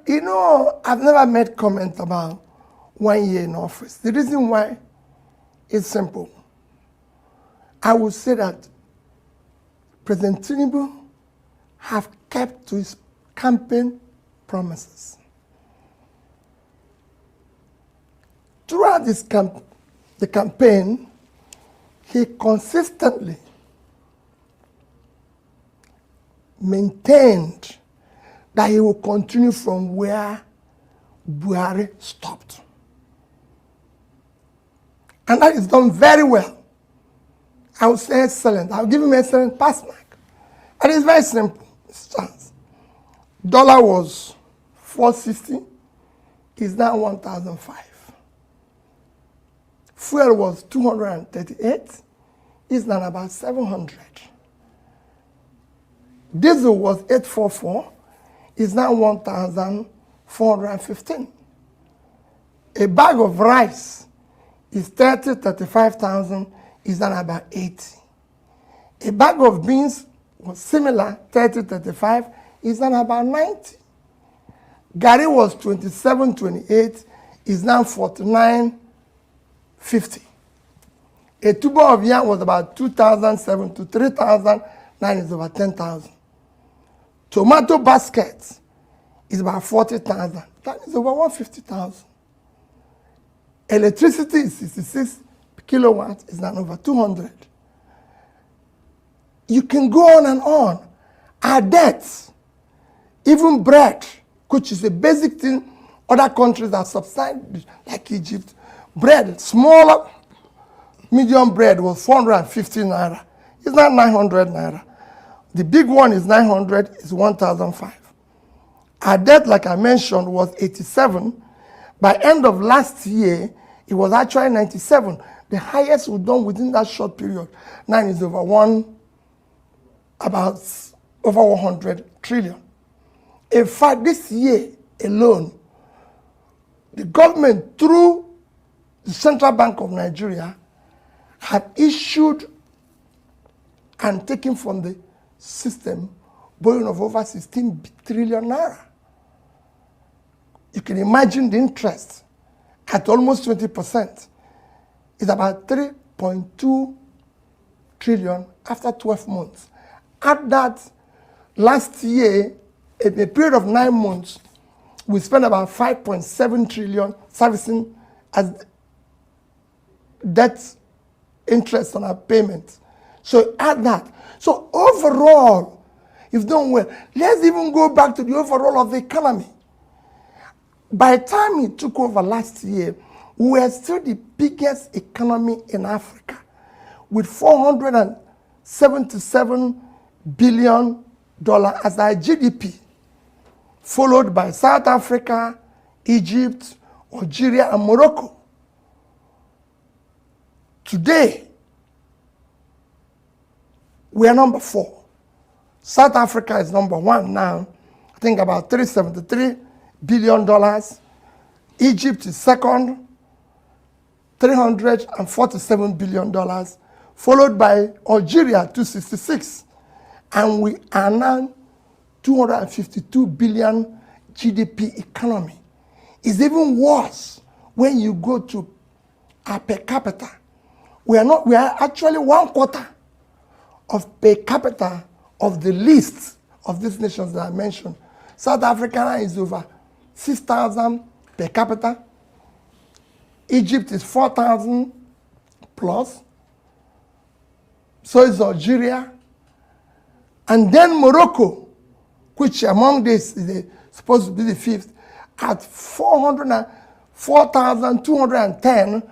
You know, I've never made comment about 1 year in office. The reason why is simple. I would say that President Tinubu have kept to his campaign promises. Throughout the campaign, he consistently maintained that he will continue from where Buhari stopped. And that is done very well. I would say excellent. I'll give him excellent pass mark. And it's very simple. Dollar was 460, is now 1,005. Fuel was 238, is now about 700. Diesel was 844, is now 1,415. A bag of rice is 35,000, is now about 80. A bag of beans was similar, 35, is now about 90. Gari was 27.28, is now 49.50. A tuber of yam was about 2,007 to 3,000, now is about 10,000. Tomato basket is about 40,000, that is over 150,000. Electricity is 66 kilowatts, is now over 200. You can go on and on. Our debts, even bread, which is a basic thing other countries that subside, like Egypt, bread, smaller, medium bread was 450 naira. It's not 900 naira. The big one is 900, is 1,005. Our debt, like I mentioned, was 87. By end of last year, it was actually 97. The highest we've done within that short period. Now is about over 100 trillion. In fact, this year alone, the government, through the Central Bank of Nigeria, have issued and taken from the system borrowing of over 16 trillion naira. You can imagine the interest at almost 20%. It's about 3.2 trillion after 12 months. At that, last year, in a period of 9 months, we spent about 5.7 trillion servicing as debt interest on our payments. So add that. So overall, you've done well. Let's even go back to the overall of the economy. By the time he took over last year, we were still the biggest economy in Africa with $477 billion as our GDP, followed by South Africa, Egypt, Algeria, and Morocco. Today, we are number 4. South Africa is number 1 now, I think about $373 billion. Egypt is second, $347 billion, followed by Algeria, 266. And we are now 252 billion GDP economy. It's even worse when you go to our per capita. We are actually 1/4 of per capita of the list of these nations that I mentioned. South Africa is over 6,000 per capita. Egypt is 4,000 plus. So is Algeria. And then Morocco, which among this is supposed to be the 5th, at 4,210,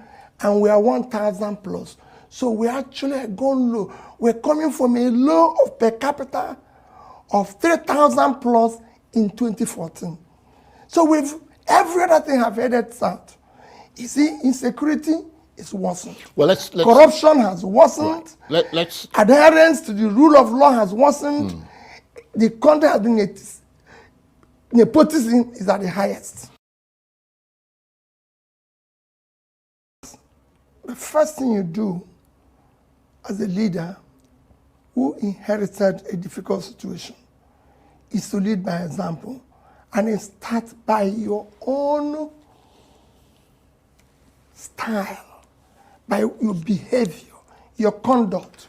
and we are 1,000 plus. So we actually gone low. We're coming from a low of per capita of 3,000 plus in 2014. So with every other thing have headed south. You see, insecurity is worsened. Well, let's corruption has worsened. Right. Let's adherence to the rule of law has worsened. The country has been nepotism is at the highest. The first thing you do as a leader who inherited a difficult situation is to lead by example. And it starts by your own style, by your behavior, your conduct,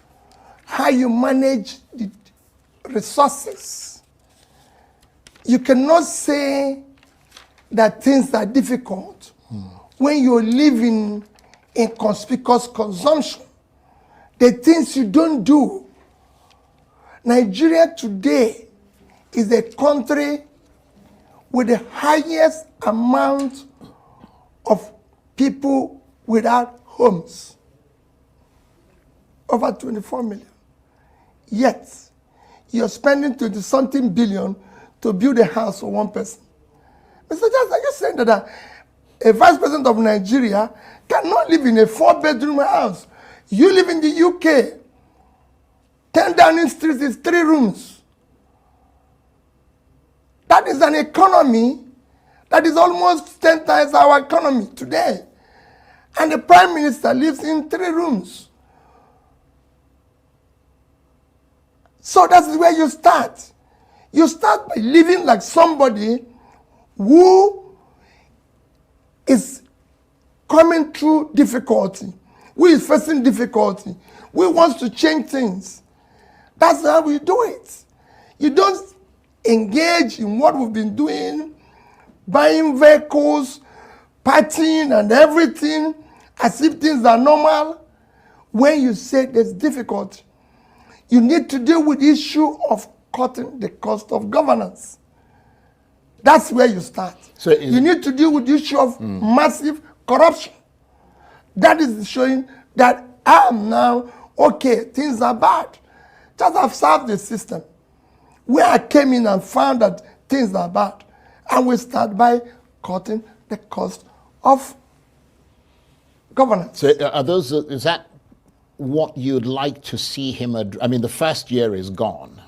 how you manage the resources. You cannot say that things are difficult when you're living in conspicuous consumption. The things you don't do. Nigeria today is a country with the highest amount of people without homes. Over 24 million. Yet, you're spending 20-something billion to build a house for one person. Mr. Johnson, are you saying that a vice president of Nigeria cannot live in a 4-bedroom house? You live in the UK. 10 Downing Street is 3 rooms. That is an economy that is almost 10 times our economy today. And the Prime Minister lives in 3 rooms. So that's where you start. You start by living like somebody who is coming through difficulty, who is facing difficulty, who wants to change things. That's how we do it. You don't engage in what we've been doing, buying vehicles, partying and everything, as if things are normal. When you say there's difficulty, you need to deal with the issue of cutting the cost of governance. That's where you start. So you need to deal with the issue of massive corruption. That is showing that I am now, okay, things are bad. Just have served the system. Where I came in and found that things are bad. And we start by cutting the cost of governance. So is that what you'd like to see him I mean, the first year is gone.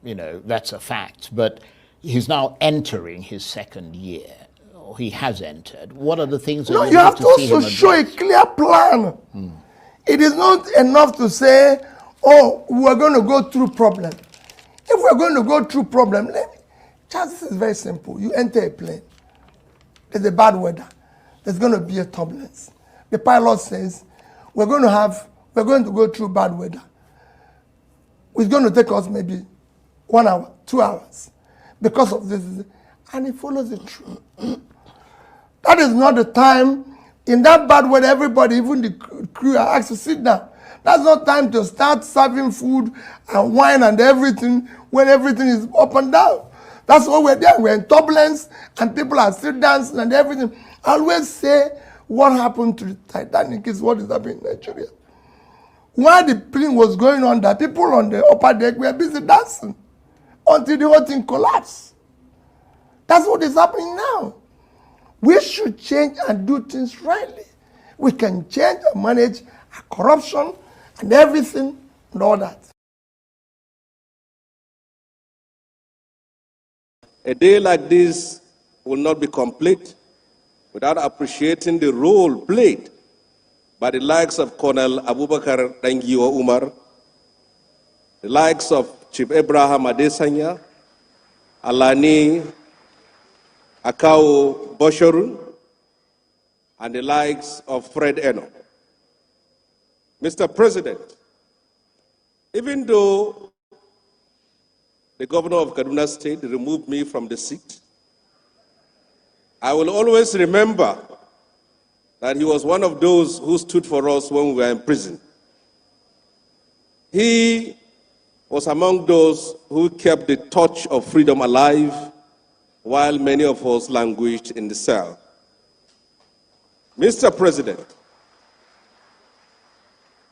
You know, that's a fact. But he's now entering his second year. Or he has entered. What are the things that you have to also show a clear plan. It is not enough to say, oh, we're going to go through problem. If we're going to go through problem, this is very simple. You enter a plane. There's a bad weather. There's going to be a turbulence. The pilot says, we're going to go through bad weather. It's going to take us maybe 1 hour, 2 hours because of this. And he follows it through. That is not the time. In that bad weather, everybody, even the crew, are asked to sit down. That's not time to start serving food and wine and everything when everything is up and down. That's why we're there. We're in turbulence and people are still dancing and everything. I always say what happened to the Titanic is what is happening in Nigeria. While the plane was going on, the people on the upper deck were busy dancing until the whole thing collapsed. That's what is happening now. We should change and do things rightly. We can change and manage corruption and everything and all that. A day like this will not be complete without appreciating the role played by the likes of Colonel Abubakar Dangiwa Umar, the likes of Chief Abraham Adesanya, Alani Akao Boshorun, and the likes of Fred Eno. Mr. President, even though the governor of Kaduna State removed me from the seat, I will always remember that he was one of those who stood for us when we were in prison. He was among those who kept the torch of freedom alive while many of us languished in the cell. Mr. President,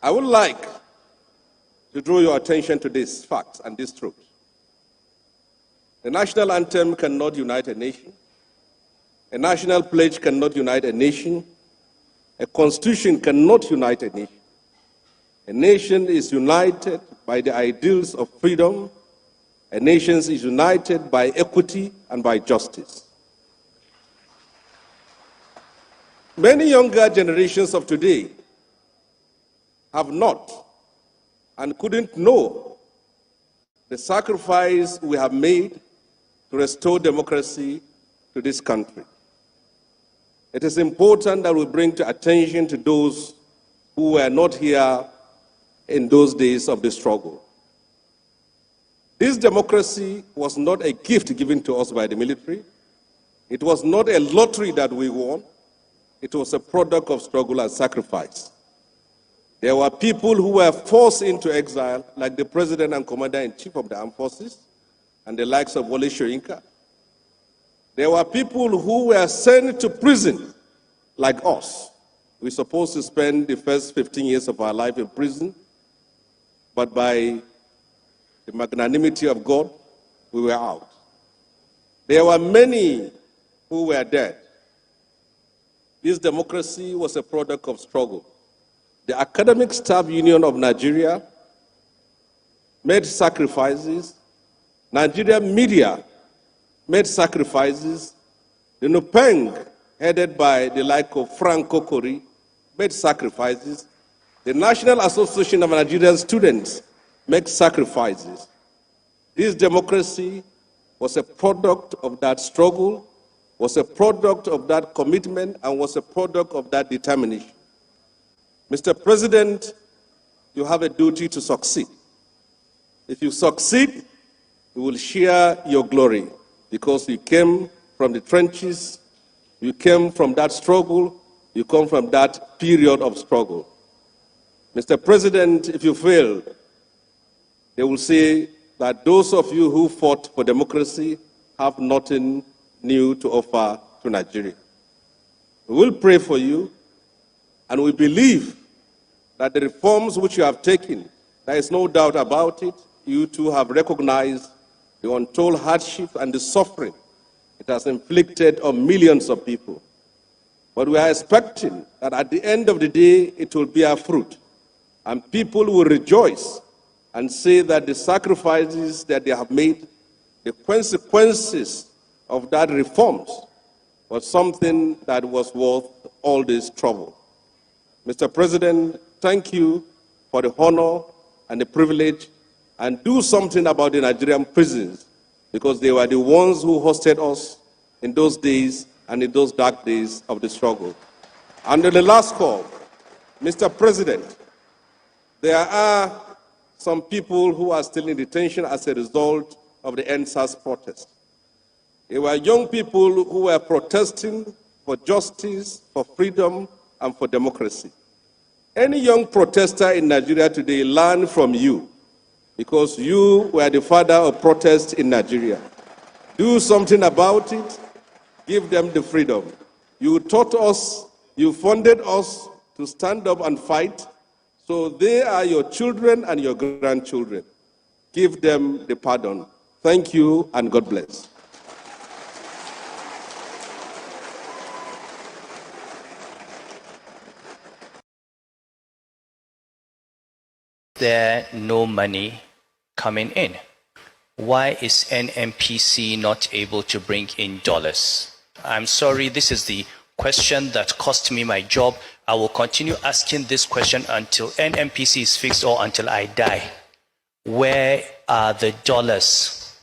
I would like to draw your attention to this fact and this truth. The national anthem cannot unite a nation. A national pledge cannot unite a nation. A constitution cannot unite a nation. A nation is united by the ideals of freedom. A nation is united by equity and by justice. Many younger generations of today have not and couldn't know the sacrifice we have made to restore democracy to this country. It is important that we bring to attention to those who were not here in those days of the struggle. This democracy was not a gift given to us by the military. It was not a lottery that we won. It was a product of struggle and sacrifice. There were people who were forced into exile, like the President and Commander-in-Chief of the Armed Forces, and the likes of Wole Soyinka. There were people who were sent to prison, like us. We're supposed to spend the first 15 years of our life in prison, but by the magnanimity of God, we were out. There were many who were dead. This democracy was a product of struggle. The Academic Staff Union of Nigeria made sacrifices. Nigerian media made sacrifices. The NUPENG, headed by the like of Frank Kokori, made sacrifices. The National Association of Nigerian Students made sacrifices. This democracy was a product of that struggle, was a product of that commitment, and was a product of that determination. Mr. President, you have a duty to succeed. If you succeed, you will share your glory because you came from the trenches, you came from that struggle, you come from that period of struggle. Mr. President, if you fail, they will say that those of you who fought for democracy have nothing new to offer to Nigeria. We will pray for you, and we believe that the reforms which you have taken, there is no doubt about it, you too have recognized the untold hardship and the suffering it has inflicted on millions of people. But we are expecting that at the end of the day, it will bear fruit, and people will rejoice and say that the sacrifices that they have made, the consequences of that reforms, was something that was worth all this trouble. Mr. President, thank you for the honor and the privilege, and do something about the Nigerian prisons, because they were the ones who hosted us in those days and in those dark days of the struggle. And on the last call, Mr. President, there are some people who are still in detention as a result of the NSAS protest. They were young people who were protesting for justice, for freedom, and for democracy. Any young protester in Nigeria today learned from you, because you were the father of protest in Nigeria. Do something about it. Give them the freedom. You taught us, you funded us to stand up and fight, so they are your children and your grandchildren. Give them the pardon. Thank you, and God bless. There no money coming in? Why is NMPC not able to bring in dollars? I'm sorry, this is the question that cost me my job. I will continue asking this question until NMPC is fixed or until I die. Where are the dollars?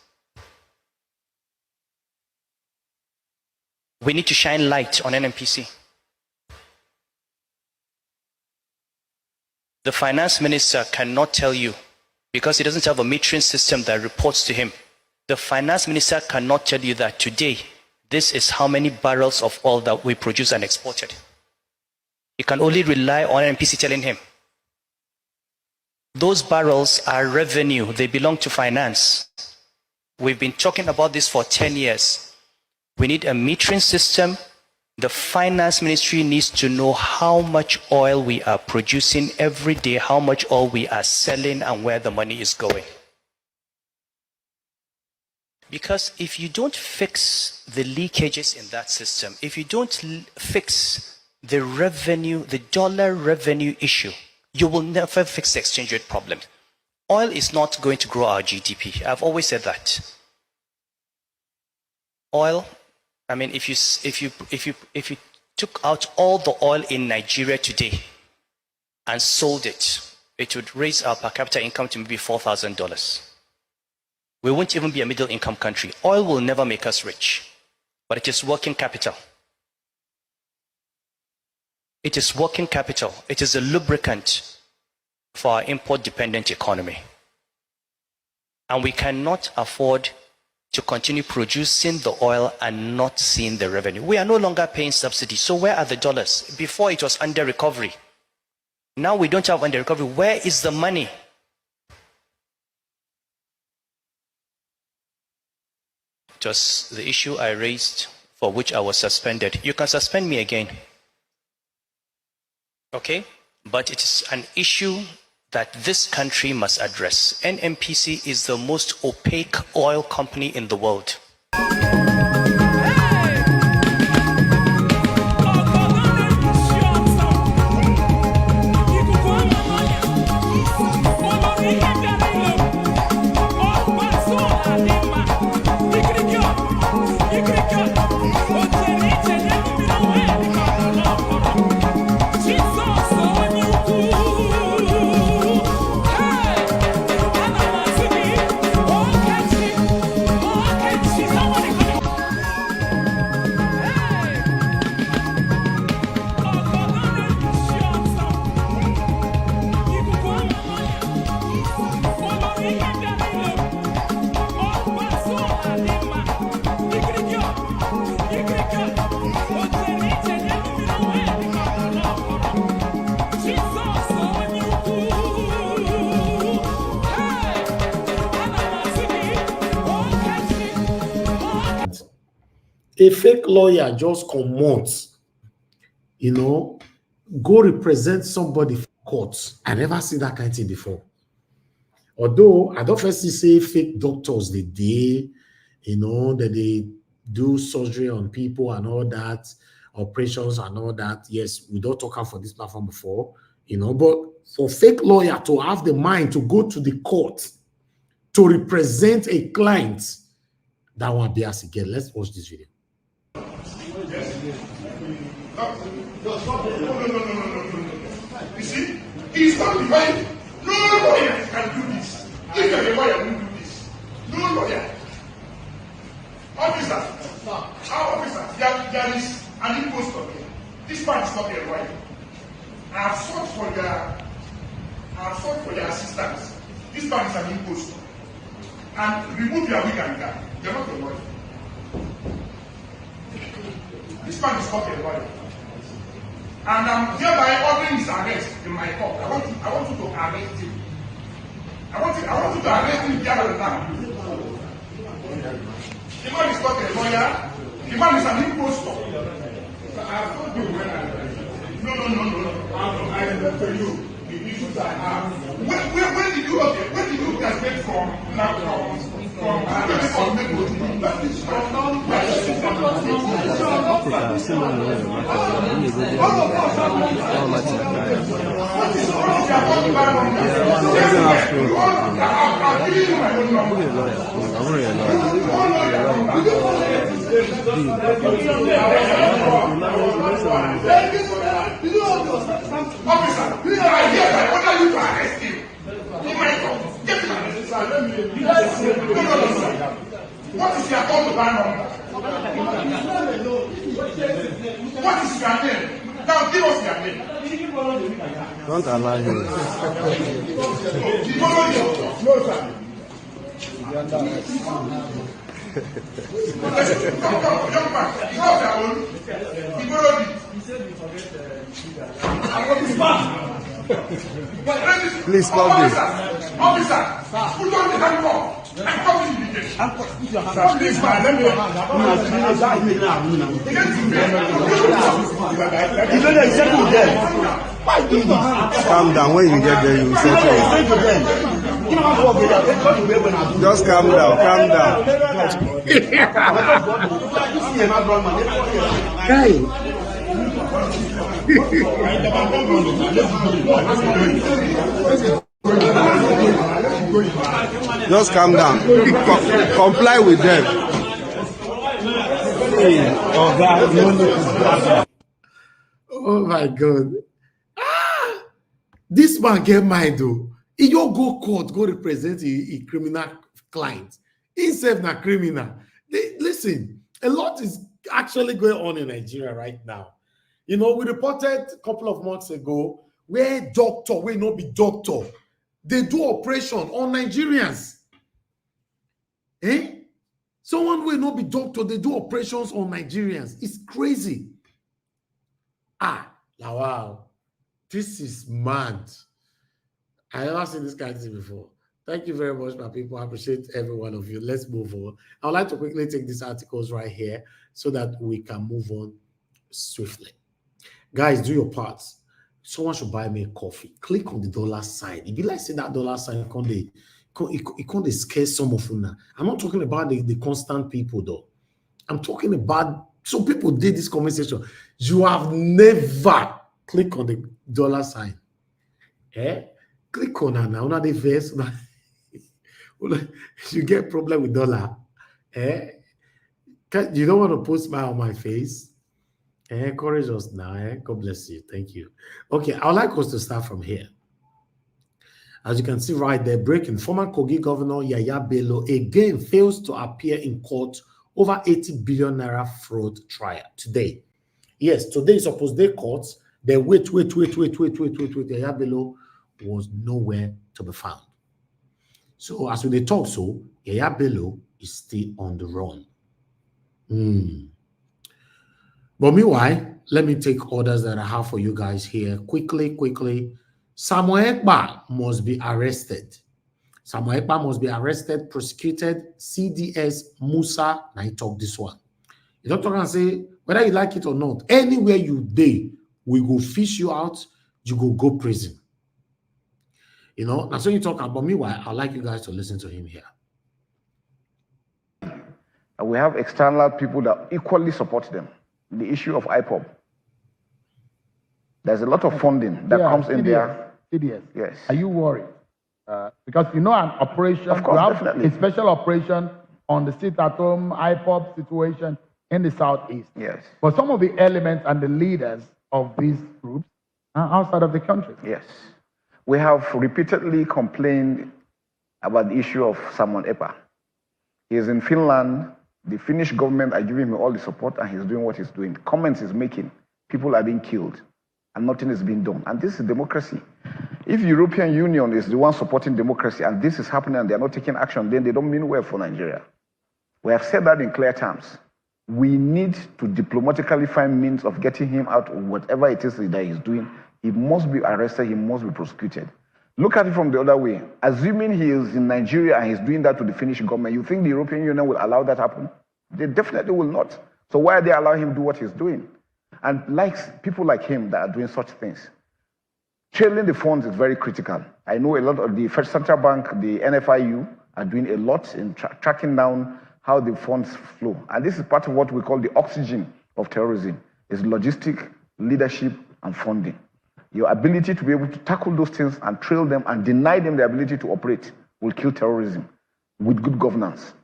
We need to shine light on NMPC. The finance minister cannot tell you, because he doesn't have a metering system that reports to him. The finance minister cannot tell you that today, this is how many barrels of oil that we produce and exported. He can only rely on NPC telling him. Those barrels are revenue. They belong to finance. We've been talking about this for 10 years. We need a metering system. The finance ministry needs to know how much oil we are producing every day, how much oil we are selling, and where the money is going. Because if you don't fix the leakages in that system, if you don't fix the revenue, the dollar revenue issue, you will never fix the exchange rate problem. Oil is not going to grow our GDP. I've always said that. Oil, I mean, if you took out all the oil in Nigeria today and sold it, it would raise our per capita income to maybe $4,000. We won't even be a middle income country. Oil will never make us rich. but it is working capital. It is working capital. It is a lubricant for our import-dependent economy. And we cannot afford to continue producing the oil and not seeing the revenue. We are no longer paying subsidies. So where are the dollars? Before it was under recovery. Now we don't have under recovery. Where is the money? It was the issue I raised for which I was suspended. You can suspend me again. Okay? But it is an issue that this country must address. NNPC is the most opaque oil company in the world. A fake lawyer just commands, go represent somebody for court. I never seen that kind of thing before. Although I don't first say fake doctors that they do surgery on people and all that, operations and all that. Yes, we don't talk about for this platform before, but for fake lawyer to have the mind to go to the court to represent a client, that one be us again. Let's watch this video. No. You see, he's not divided. No lawyer can do this. If you're a lawyer, you do this. No lawyer. Officer, there is an impostor here. This man is not a lawyer. I have sought for their assistance. This man is an impostor. And remove your wig and cap. You're not a lawyer. This man is not a lawyer. And I'm hereby ordering his arrest in my court. I want you to arrest him. I want you to arrest him here and now. The man is not a lawyer. The man is an impostor. I have told you when I No. I tell you the issues I have. When did you graduate from Officer, I hear that. What are you to arrest him? Get him arrested. What is your call to ban number? What is your name? Now give us your name. Don't allow him. No, sir. Come, young man. You have your own. He borrowed it. Please stop this. Officer, put on the handcuff and come to the gate. Stop this man. Let me. Calm down. When you get there, you will settle. Just calm down. Guy. Just calm down. Comply with them. Oh my God. This man get mind though. He just go court, go represent a criminal client. He himself na criminal. Listen, A lot is actually going on in Nigeria right now. You know, we reported a couple of months ago where doctor will not be doctor. They do operation on Nigerians. Someone will not be doctor. They do operations on Nigerians. It's crazy. Wow. This is mad. I never seen this kind of thing before. Thank you very much, my people. I appreciate every one of you. Let's move on. I would like to quickly take these articles right here so that we can move on swiftly. Guys, do your parts. Someone should buy me a coffee. Click on the dollar sign. If you like see that dollar sign, it can't scare some of you now. I'm not talking about the constant people, though. I'm talking about some people did this conversation. You have never click on the dollar sign. Click on it now. Not the verse. You get problem with dollar. You don't want to put smile on my face. Encourage us now. God bless you. Thank you. Okay, I would like us to start from here. As you can see right there, breaking, former Kogi Governor Yaya Bello again fails to appear in court over 80 billion naira fraud trial today. Yes, today is supposed to be court. Then wait. Yaya Bello was nowhere to be found. So as we talk, Yaya Bello is still on the run. But meanwhile, let me take orders that I have for you guys here. Quickly. Samuel Ekpa must be arrested. Samuel Ekpa must be arrested, prosecuted, CDS, Musa. Now I talk this one. You don't talk and say, whether you like it or not, anywhere you day, we go fish you out, you go prison. You know, that's when you talk about. Meanwhile, I'd like you guys to listen to him here. We have external people that equally support them. The issue of IPOB. There's a lot of funding that comes in there. Yes. Are you worried? Because you know an operation, of course, you have definitely. a special operation on the sit-at-home IPOB situation in the Southeast. Yes. But some of the elements and the leaders of these groups are outside of the country. Yes. We have repeatedly complained about the issue of Samuel Ekpa. He is in Finland. The Finnish government are giving him all the support, and he's doing what he's doing. Comments he's making. People are being killed, and nothing is being done. And this is democracy. If the European Union is the one supporting democracy, and this is happening, and they're not taking action, then they don't mean well for Nigeria. We have said that in clear terms. We need to diplomatically find means of getting him out of whatever it is that he's doing. He must be arrested. He must be prosecuted. Look at it from the other way. Assuming he is in Nigeria and he's doing that to the Finnish government, you think the European Union will allow that happen? They definitely will not. So why are they allowing him to do what he's doing? And people like him that are doing such things, trailing the funds is very critical. I know a lot of the First Central Bank, the NFIU, are doing a lot in tracking down how the funds flow. And this is part of what we call the oxygen of terrorism, is logistic, leadership, and funding. Your ability to be able to tackle those things and trail them and deny them the ability to operate will kill terrorism with good governance.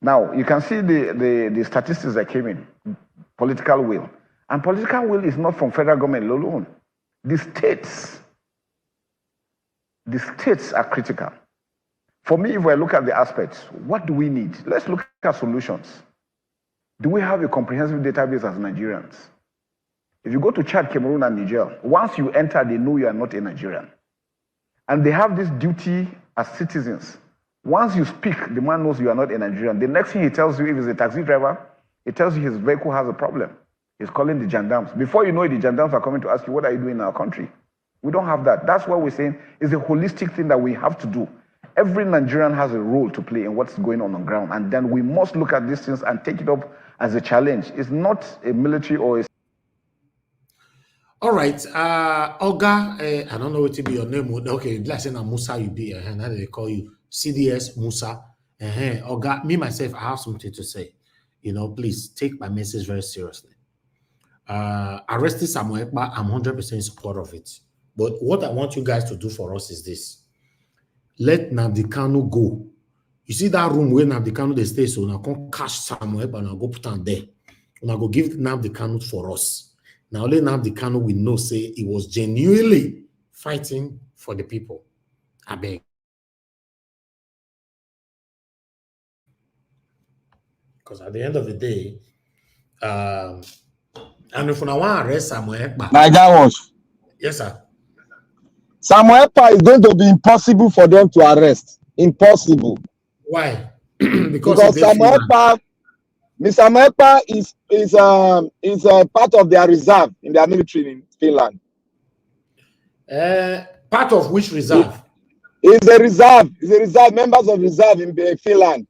Now, you can see the statistics that came in, political will. And political will is not from federal government alone. The states are critical. For me, if I look at the aspects, what do we need? Let's look at solutions. Do we have a comprehensive database as Nigerians? If you go to Chad, Cameroon, and Niger, once you enter, they know you are not a Nigerian. And they have this duty as citizens. Once you speak, the man knows you are not a Nigerian. The next thing he tells you, if he's a taxi driver, he tells you his vehicle has a problem. He's calling the gendarmes. Before you know it, the gendarmes are coming to ask you, what are you doing in our country? We don't have that. That's what we're saying is a holistic thing that we have to do. Every Nigerian has a role to play in what's going on ground. And then we must look at these things and take it up as a challenge. It's not a military or a... All right, Oga, I don't know what to be your name. Okay, let's say now Musa, you be, how do they call you? CDS, Musa. Oga, me, myself, I have something to say. You know, please take my message very seriously. Arresting Samuel Ekpa, I'm 100% in support of it. But what I want you guys to do for us is this. Let Nnamdi Kanu go. You see that room where Nnamdi Kanu they stay, so now come cash Samuel Ekpa and I'll go put on there. And I'll go give Nnamdi Kanu for us. Now only Nnamdi Kanu will know, say he was genuinely fighting for the people. I beg. Because at the end of the day, And if I want to arrest Samuel Ekpa. Yes, sir. Samuel Ekpa is going to be impossible for them to arrest. Impossible. Why? Because Samuel Ekpa, Mr. Ekpa is a part of their reserve in their military in Finland. Part of which reserve? It's a reserve. It's a reserve. Members of reserve in Finland.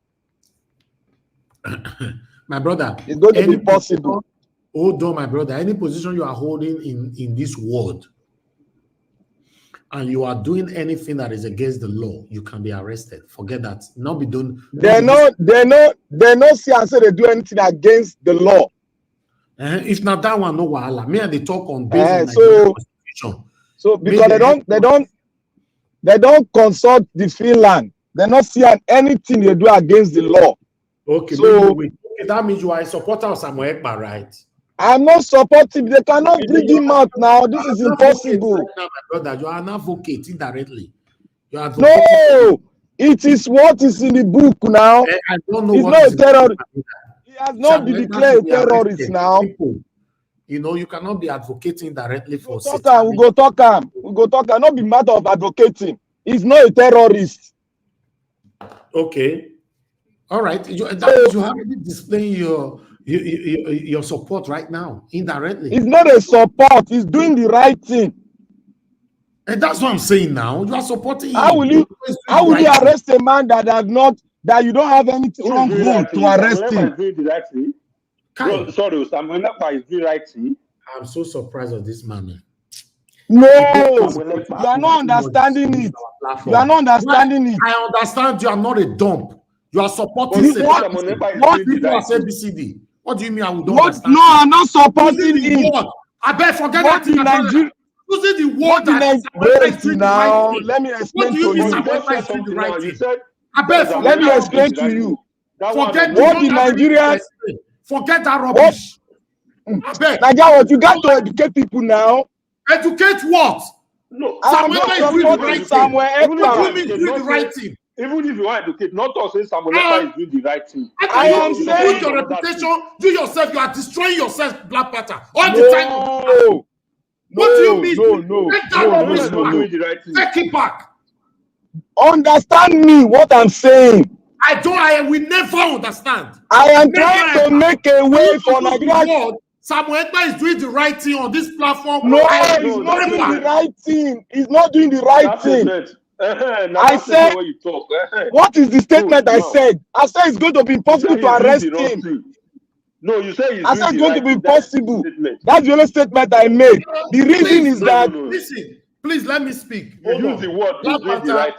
My brother, it's going to be possible. Hold on, my brother. Any position you are holding in this world, and you are doing anything that is against the law, you can be arrested. Forget that. Not be done. They not see and say they do anything against the law. If not that one, no wahala. Me and they talk on based on constitution. So because they don't consult the Finland. They not see anything they do against the law. Okay, so wait. That means you are a supporter of Samuel Ekpa, right? I'm not supporting. They cannot bring him out now. This is impossible. Right now, my brother, you are an advocate indirectly. You are no, it is what is in the book now. I don't know. It's not a terrorist. He has not been declared a terrorist now. People, you know, you cannot be advocating directly for. We go talk him. We go talk him. Not be matter of advocating. He's not a terrorist. Okay. All right. You already displaying your support right now, indirectly. It's not a support. He's doing the right thing. And that's what I'm saying now. You are supporting him. How will you arrest a man that you don't have anything wrong with to arrest him? Sorry, Samuel Ekpa is doing the right thing. I'm so surprised of this man. No, you are not understanding it. You are not understanding it. I understand you are not a dump. You are supporting what people as ABCD. What do you mean I would understand? No, I'm not supporting it. I bet forget that in Nigeria. Using the word that now. Let me explain to you. I bet let me explain to you. Forget what the Nigerians. Forget that rubbish. I bet. Nigeria, what you got to educate people now. Educate what? No, Samuel Ekpa is doing the right thing. What do you mean doing the right thing? Even if you want to educate, not us saying Samuel Ekpa is doing the right thing. I am saying your reputation, do yourself, you are destroying yourself, Black Panther. All the time. What do you mean? No. Take it back. Understand me what I'm saying. I will never understand. I am trying to make a way for Nigeria. Samuel Ekpa is doing the right thing on this platform. No, he's not doing the right thing. He's not doing the right thing. I said, what is the statement I said? I said it's going to be impossible to arrest him. No, you say I said it's going to be impossible. That's the only statement I made. The reason is that. Listen, please let me speak. Use the word. Black Panther,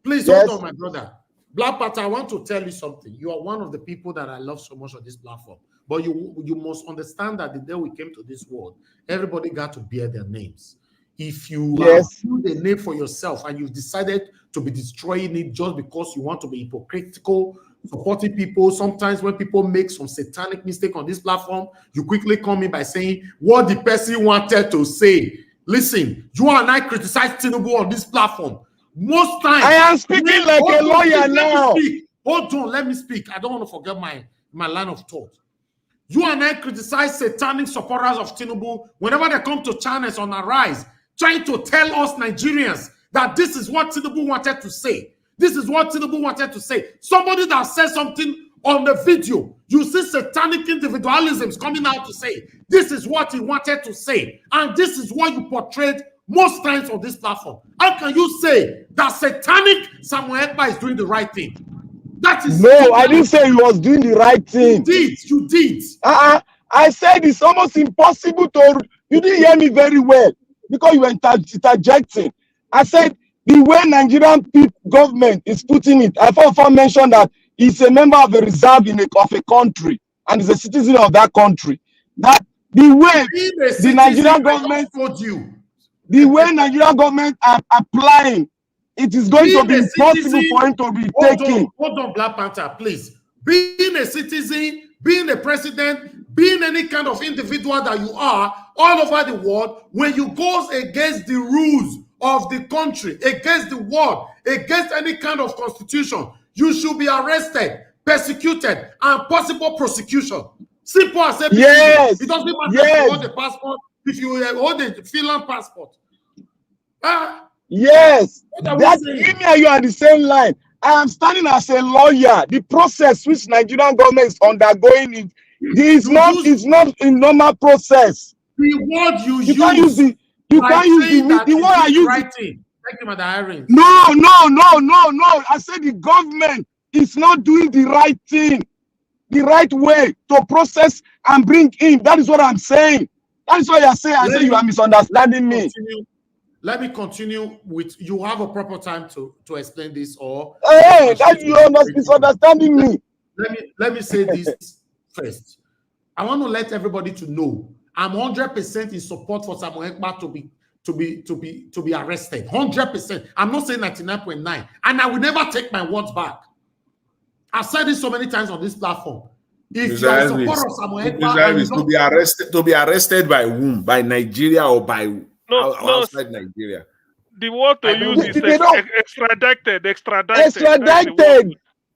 please hold on, my brother. Black Panther, I want to tell you something. You are one of the people that I love so much on this platform. But you must understand that the day we came to this world, everybody got to bear their names. If you have a name for yourself and you've decided to be destroying it just because you want to be hypocritical, supporting people, sometimes when people make some satanic mistake on this platform, you quickly come in by saying what the person wanted to say. Listen, you and I criticize Tinubu on this platform. Most times, I am speaking like a lawyer now. Hold on, let me speak. I don't want to forget my line of thought. You and I criticize satanic supporters of Tinubu whenever they come to channels on Arise, trying to tell us Nigerians that this is what Tinubu wanted to say. This is what Tinubu wanted to say. Somebody that says something on the video, you see satanic individualisms coming out to say, this is what he wanted to say. And this is what you portrayed most times on this platform. How can you say that satanic Samuel Ekpa is doing the right thing? That is no, I didn't say he was doing the right thing. You did. I said it's almost impossible to. You didn't hear me very well because you were interjecting. I said the way Nigerian government is putting it. I thought mentioned that he's a member of a reserve of a country and is a citizen of that country. That the way the Nigerian government told you, the way Nigerian government are applying. It is going to be impossible for him to be taken. Hold on, Black Panther, please. Being a citizen, being a president, being any kind of individual that you are all over the world, when you go against the rules of the country, against the world, against any kind of constitution, you should be arrested, persecuted, and possible prosecution. Simple as ABCD. Yes. It doesn't matter Yes. if you hold the passport, if you hold the Finland passport. Yes. What are we That saying? me and you are the same line. I am standing as a lawyer. The process which Nigerian government is undergoing it's not a normal process. The word You can't use the you can't use the word I use. Thank you, Madam Irene. No. I said the government is not doing the right thing, the right way to process and bring in. That is what I'm saying. That is what you're saying. I say you are misunderstanding me. Let me continue with, you have a proper time to explain this, or hey, that you are misunderstanding me. Let me say this first. I want to let everybody to know I'm 100% in support for Samuel Ekpa to be arrested. 100%. I'm not saying 99.9, and I will never take my words back. I've said this so many times on this platform. If you are in support of Samuel Ekpa, to be arrested by whom? By Nigeria or by outside Nigeria? The word to use is extradited.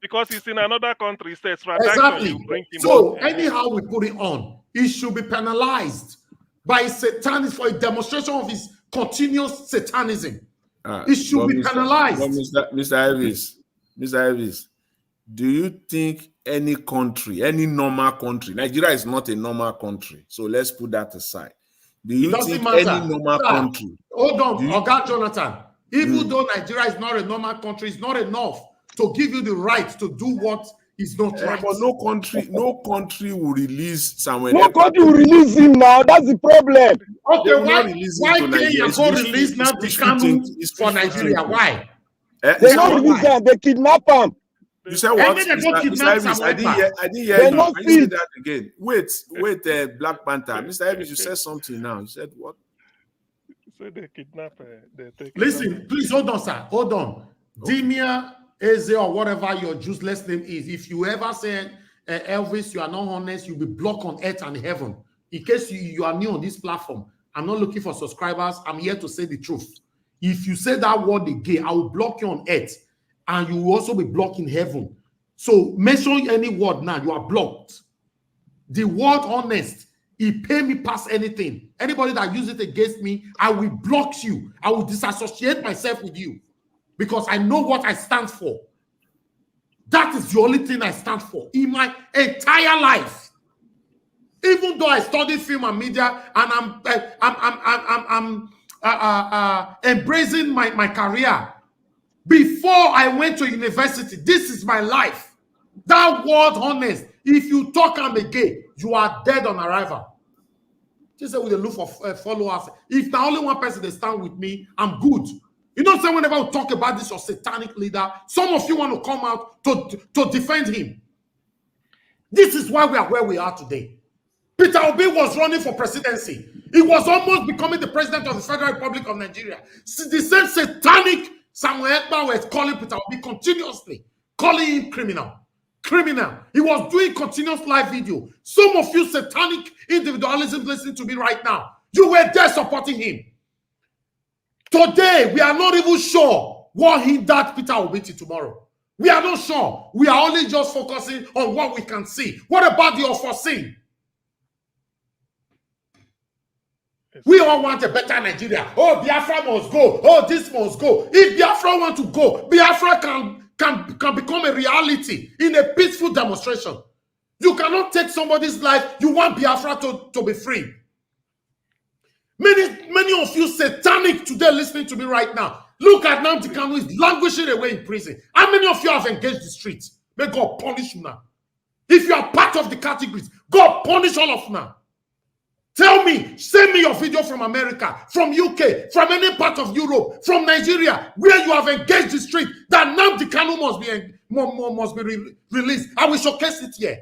Because it's in another country. It's extradition. Exactly. So anyhow we put it on, he should be penalized by Satanism for a demonstration of his continuous Satanism. It should be penalized. Mr. Elvis, do you think any country, any normal country, Nigeria is not a normal country, so let's put that aside. Do you think any normal country? Hold on, Oga Jonathan. Even though Nigeria is not a normal country, it's not enough to give you the right to do what is not right. But no country will release Samuel. No country will release him now. That's the problem. Okay, why can't you go release now the Kanu for Nigeria? Why? They not release him. They kidnap him. You said what? I didn't hear you. I didn't say that again. Wait, Black Panther. Mr. Evans, you said something now. You said what? You said they kidnap. Listen, please hold on, sir. Hold on. Okay. Dimia, Eze, or whatever your useless name is, if you ever say Elvis, you are not honest, you'll be blocked on earth and heaven. In case you are new on this platform, I'm not looking for subscribers. I'm here to say the truth. If you say that word again, I will block you on earth. And you will also be blocked in heaven. So mention any word now, you are blocked. The word honest, it pay me past anything. Anybody that uses it against me, I will block you. I will disassociate myself with you. Because I know what I stand for. That is the only thing I stand for in my entire life. Even though I studied film and media, and I'm embracing my career. Before I went to university, this is my life. That word honest, if you talk and again, you are dead on arrival. Just say with a look for followers. If the only one person that stand with me, I'm good. You know, say whenever we talk about this, your satanic leader, some of you want to come out to defend him. This is why we are where we are today. Peter Obi was running for presidency. He was almost becoming the president of the Federal Republic of Nigeria. The same satanic Samuel Ekpa was calling Peter Obi continuously, calling him criminal. He was doing continuous live video. Some of you satanic individualism listening to me right now, you were there supporting him. Today, we are not even sure what hindered Peter Obi tomorrow. We are not sure. We are only just focusing on what we can see. What about the unforeseen? We all want a better Nigeria. Oh, Biafra must go. Oh, this must go. If Biafra want to go, Biafra can become a reality in a peaceful demonstration. You cannot take somebody's life. You want Biafra to be free. Many of you satanic today listening to me right now. Look at Nnamdi Kanu is languishing away in prison. How many of you have engaged the streets? May God punish you now. If you are part of the categories, God punish all of you now. Tell me, send me your video from America, from UK, from any part of Europe, from Nigeria, where you have engaged the street, that Nnamdi Kanu must be released. I will showcase it here.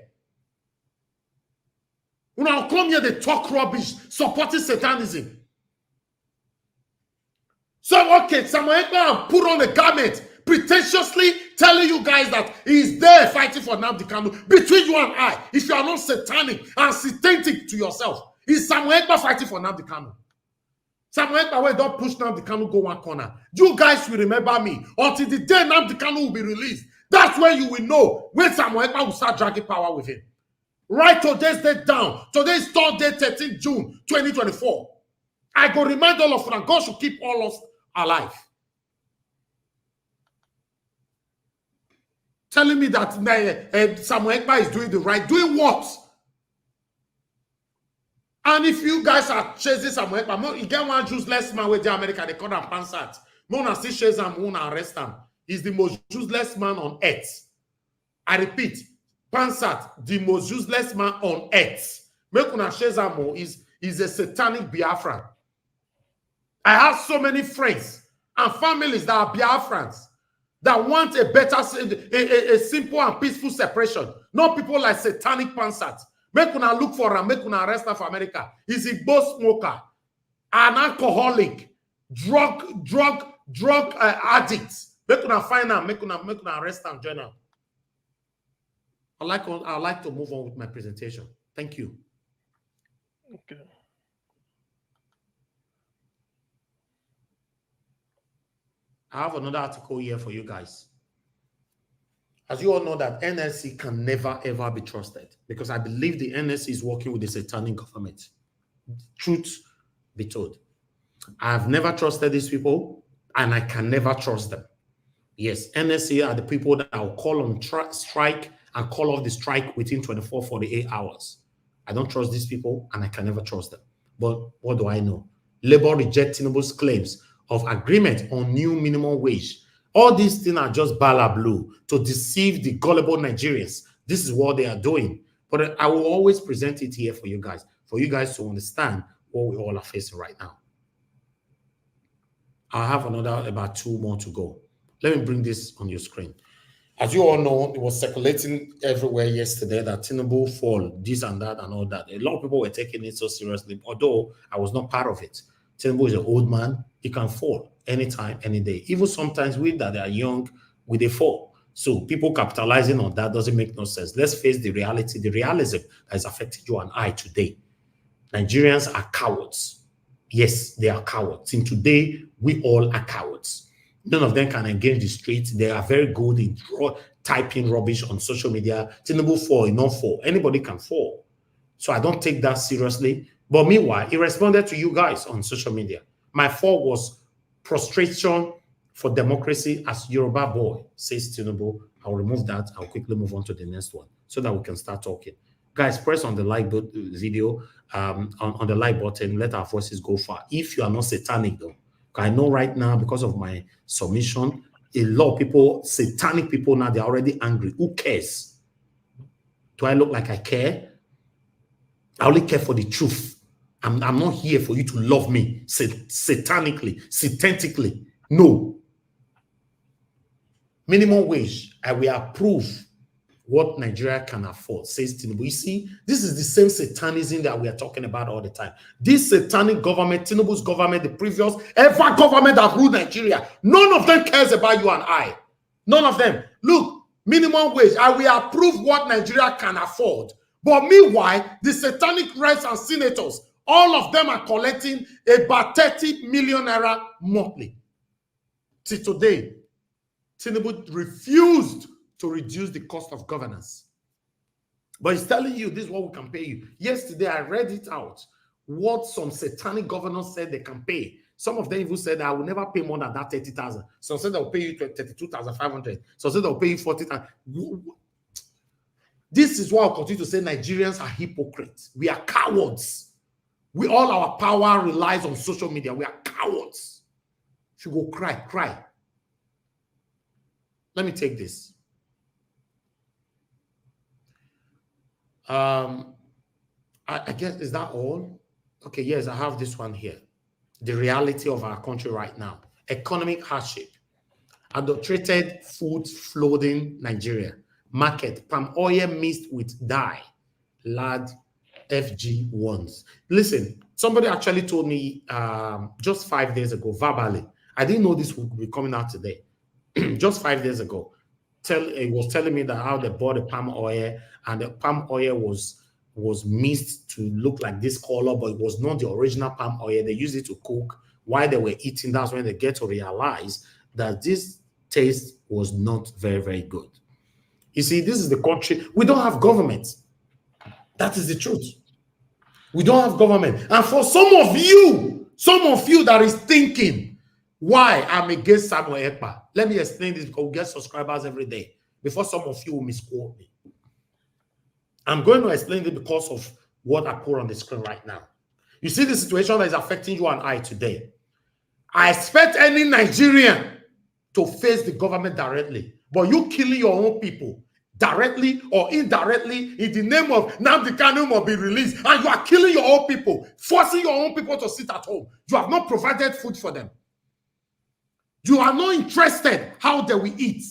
When I come here, they talk rubbish, supporting satanism. So, okay, Samuel Ekpa put on a garment, pretentiously telling you guys that he is there fighting for Nnamdi Kanu. Between you and I, if you are not satanic and satanic to yourself, is Samuel Ekpa fighting for Nnamdi Kanu? Samuel Ekpa, when don't push Nnamdi Kanu go one corner. You guys will remember me until the day Nnamdi Kanu will be released. That's when you will know when Samuel Ekpa will start dragging power with him. Write today's date down. Today is Thursday, 13 June 2024. I go remind all of you that God should keep all of us alive. Telling me that Samuel Ekpa is doing the right. Doing what? And if you guys are chasing Samuel Ekpa, you get one useless man with the America, they call him Pansat. Mona see chase him, Mona arrest him. He's the most useless man on earth. I repeat, Pansat, the most useless man on earth. Mekuna Shezamo is a satanic Biafran. I have so many friends and families that are Biafrans that want a better, a simple and peaceful separation. Not people like satanic Pansat. Make una look for him, make una arrest him for America. He's a boss smoker, an alcoholic, drug addict. Make una find him, make una arrest him, join him. I'd like to move on with my presentation. Thank you. Okay. I have another article here for you guys. As you all know that NSC can never ever be trusted because I believe the NSC is working with the satanic government. Truth be told. I have never trusted these people and I can never trust them. Yes, NSC are the people that I'll call on strike and call off the strike within 24, 48 hours. I don't trust these people and I can never trust them. But what do I know? Labour reject Tinubu's claims of agreement on new minimum wage. All these things are just bala blue to deceive the gullible Nigerians. This is what they are doing. But I will always present it here for you guys to understand what we all are facing right now. I have about 2 more to go. Let me bring this on your screen. As you all know, it was circulating everywhere yesterday that Tinubu fall, this and that and all that. A lot of people were taking it so seriously, although I was not part of it. Tinubu is an old man. He can fall anytime, any day. Even sometimes we that are young, we they fall. So people capitalizing on that doesn't make no sense. Let's face the reality, the realism that is affecting you and I today. Nigerians are cowards. Yes, they are cowards. In today, we all are cowards. None of them can engage the streets. They are very good in typing rubbish on social media. Tinubu fall, not fall. Anybody can fall. So I don't take that seriously. But meanwhile, he responded to you guys on social media. My fall was prostration for democracy as Yoruba boy, says Tinubu. I'll remove that. I'll quickly move on to the next one so that we can start talking. Guys, press on the like video, on the like button. Let our voices go far. If you are not satanic, though, I know right now, because of my submission, a lot of people, satanic people now, they're already angry. Who cares? Do I look like I care? I only care for the truth. I'm not here for you to love me satanically, satantically. No. Minimum wage, I will approve what Nigeria can afford, says Tinubu. You see, this is the same satanism that we are talking about all the time. This satanic government, Tinubu's government, the previous ever government that ruled Nigeria, none of them cares about you and I. None of them. Look, minimum wage, I will approve what Nigeria can afford. But meanwhile, the satanic rights and senators, all of them are collecting about 30 million naira monthly. Till today, Tinubu refused to reduce the cost of governance. But he's telling you this is what we can pay you. Yesterday, I read it out, what some satanic governors said they can pay. Some of them even said, I will never pay more than that 30,000. Some said they'll pay you 32,500. Some said they'll pay you 40,000. This is why I'll continue to say Nigerians are hypocrites. We are cowards. All our power relies on social media. We are cowards. If you go cry, cry. Let me take this. I guess, is that all? Okay, yes, I have this one here. The reality of our country right now. Economic hardship. Adulterated foods flooding Nigeria. Market. Palm oil mixed with dye. Lad FG1s. Listen, somebody actually told me just 5 days ago, verbally. I didn't know this would be coming out today. Just 5 days ago. It was telling me that how they bought the palm oil, and the palm oil was mixed to look like this color, but it was not the original palm oil. They used it to cook. While they were eating, that's when they get to realize that this taste was not very, very good. You see, this is the country. We don't have government. That is the truth. We don't have government. And for some of you that is thinking why I'm against Samuel Ekpa, let me explain this because we get subscribers every day before some of you will misquote me. I'm going to explain it because of what I put on the screen right now. You see the situation that is affecting you and I today. I expect any Nigerian to face the government directly, but you killing your own people directly or indirectly in the name of Nnamdi Kanu must be released, and you are killing your own people, forcing your own people to sit at home. You have not provided food for them. You are not interested how they will eat.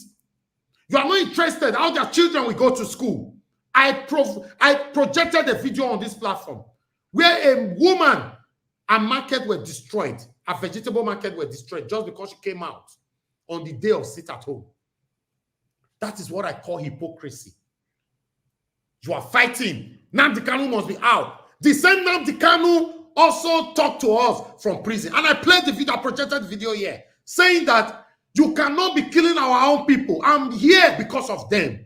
You are not interested how their children will go to school. I projected a video on this platform where a woman and market were destroyed. A vegetable market were destroyed just because she came out on the day of sit at home. That is what I call hypocrisy. You are fighting. Nnamdi Kanu must be out. The same Nnamdi Kanu also talked to us from prison. And I played the video, I projected the video here, saying that you cannot be killing our own people. I'm here because of them.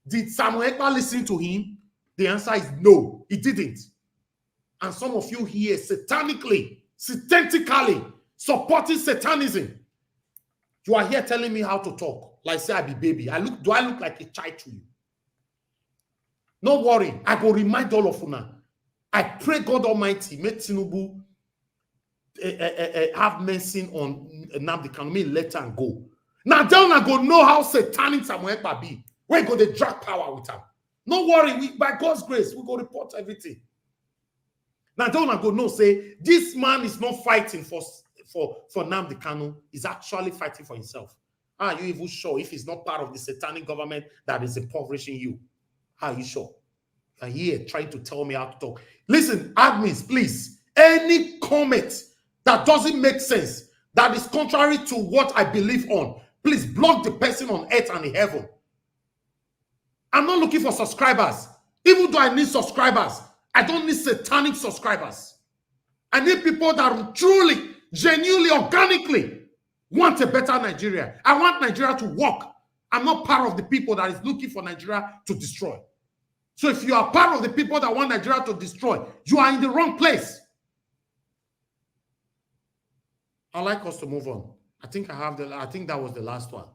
Did Samuel Ekpa listen to him? The answer is no, he didn't. And some of you here satanically, supporting satanism. You are here telling me how to talk. Like say I be baby. Do I look like a child to you? No worry. I will remind all of you now. I pray God Almighty make Tinubu have mercy on Nnamdi Kanu, may let him go. Now then I go know how satanic Samuel Ekpa be. We go to drag power with him. No worry. By God's grace, we go report everything. Now then I go know say this man is not fighting for Nnamdi Kanu, is actually fighting for himself. Are you even sure if he's not part of the satanic government that is impoverishing you? Are you sure? You're here trying to tell me how to talk. Listen, admins, please. Any comment that doesn't make sense, that is contrary to what I believe on, please block the person on earth and in heaven. I'm not looking for subscribers. Even though I need subscribers, I don't need satanic subscribers. I need people that will truly, genuinely, organically want a better Nigeria. I want Nigeria to work. I'm not part of the people that is looking for Nigeria to destroy. So if you are part of the people that want Nigeria to destroy, you are in the wrong place. I'd like us to move on. I think that was the last one.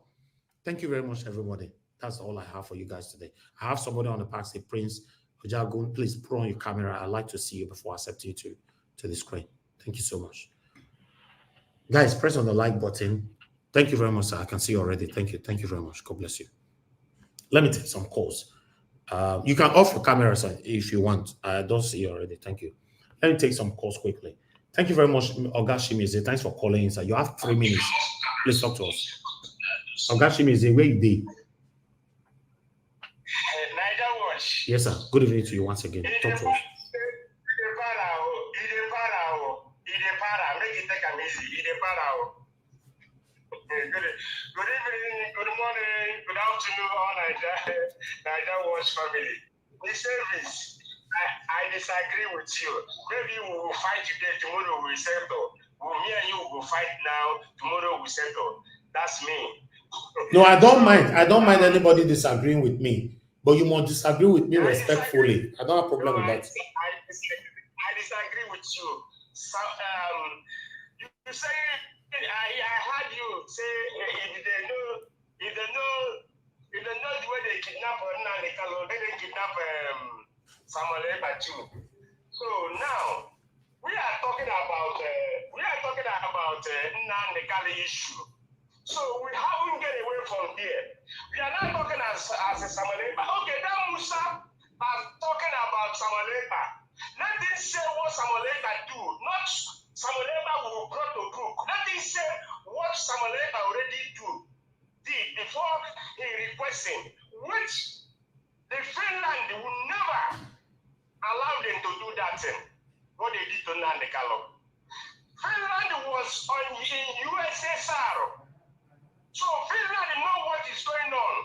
Thank you very much, everybody. That's all I have for you guys today. I have somebody on the pack say, Prince Ojagun, please put on your camera. I'd like to see you before I accept you to the screen. Thank you so much. Guys, press on the like button. Thank you very much, sir. I can see you already. Thank you. Thank you very much. God bless you. Let me take some calls. You can off your camera, sir, if you want. I don't see you already. Thank you. Let me take some calls quickly. Thank you very much, Ogashimize. Thanks for calling in, sir. You have 3 minutes. Please talk to us. Ogashimize, where you be? Yes, sir. Good evening to you once again. Talk to us. Good evening, good morning, good afternoon, all Niger Watch family. This service, I disagree with you. Maybe we will fight today, tomorrow we will settle. Me and you will fight now, tomorrow we settle. That's me. No, I don't mind. I don't mind anybody disagreeing with me, but you must disagree with me respectfully. I don't have a problem with that. I disagree with you. So, you say. I heard you say if they know the way they kidnap they kidnap Samuel Ekpa too. So now we are talking about Nnamdi Kanu issue. So we haven't get away from there. We are not talking as a Samuel Ekpa. Okay, that Musa are talking about Samuel Ekpa. Let him say what Samuel Ekpa do, not Samuel Ekpa will brought to book. Let him say what Samuel Ekpa already did before he requesting, which the Finland will never allow them to do that thing. What they did to Nnamdi Kanu. Finland was in USSR. So Finland know what is going on,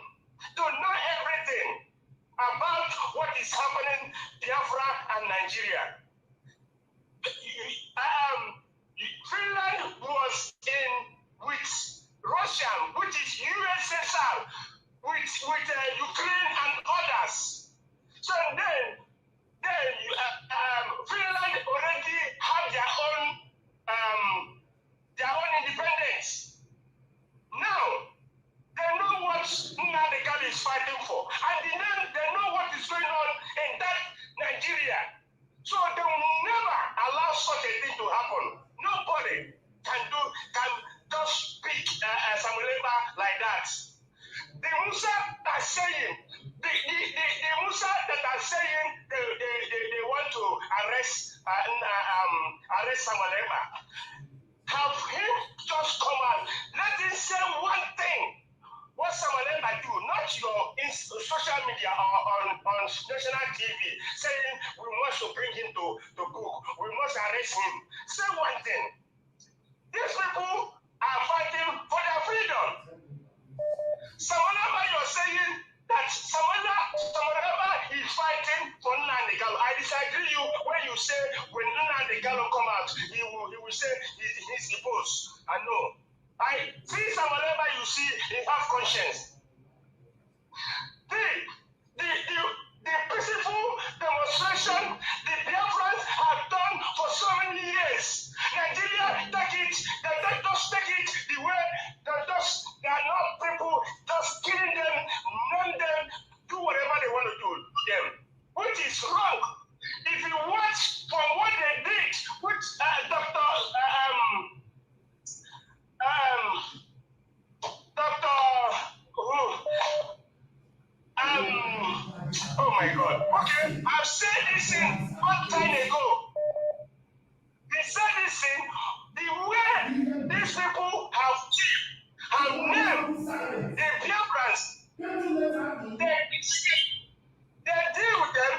to know everything about what is happening in Biafra and Nigeria. Finland was with Russia, which is USSR, with Ukraine and others. So then saying they want to arrest Samalema. Have him just come out. Let him say one thing. What Samalema do, not your social media or on national TV, saying we must to bring him to book, we must arrest him. Say one thing. These people are fighting for their freedom. Samalema, you're saying that Samalema is fighting for Nnamdi Kanu. I disagree you when you say when Nnamdi Kanu come out, he will say he's the boss. I know. I see Samalema, you see, he have conscience. The peaceful demonstration the Biafrans have done for so many years. Nigeria they just take it the way they are not people just killing them, run them, do whatever they want to do to them, which is wrong. If you watch from what they did, which oh my God. Okay, I've said this thing one time ago. They said this thing, the way these people have named the Biafrans, they deal with them,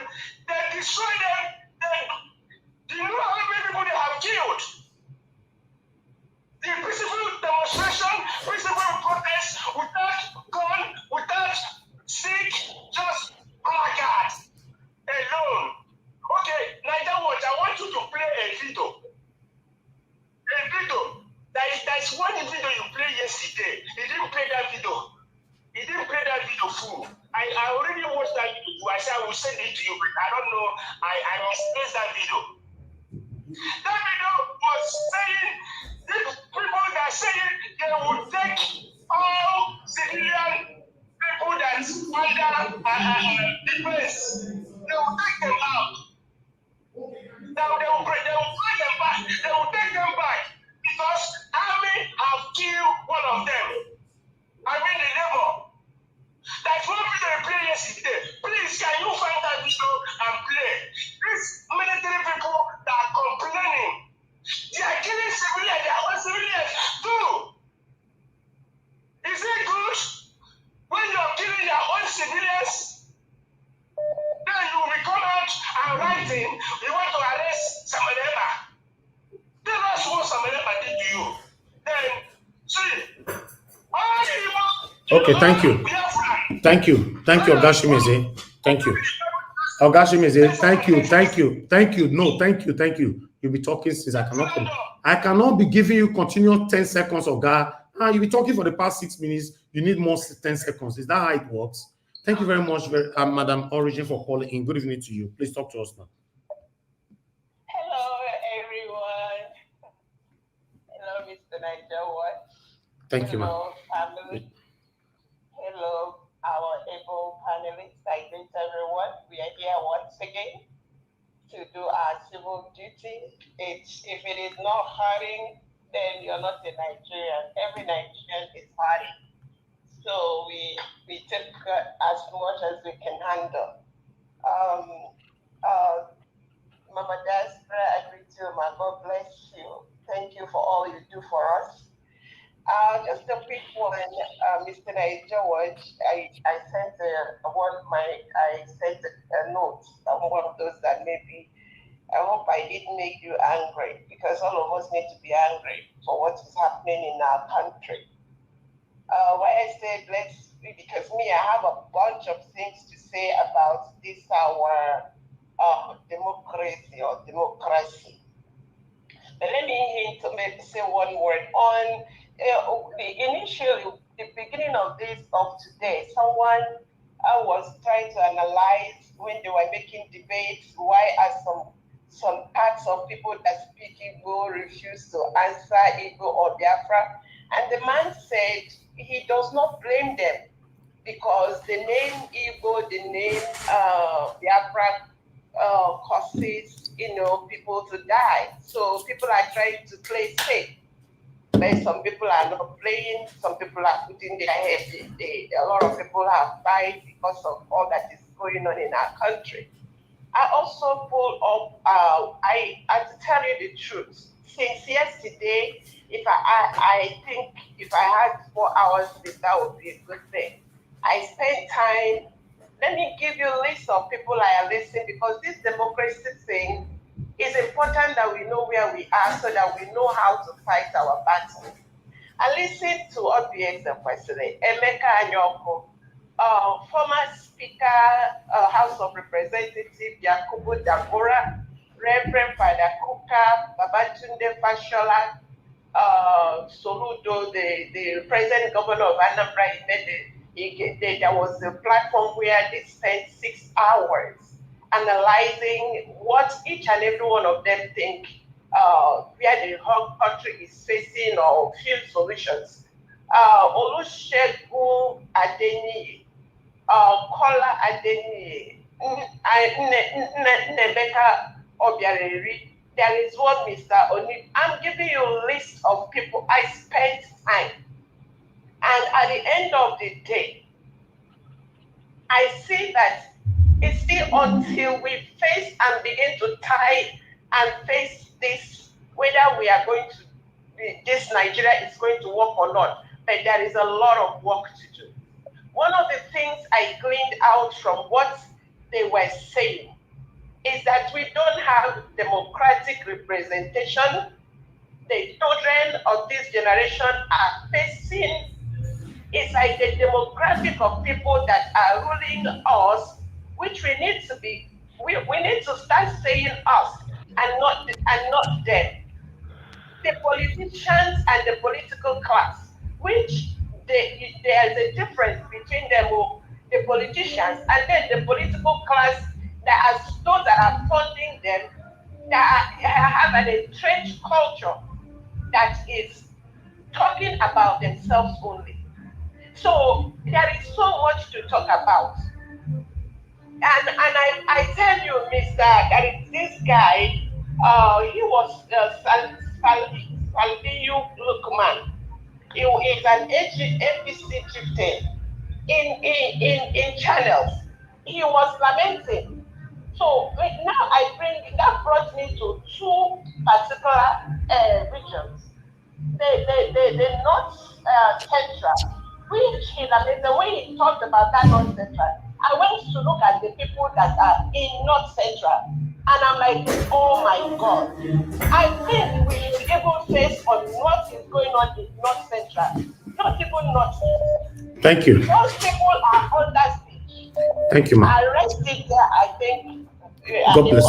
they destroy them, do you know how many people they have killed? The peaceful demonstration, peaceful protest, without gun, without stick, just placard alone. Okay, Niger Watch, I want you to play a video. There's one video you played yesterday. He didn't play that video. He didn't play that video full. I already watched that video. I said I will send it to you, but I don't know. I misplaced that video. That video was saying these people that saying they will take all civilian people that's under defense. They will take them out. Now they will bring them back. They will take them back because army have killed one of them. I mean the neighbor. That's one video they play yesterday. Please, can you find that video and play? These military people that are complaining, they are killing civilians, they are civilians too. Is it good when you're killing your own civilians? Then you will come out and writing, you want to arrest Samalema. Tell us what Samalema did to you. Then, see, all the people. Okay, thank you. Thank you, Ogashimize. Thank you. Ogashimize, thank you. No, thank you. You'll be talking since I cannot be giving you continuous 10 seconds of that. You'll be talking for the past 6 minutes. You need more 10 seconds. Is that how it works? Thank you very much, Madam Origin, for calling in. Good evening to you. Please talk to us now. Hello, everyone. Hello, Mr. Niger Watch. Thank you, ma'am. Hello, family. Hello, our able panelists. I greet everyone. We are here once again to do our civil duty. If it is not hurting, then you're not a Nigerian. Every Nigerian is hurting. So we take as much as we can handle. Mama Diaspora, I greet you, my God bless you. Thank you for all you do for us. Just a quick one, Mr. Niger Watch. I sent a note. I'm one of those that maybe, I hope I didn't make you angry, because all of us need to be angry for what is happening in our country. Why I said because me, I have a bunch of things to say about this, our democracy or democracy. But let me say one word on the beginning of today. Someone was trying to analyze when they were making debates, why are some parts of people that speak Igbo refuse to answer Igbo or Biafra. And the man said he does not blame them because the name Igbo, the name Biafra causes, people to die. So people are trying to play safe. But some people are not playing. Some people are putting their head. A lot of people have died because of all that is going on in our country. I also pull up, I have to tell you the truth. Since yesterday, if I think if I had 4 hours, that would be a good thing. I spent time, let me give you a list of people I are listening, because this democracy thing is important that we know where we are so that we know how to fight our battles. I listened to OBI, the President, Emeka Anyoko, former Speaker, House of Representatives, Yakubu Dagora, Reverend Father Kuka, Babatunde Fashola, Soludo, the present governor of Anambra, there was a platform where they spent 6 hours analyzing what each and every one of them think where the whole country is facing or field solutions. Olusegun Adeniyi, Kola Adeniyi, Nnebeka Obiareri. There is one Mr. Oni. I'm giving you a list of people I spent time. And at the end of the day, I see that it's still until we face and begin to tie and face this, whether we are going to, this Nigeria is going to work or not, but there is a lot of work to do. One of the things I gleaned out from what they were saying is that we don't have democratic representation. The children of this generation are facing, it's like the demographic of people that are ruling us, which we need to be, we need to start saying us and not them. The politicians and the political class, which there's a difference between them, the politicians, and then the political class that are those that are funding them, that have an entrenched culture that is talking about themselves only. So there is so much to talk about. And I tell you, Mr. That is this guy, he was Salviu Lukman. He is an APC chieftain in channels. He was lamenting. So now that brought me to two particular regions. The North Central, which he lamented, the way he talked about that North Central, I went to look at the people that are in North Central, and I'm like, oh my God. I think we should even face on what is going on in North Central, not even North Central. Thank you. Those people are under siege. Thank you, ma'am. Arrest it there, I think. God bless.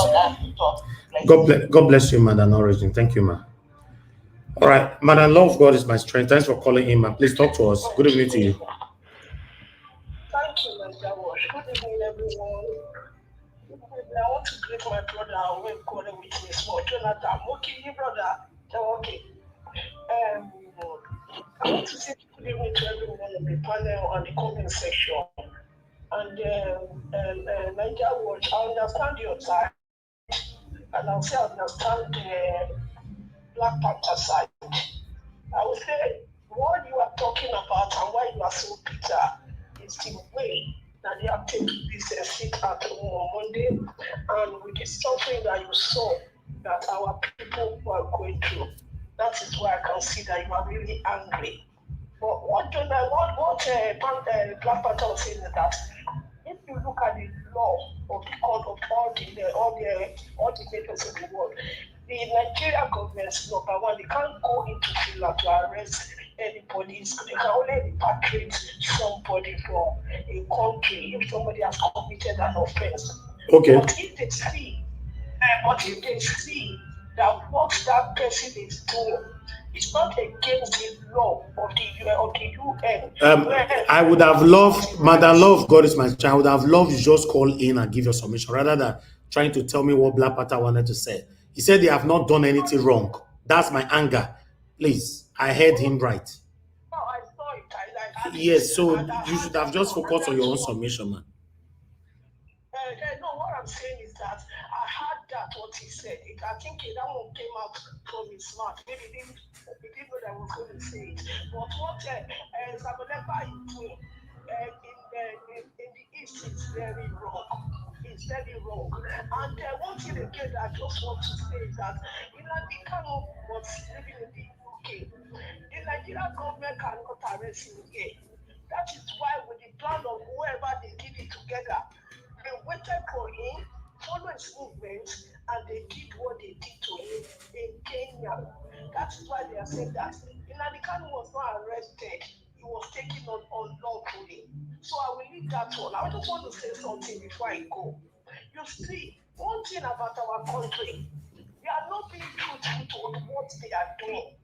God bless you, Madam Origin. Thank you, ma'am. All right, Madam Love of God is my strength. Thanks for calling in, ma'am. Please talk to us. Good evening to you. Thank you, Mr. Wash. Good evening, everyone. I want to greet my brother who is calling with me, small Jonathan. Okay, brother. Okay. I want to say good evening to everyone on the panel and the comment section. And Niger Watch, I understand your side, and I'll say I understand the Black Panther side. I would say what you are talking about and why you are so bitter is the way that they have taken this seat at home on Monday, and with the suffering that you saw that our people were going through. That is why I can see that you are really angry. But what Black Panther was saying is that if you look at the law of the court of all the nations of the world, the Nigerian government, number one, they can't go into Finland to arrest anybody. They can only repatriate somebody from a country if somebody has committed an offense. Okay. But if they see that what that person is doing is not against the law of the UN. I would have loved, Madam Love, God is my child, I would have loved you just call in and give your submission rather than trying to tell me what Black Panther wanted to say. He said they have not done anything wrong. That's my anger. Please, I heard him right. No, I saw it. Yes, so you should have just focused on your own submission, man. No, what I'm saying is that I heard that what he said. I think that one came out from his mouth. Maybe he didn't know that I was going to say it. But what Sabaleba is doing in the this is very wrong. It's very wrong. And one thing again that I just want to say is that Nnamdi Kanu was living in the UK. The Nigerian government cannot arrest him here. That is why with the plan of whoever they did it together, they waited for him, followed his movements, and they did what they did to him in Kenya. That is why they are saying that Nnamdi Kanu was not arrested. He was taken on unlawfully. So I will leave that one. I just want to say something before I go. You see, one thing about our country, they are not being truthful to what they are doing.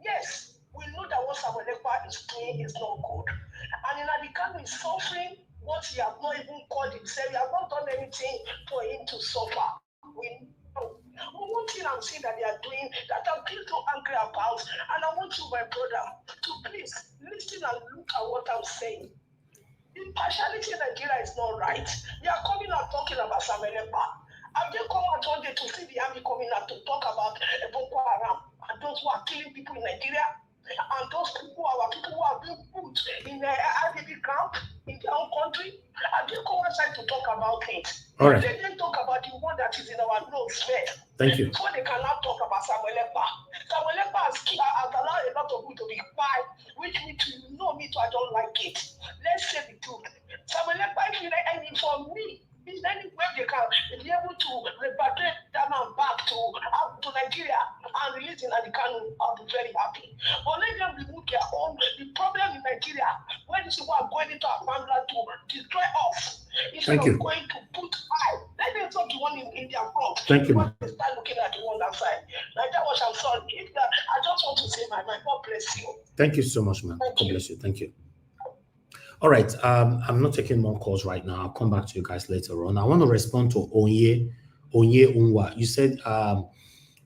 Yes, we know that what Samuel Ekpa is doing is not good. And Nnamdi Kanu is suffering what he has not even called himself. He has not done anything for him to suffer. We know. But one thing I'm seeing that they are doing that I'm still so angry about, and I want you, my brother, to please listen and look at what I'm saying. Impartiality in Nigeria is not right. They are coming out talking about Samuel Ekpa. Have they come out one day to see the army coming out to talk about Boko Haram and those who are killing people in Nigeria? And those people, our people who have been put in the IDP camp in their own country, have they come outside to talk about it? All right. They didn't talk about the one that is in our nose first. Thank you. So they cannot talk about Samuel Ekpa. Samuel Ekpa has allowed a lot of people to be quiet, which means you know me too, I don't like it. Let's say the truth. Samuel Ekpa, if you like, and for me, is any way they can be able to repatriate that man back to Nigeria and release Nnamdi Kanu, I'll be very happy. But let them remove their own. The problem in Nigeria, when these people are going into our family to destroy us, instead of going to put eye, let them talk the one in their front. Thank you, man. They start looking at the one outside. Like that was, I'm sorry. I just want to say my mind. God bless you. Thank you so much, man. God bless you. Thank you. All right, I'm not taking more calls right now. I'll come back to you guys later on. I want to respond to Onye Unwa. You said,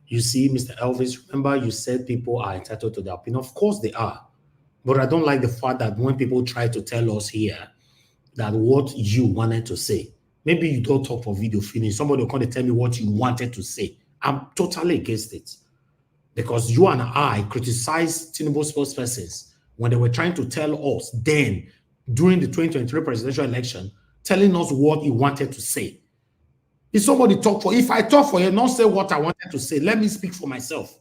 you see, Mr. Elvis, remember you said people are entitled to their opinion. Of course they are. But I don't like the fact that when people try to tell us here that what you wanted to say, maybe you don't talk for video finish. Somebody will come and tell me what you wanted to say. I'm totally against it. Because you and I criticized Tinubu spokespersons when they were trying to tell us then, during the 2023 presidential election, telling us what he wanted to say. If somebody talk for, if I talk for you, not say what I wanted to say, let me speak for myself.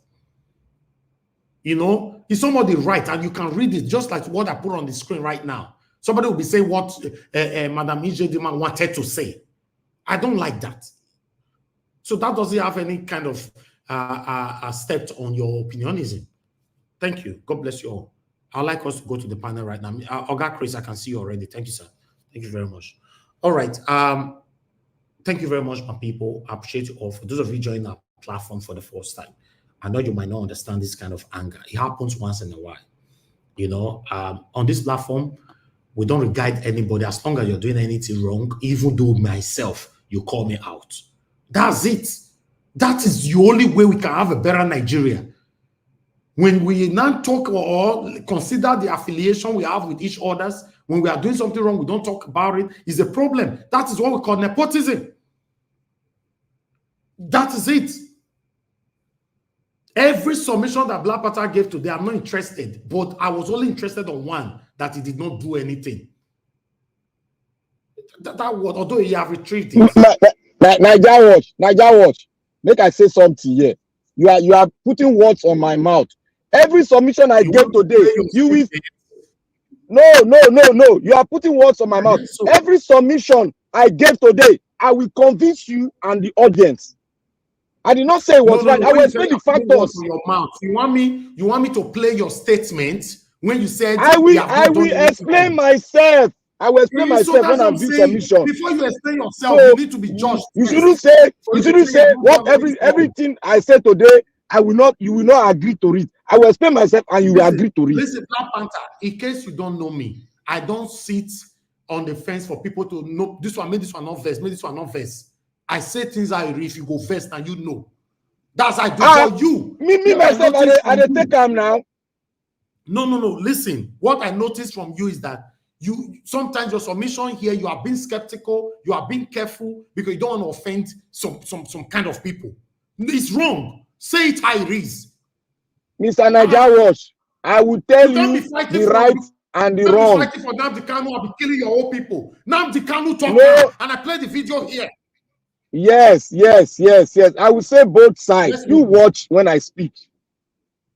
You know, if somebody write and you can read it just like what I put on the screen right now, somebody will be saying what Madam Ije wanted to say. I don't like that. So that doesn't have any kind of step on your opinionism. Thank you. God bless you all. I'd like us to go to the panel right now. Oga Chris, I can see you already. Thank you, sir. Thank you very much. All right. Thank you very much, my people. I appreciate you all. For those of you joining our platform for the first time, I know you might not understand this kind of anger. It happens once in a while. You know, on this platform, we don't regard anybody as long as you're doing anything wrong, even though myself, you call me out. That's it. That is the only way we can have a better Nigeria. When we now talk or consider the affiliation we have with each other, when we are doing something wrong, we don't talk about it, is a problem. That is what we call nepotism. That is it. Every submission that Black Panther gave today, I'm not interested, but I was only interested on one, that he did not do anything. That was, although he have retrieved it. Naija watch. Make I say something here. You are putting words on my mouth. Every submission I gave today, you will. No. You are putting words on my mouth. Every submission I gave today, I will convince you and the audience. I did not say it was right. I will explain the factors. Your mouth. You want me to play your statement when you said I will explain myself. I will explain myself when I'm doing submission. Before you explain yourself, you need to be judged. You shouldn't say what everything I said today. You will not agree to it. I will explain myself and you will agree to it. Listen, Black Panther, in case you don't know me, I don't sit on the fence for people to know this one, maybe this one not verse, maybe this one not verse. I say things I read. If you go first and you know. That's I do for you. Me myself, I take them now. No. Listen, what I noticed from you is that you sometimes your submission here, you are being skeptical, you are being careful because you don't want to offend some kind of people. It's wrong. Say it how it is. Mr. Naija Watch, I will tell you the right and the Don't be wrong. fighting for Nnamdi Kanu and be killing your own people. Nnamdi Kanu talk No. now, and I play the video here. Yes. I will say both sides. You watch when I speak.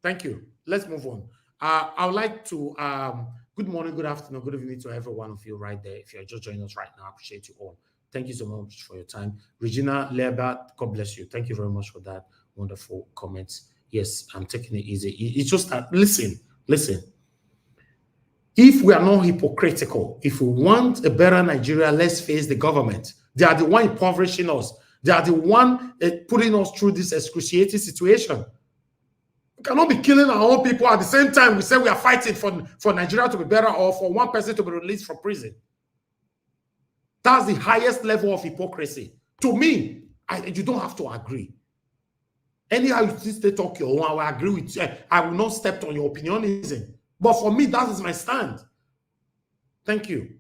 Thank you. Let's move on. I would like to, good morning, good afternoon, good evening to every one of you right there. If you're just joining us right now, I appreciate you all. Thank you so much for your time. Regina Lebert, God bless you. Thank you very much for that wonderful comments. Yes, I'm taking it easy. It's just that, listen. If we are not hypocritical, if we want a better Nigeria, let's face the government. They are the one impoverishing us. They are the one putting us through this excruciating situation. We cannot be killing our own people at the same time we say we are fighting for Nigeria to be better or for one person to be released from prison. That's the highest level of hypocrisy. To me, you don't have to agree. Anyhow you still talk your own, I will agree with you. I will not step on your opinionism. But for me, that is my stand. Thank you.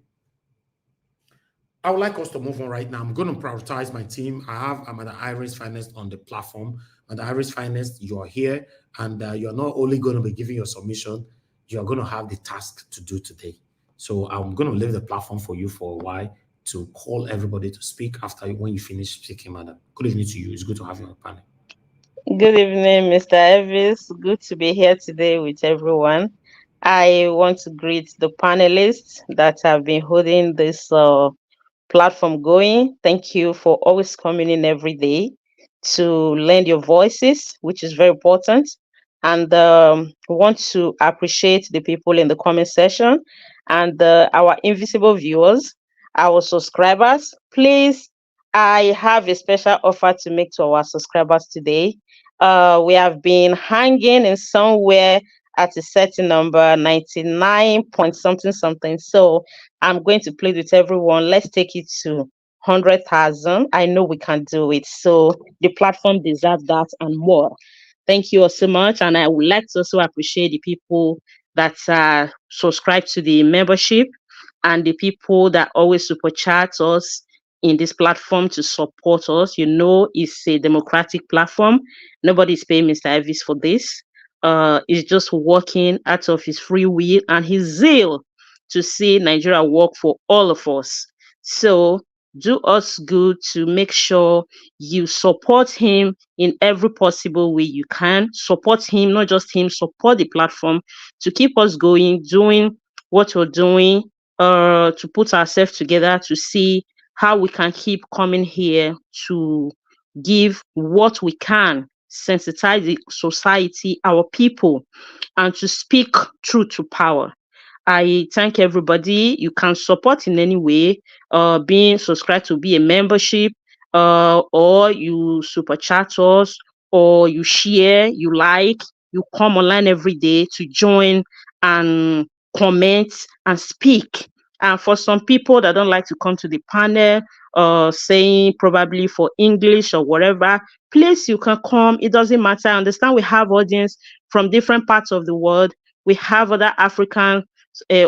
I would like us to move on right now. I'm going to prioritize my team. I'm at the Iris Finance on the platform. At the Iris Finance, you are here, and you're not only going to be giving your submission, you're going to have the task to do today. So I'm going to leave the platform for you for a while to call everybody to speak after when you finish speaking, madam. Good evening to you. It's good to have you on the panel. Good evening, Mr. Elvis. Good to be here today with everyone. I want to greet the panelists that have been holding this platform going. Thank you for always coming in every day to lend your voices, which is very important. And we want to appreciate the people in the comment section and our invisible viewers, our subscribers. Please, I have a special offer to make to our subscribers today. We have been hanging in somewhere at a certain number, 99 point something. So I'm going to plead with everyone. Let's take it to 100,000. I know we can do it. So the platform deserves that and more. Thank you all so much. And I would like to also appreciate the people that subscribe to the membership and the people that always super chat us in this platform to support us. You know, it's a democratic platform. Nobody's paying Mr. Elvis for this. He's just working out of his free will and his zeal to see Nigeria work for all of us. So do us good to make sure you support him in every possible way you can. Support him, not just him, support the platform to keep us going, doing what we're doing, to put ourselves together to see how we can keep coming here to give what we can, sensitize the society, our people, and to speak truth to power. I thank everybody. You can support in any way, being subscribed to be a membership, or you super chat us, or you share, you like, you come online every day to join and comment and speak. And for some people that don't like to come to the panel, saying probably for English or whatever, please, you can come. It doesn't matter. I understand we have audience from different parts of the world. We have other African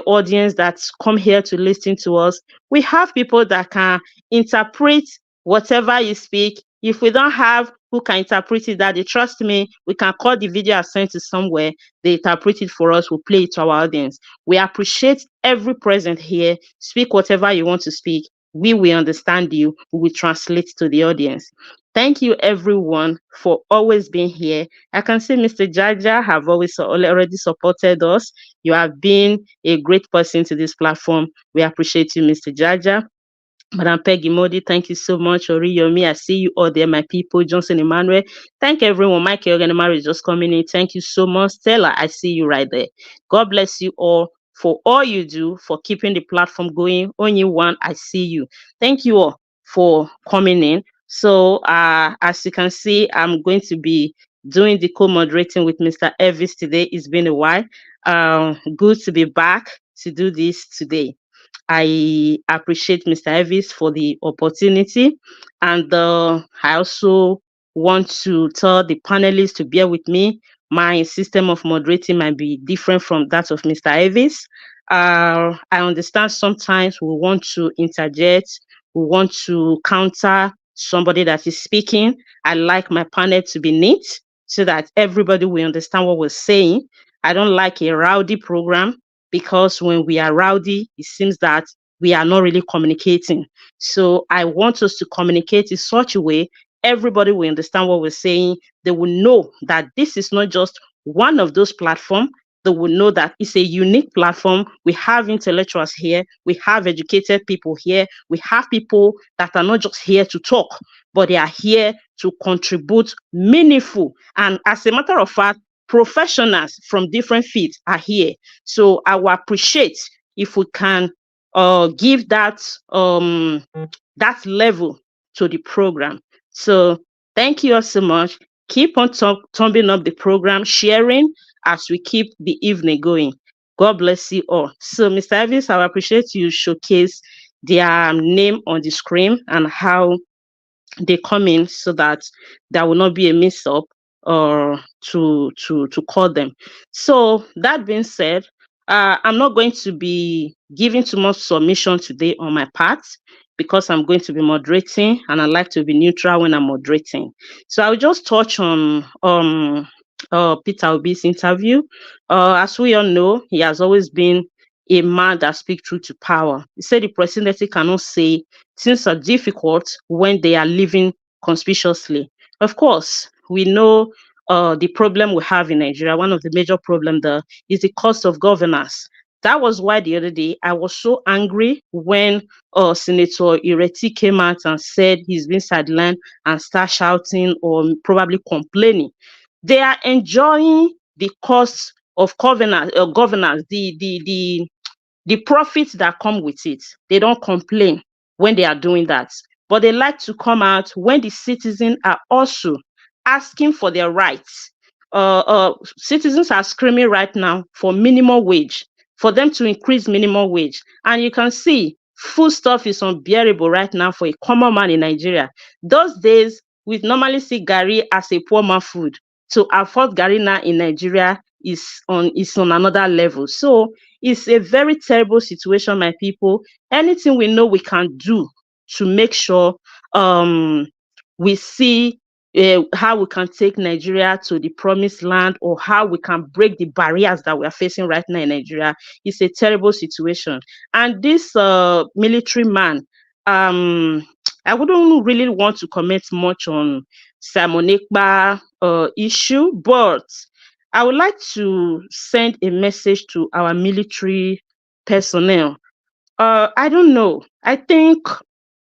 audience that come here to listen to us. We have people that can interpret whatever you speak. If we don't have who can interpret it, that they trust me, we can call the video and send it somewhere. They interpret it for us. We'll play it to our audience. We appreciate every present here. Speak whatever you want to speak. We will understand you. We will translate to the audience. Thank you, everyone, for always being here. I can see Mr. Jaja have already supported us. You have been a great person to this platform. We appreciate you, Mr. Jaja. Madam Peggy Modi, thank you so much. Oriyomi, I see you all there, my people. Johnson Emmanuel, thank everyone. Michael Oganimari is just coming in. Thank you so much. Stella, I see you right there. God bless you all for all you do, for keeping the platform going. Only one, I see you. Thank you all for coming in. So, as you can see, I'm going to be doing the co-moderating with Mr. Elvis today. It's been a while. Good to be back to do this today. I appreciate Mr. Elvis for the opportunity, and I also want to tell the panelists to bear with me. My system of moderating might be different from that of Mr. Elvis. I understand sometimes we want to interject, we want to counter somebody that is speaking. I like my panel to be neat so that everybody will understand what we're saying. I don't like a rowdy program. because when we are rowdy, it seems that we are not really communicating. So I want us to communicate in such a way everybody will understand what we're saying. They will know that this is not just one of those platforms. They will know that it's a unique platform. We have intellectuals here. We have educated people here. We have people that are not just here to talk, but they are here to contribute meaningful. And as a matter of fact, professionals from different fields are here. So I will appreciate if we can give that that level to the program. So thank you all so much. Keep on thumbing up the program, sharing as we keep the evening going. God bless you all. So, Mr. Evans, I appreciate you showcase their name on the screen and how they come in so that there will not be a mix up or to call them. So that being said, I'm not going to be giving too much submission today on my part because I'm going to be moderating and I like to be neutral when I'm moderating. So I'll just touch on Peter Obi's interview. As we all know, he has always been a man that speaks truth to power. He said the presidency cannot say things are difficult when they are living conspicuously. Of course, we know the problem we have in Nigeria. One of the major problems there is the cost of governance. That was why the other day I was so angry when Senator Ireti came out and said he's been sidelined and start shouting or probably complaining. They are enjoying the cost of governance, the profits that come with it. They don't complain when they are doing that, but they like to come out when the citizens are also asking for their rights. Citizens are screaming right now for minimum wage, for them to increase minimum wage. And you can see food stuff is unbearable right now for a common man in Nigeria. Those days, we normally see Gary as a poor man food. To afford Gary now in Nigeria is on another level. So it's a very terrible situation, my people. Anything we know we can do to make sure we see how we can take Nigeria to the promised land, or how we can break the barriers that we are facing right now in Nigeria. It's a terrible situation. And this military man, I wouldn't really want to comment much on Simon Ekpa issue, but I would like to send a message to our military personnel. I don't know. I think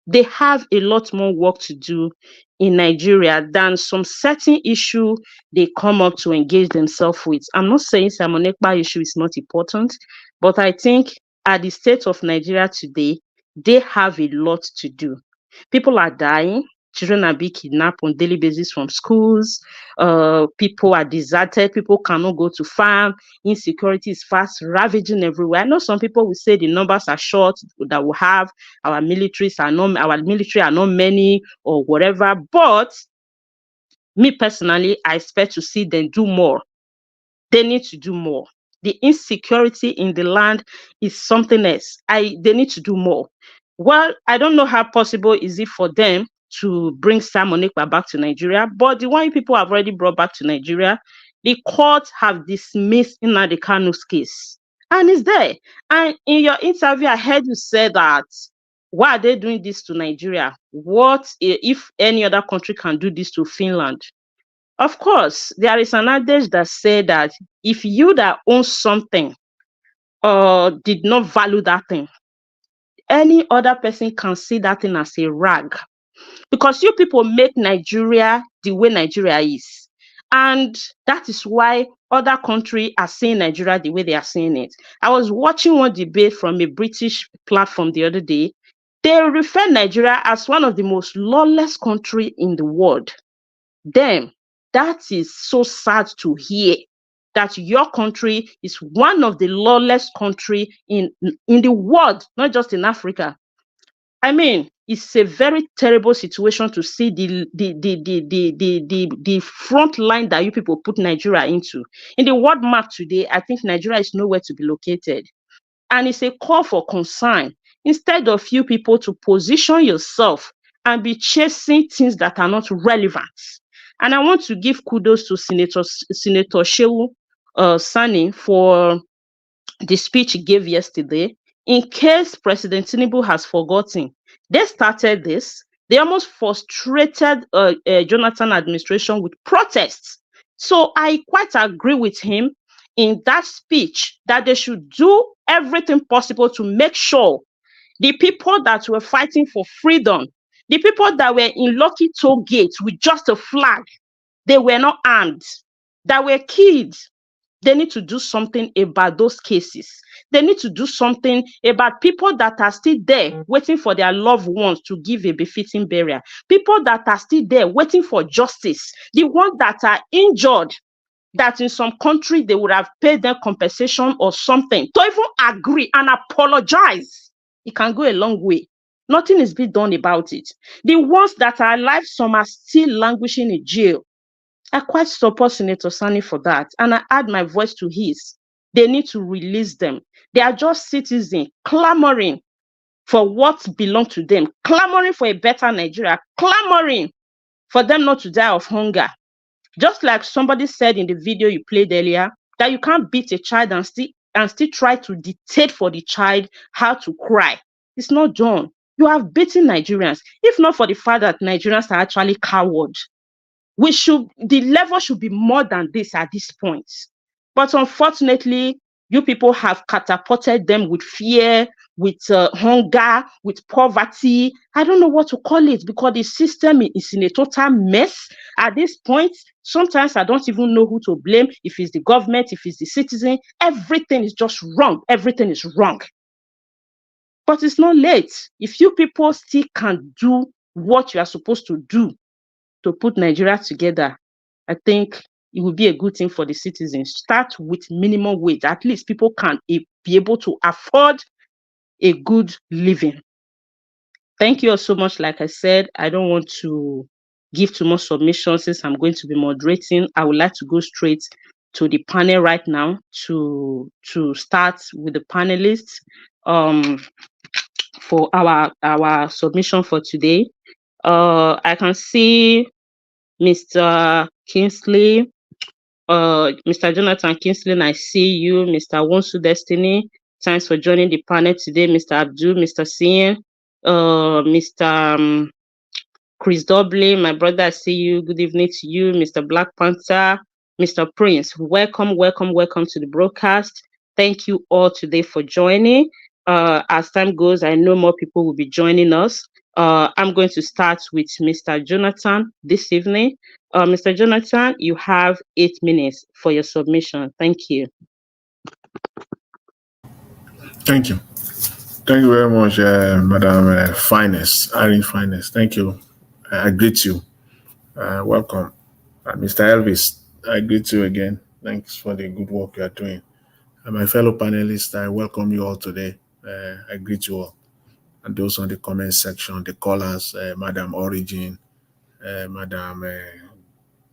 they have a lot more work to do in Nigeria than some certain issue they come up to engage themselves with. I'm not saying Simon Ekpa issue is not important, but I think at the state of Nigeria today, they have a lot to do. People are dying. Children are being kidnapped on daily basis from schools. People are deserted. People cannot go to farm. Insecurity is fast ravaging everywhere. I know some people will say the numbers are short that we have. Our military are not many or whatever. But me personally, I expect to see them do more. They need to do more. The insecurity in the land is something else. They need to do more. Well, I don't know how possible is it for them to bring Simon Ekpa back to Nigeria, but the one people have already brought back to Nigeria, the courts have dismissed Nnamdi Kanu's case. And it's there. And in your interview, I heard you say that, why are they doing this to Nigeria? What if any other country can do this to Finland? Of course, there is an adage that says that if you that own something did not value that thing, any other person can see that thing as a rag. Because you people make Nigeria the way Nigeria is. And that is why other countries are seeing Nigeria the way they are seeing it. I was watching one debate from a British platform the other day. They refer Nigeria as one of the most lawless countries in the world. Then that is so sad to hear, that your country is one of the lawless countries in the world, not just in Africa. I mean, it's a very terrible situation to see the front line that you people put Nigeria into. In the world map today, I think Nigeria is nowhere to be located. And it's a call for concern. Instead of you people to position yourself and be chasing things that are not relevant. And I want to give kudos to Senator Shehu Sani for the speech he gave yesterday. In case President Tinubu has forgotten, they started this. They almost frustrated Jonathan administration with protests. So I quite agree with him in that speech that they should do everything possible to make sure the people that were fighting for freedom, the people that were in Lucky Toll Gate with just a flag, they were not armed, that were killed. They need to do something about those cases. They need to do something about people that are still there waiting for their loved ones to give a befitting burial. People that are still there waiting for justice. The ones that are injured, that in some country they would have paid them compensation or something. To even agree and apologize, it can go a long way. Nothing is being done about it. The ones that are alive, some are still languishing in jail. I quite support Senator Sani for that, and I add my voice to his. They need to release them. They are just citizens clamoring for what belongs to them, clamoring for a better Nigeria, clamoring for them not to die of hunger. Just like somebody said in the video you played earlier, that you can't beat a child and still try to dictate for the child how to cry. It's not done. You have beaten Nigerians. If not for the fact that Nigerians are actually cowards, the level should be more than this at this point. But unfortunately, you people have catapulted them with fear, with hunger, with poverty. I don't know what to call it, because the system is in a total mess at this point. Sometimes I don't even know who to blame, if it's the government, if it's the citizen. Everything is just wrong. Everything is wrong. But it's not late. If you people still can do what you are supposed to do to put Nigeria together, I think it will be a good thing for the citizens. Start with minimum wage. At least people can be able to afford a good living. Thank you all so much. Like I said, I don't want to give too much submissions since I'm going to be moderating. I would like to go straight to the panel right now to start with the panelists for our submission for today. I can see Mr. Kingsley, Mr. Jonathan Kingsley, I see you. Mr. Wonsu Destiny, thanks for joining the panel today. Mr. Abdul, Mr. Sien, Mr. Chris Dobley, my brother, I see you. Good evening to you. Mr. Black Panther, Mr. Prince, welcome to the broadcast. Thank you all today for joining. As time goes, I know more people will be joining us. I'm going to start with Mr. Jonathan this evening. Mr. Jonathan, you have 8 minutes for your submission. Thank you. Thank you. Thank you very much, Madam Finest, Irene Finest. Thank you. I greet you. Welcome. Mr. Elvis, I greet you again. Thanks for the good work you are doing. And my fellow panelists, I welcome you all today. I greet you all. And those on the comment section, the callers, Madam Origin, Madam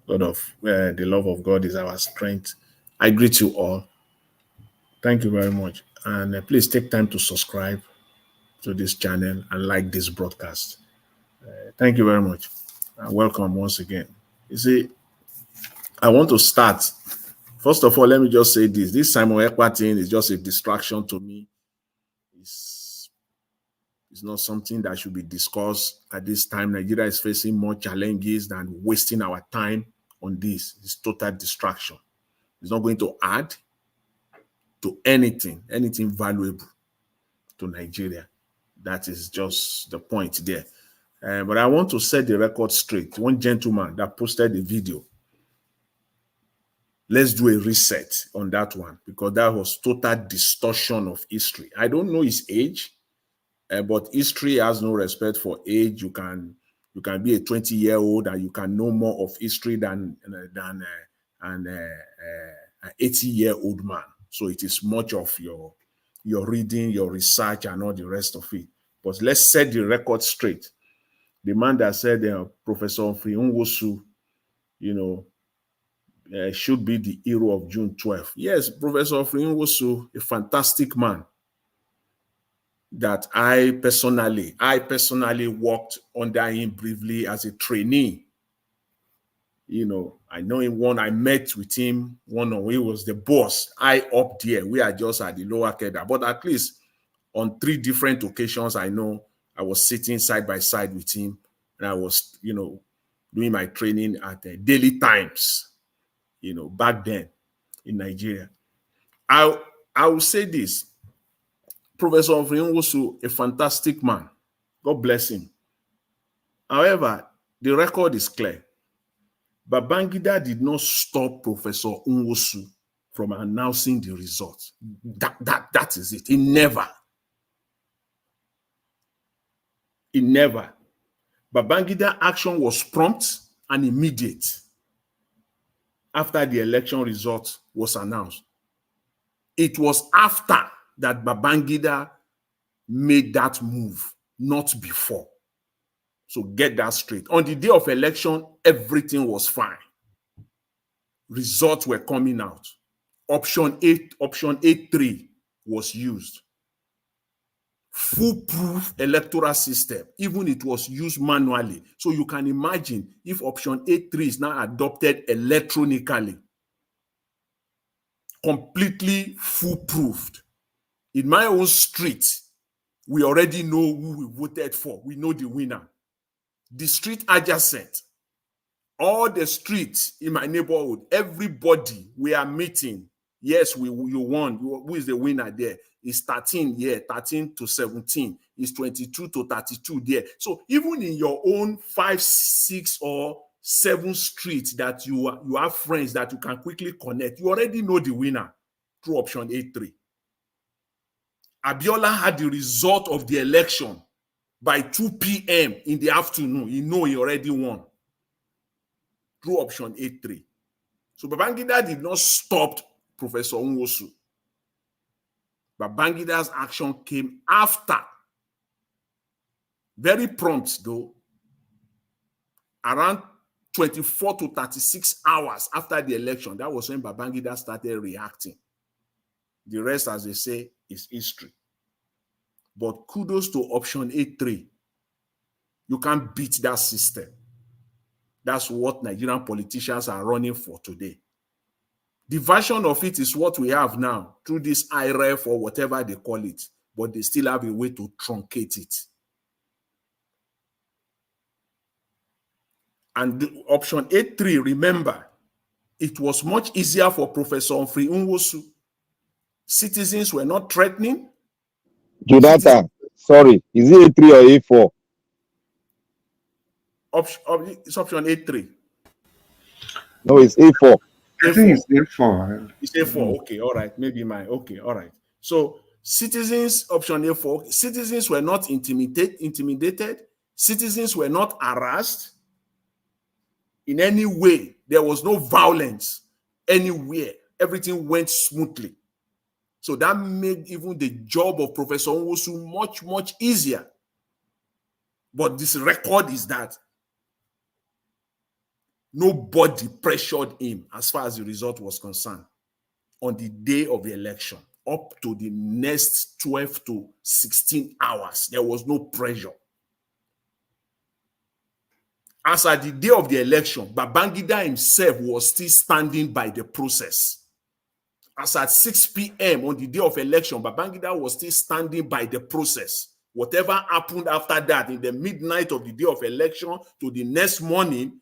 God of the love of God is our strength. I greet you all. Thank you very much. And please take time to subscribe to this channel and like this broadcast. Thank you very much. And welcome once again. You see, I want to start. First of all, let me just say this. This Simon Ekpa thing is just a distraction to me. It's not something that should be discussed at this time. Nigeria is facing more challenges than wasting our time on this. It's total distraction. It's not going to add to anything valuable to Nigeria. That is just the point there. But I want to set the record straight. One gentleman that posted a video. Let's do a reset on that one, because that was total distortion of history. I don't know his age, but history has no respect for age. You can be a 20-year-old and you can know more of history than an 80-year-old man. So it is much of your reading, your research, and all the rest of it. But let's set the record straight. The man that said Professor Nwosu, should be the hero of June 12th. Yes, Professor Nwosu, a fantastic man that I personally worked under him briefly as a trainee You know, I know him one, I met with him one-on-one. He was the boss. I up there. We are just at the lower cadre. But at least on 3 different occasions, I know I was sitting side by side with him, and I was, you know, doing my training at the Daily Times, you know, back then in Nigeria. I will say this. Professor Onwosu, a fantastic man. God bless him. However, the record is clear. Babangida did not stop Professor Onwosu from announcing the results. That is it. He never. Babangida action was prompt and immediate after the election result was announced. It was after that Babangida made that move, not before. So get that straight. On the day of election, everything was fine. Results were coming out. Option 8.3 was used. Foolproof electoral system, even it was used manually. So you can imagine if option 8.3 is now adopted electronically, completely foolproofed. In my own street, we already know who we voted for. We know the winner. The street adjacent, all the streets in my neighborhood, everybody we are meeting. Yes, you won. Who is the winner there? It's 13 here, 13 to 17. It's 22 to 32 there. So even in your own 5, 6, or 7 streets that you have friends that you can quickly connect, you already know the winner through option 8.3. Abiola had the result of the election by 2 p.m. in the afternoon. You know he already won through option 8.3. So Babangida did not stop Professor Onwosu. Babangida's action came after. Very prompt though. Around 24 to 36 hours after the election, that was when Babangida started reacting. The rest, as they say, is history. But kudos to option 8.3. You can't beat that system. That's what Nigerian politicians are running for today. The version of it is what we have now through this IRF or whatever they call it, but they still have a way to truncate it. And the option 8.3, remember, it was much easier for Professor Onwosu. Citizens were not threatening. Jonathan, sorry, is it A3 or A4? It's option 8.3. No, it's A4. I think it's A4. It's A4. Okay, all right. Maybe okay, all right. So citizens, option A4, citizens were not intimidated. Citizens were not harassed in any way. There was no violence anywhere. Everything went smoothly. So that made even the job of Professor Onwosu much, much easier. But this record is that nobody pressured him as far as the result was concerned on the day of the election. Up to the next 12 to 16 hours, there was no pressure. As at the day of the election, Babangida himself was still standing by the process. As at 6 p.m. on the day of election, Babangida was still standing by the process. Whatever happened after that, in the midnight of the day of election to the next morning,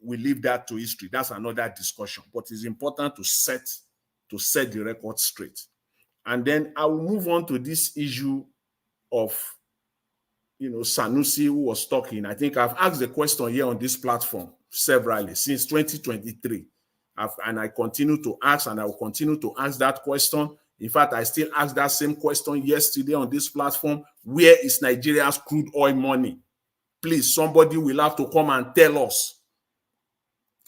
we leave that to history. That's another discussion. But it's important to set the record straight. And then I will move on to this issue of, Sanusi, who was talking. I think I've asked the question here on this platform severally since 2023. And I continue to ask, and I will continue to ask that question. In fact, I still asked that same question yesterday on this platform. Where is Nigeria's crude oil money? Please, somebody will have to come and tell us.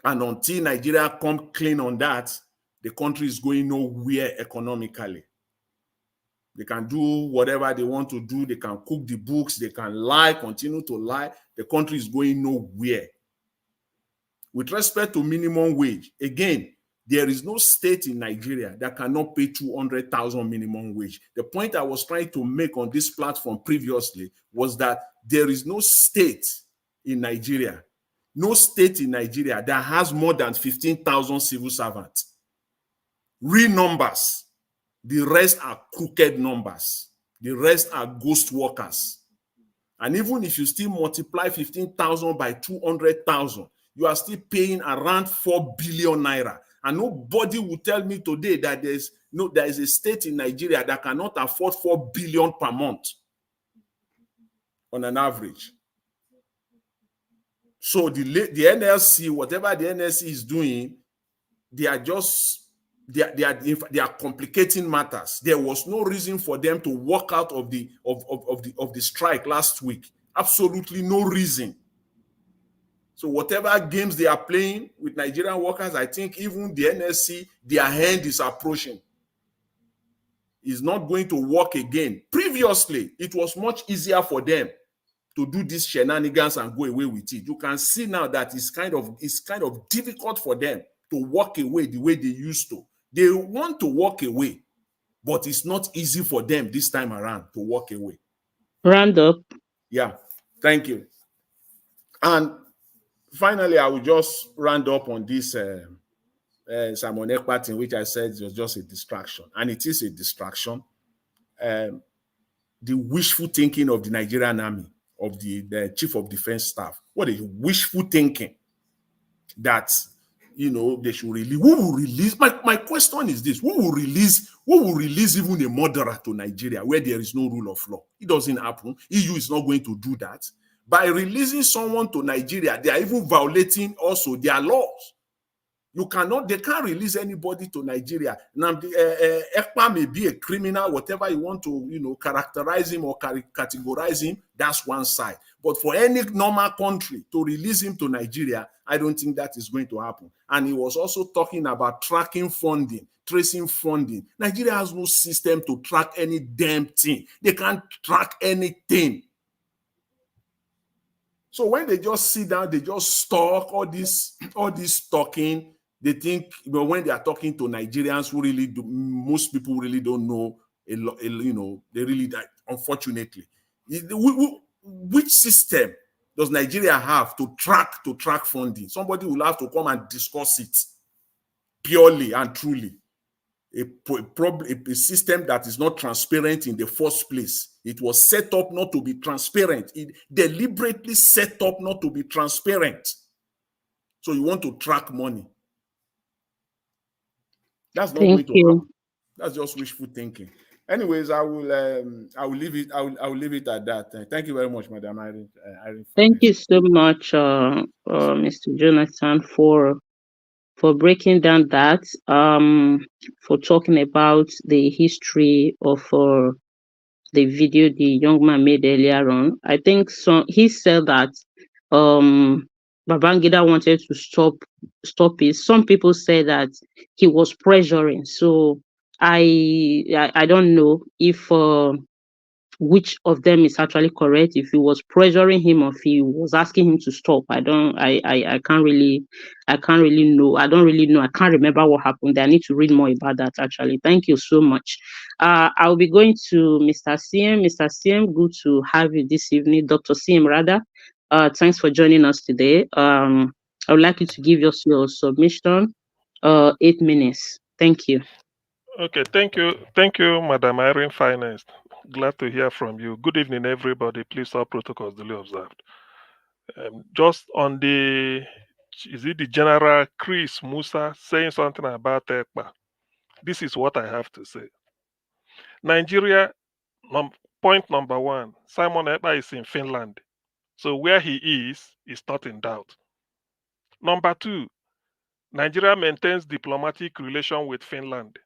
And until Nigeria come clean on that, the country is going nowhere economically. They can do whatever they want to do. They can cook the books. They can lie, continue to lie. The country is going nowhere. With respect to minimum wage, again, there is no state in Nigeria that cannot pay 200,000 minimum wage. The point I was trying to make on this platform previously was that there is no state in Nigeria, no state in Nigeria that has more than 15,000 civil servants. Real numbers. The rest are crooked numbers. The rest are ghost workers. And even if you still multiply 15,000 by 200,000, you are still paying around 4 billion naira. And nobody will tell me today that there is a state in Nigeria that cannot afford 4 billion per month on an average. So the NLC, whatever the NLC is doing, they are complicating matters. There was no reason for them to walk out of the strike last week. Absolutely no reason. So whatever games they are playing with Nigerian workers, I think even the NSC, their hand is approaching. Is not going to work again. Previously, it was much easier for them to do these shenanigans and go away with it. You can see now that it's kind of difficult for them to walk away the way they used to. They want to walk away, but it's not easy for them this time around to walk away. Round up. Yeah, thank you. And finally, I will just round up on this Simon Ekpa thing, which I said was just a distraction. And it is a distraction. The wishful thinking of the Nigerian army, of the chief of defense staff. What is wishful thinking? That, they should release. Who will release? My question is this: who will release even a murderer to Nigeria where there is no rule of law? It doesn't happen. EU is not going to do that. By releasing someone to Nigeria, they are even violating also their laws. They can't release anybody to Nigeria. Now, Ekpa may be a criminal, whatever you want to, characterize him or categorize him, that's one side. But for any normal country to release him to Nigeria, I don't think that is going to happen. And he was also talking about tracking funding, tracing funding. Nigeria has no system to track any damn thing. They can't track anything. So when they just sit down, they just talk all this talking. They think, when they are talking to Nigerians who really do, most people really don't know a lot, they really, unfortunately. Which system does Nigeria have to track funding? Somebody will have to come and discuss it purely and truly. A system that is not transparent in the first place. It was set up not to be transparent. It deliberately set up not to be transparent. So you want to track money. That's not going to happen. That's just wishful thinking. Anyways, I will leave it. I will leave it at that. Thank you very much, Madam Irene. Thank you so much, Mr. Jonathan, for breaking down that, for talking about the history of the video the young man made earlier on. I think he said that Babangida wanted to stop it. Some people say that he was pressuring. So I don't know if which of them is actually correct, if he was pressuring him or if he was asking him to stop. I can't really know. I don't really know. I can't remember what happened. I need to read more about that actually. Thank you so much. I'll be going to Mr. CM. Mr. CM, good to have you this evening. Dr. CM rather. Thanks for joining us today. I would like you to give us your submission. 8 minutes. Thank you. Okay, thank you, Madam Irene Finance. Glad to hear from you. Good evening, everybody. Please, all protocols duly observed. Just on the General Chris Musa saying something about Ekpa. This is what I have to say. Nigeria, point number one, Simon Ekpa is in Finland. So where he is not in doubt. Number two, Nigeria maintains diplomatic relation with Finland.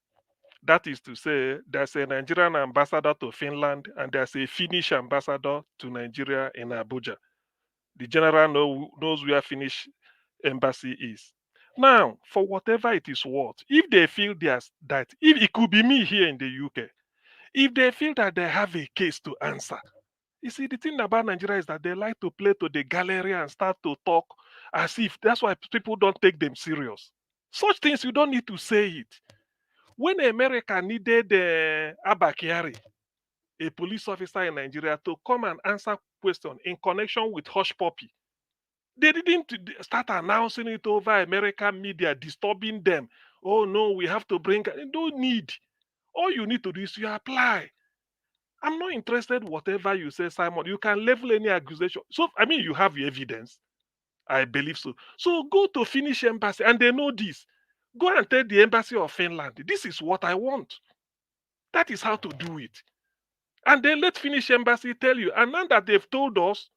That is to say, there's a Nigerian ambassador to Finland and there's a Finnish ambassador to Nigeria in Abuja. The general knows where Finnish embassy is. Now, for whatever it is worth, if they feel that, if it could be me here in the UK, if they feel that they have a case to answer, you see, the thing about Nigeria is that they like to play to the gallery and start to talk as if that's why people don't take them serious. Such things, you don't need to say it. When America needed Abba Kyari, a police officer in Nigeria, to come and answer questions in connection with Hush Puppy, They didn't start announcing it over American media, disturbing them. Oh no, we have to bring. No need. All you need to do is you apply. I'm not interested whatever you say, Simon. You can level any accusation. So I mean, you have your evidence. I believe so. So go to Finnish embassy, and they know this. Go and tell the embassy of Finland, this is what I want. That is how to do it. And then let Finnish embassy tell you. And now that they've told us,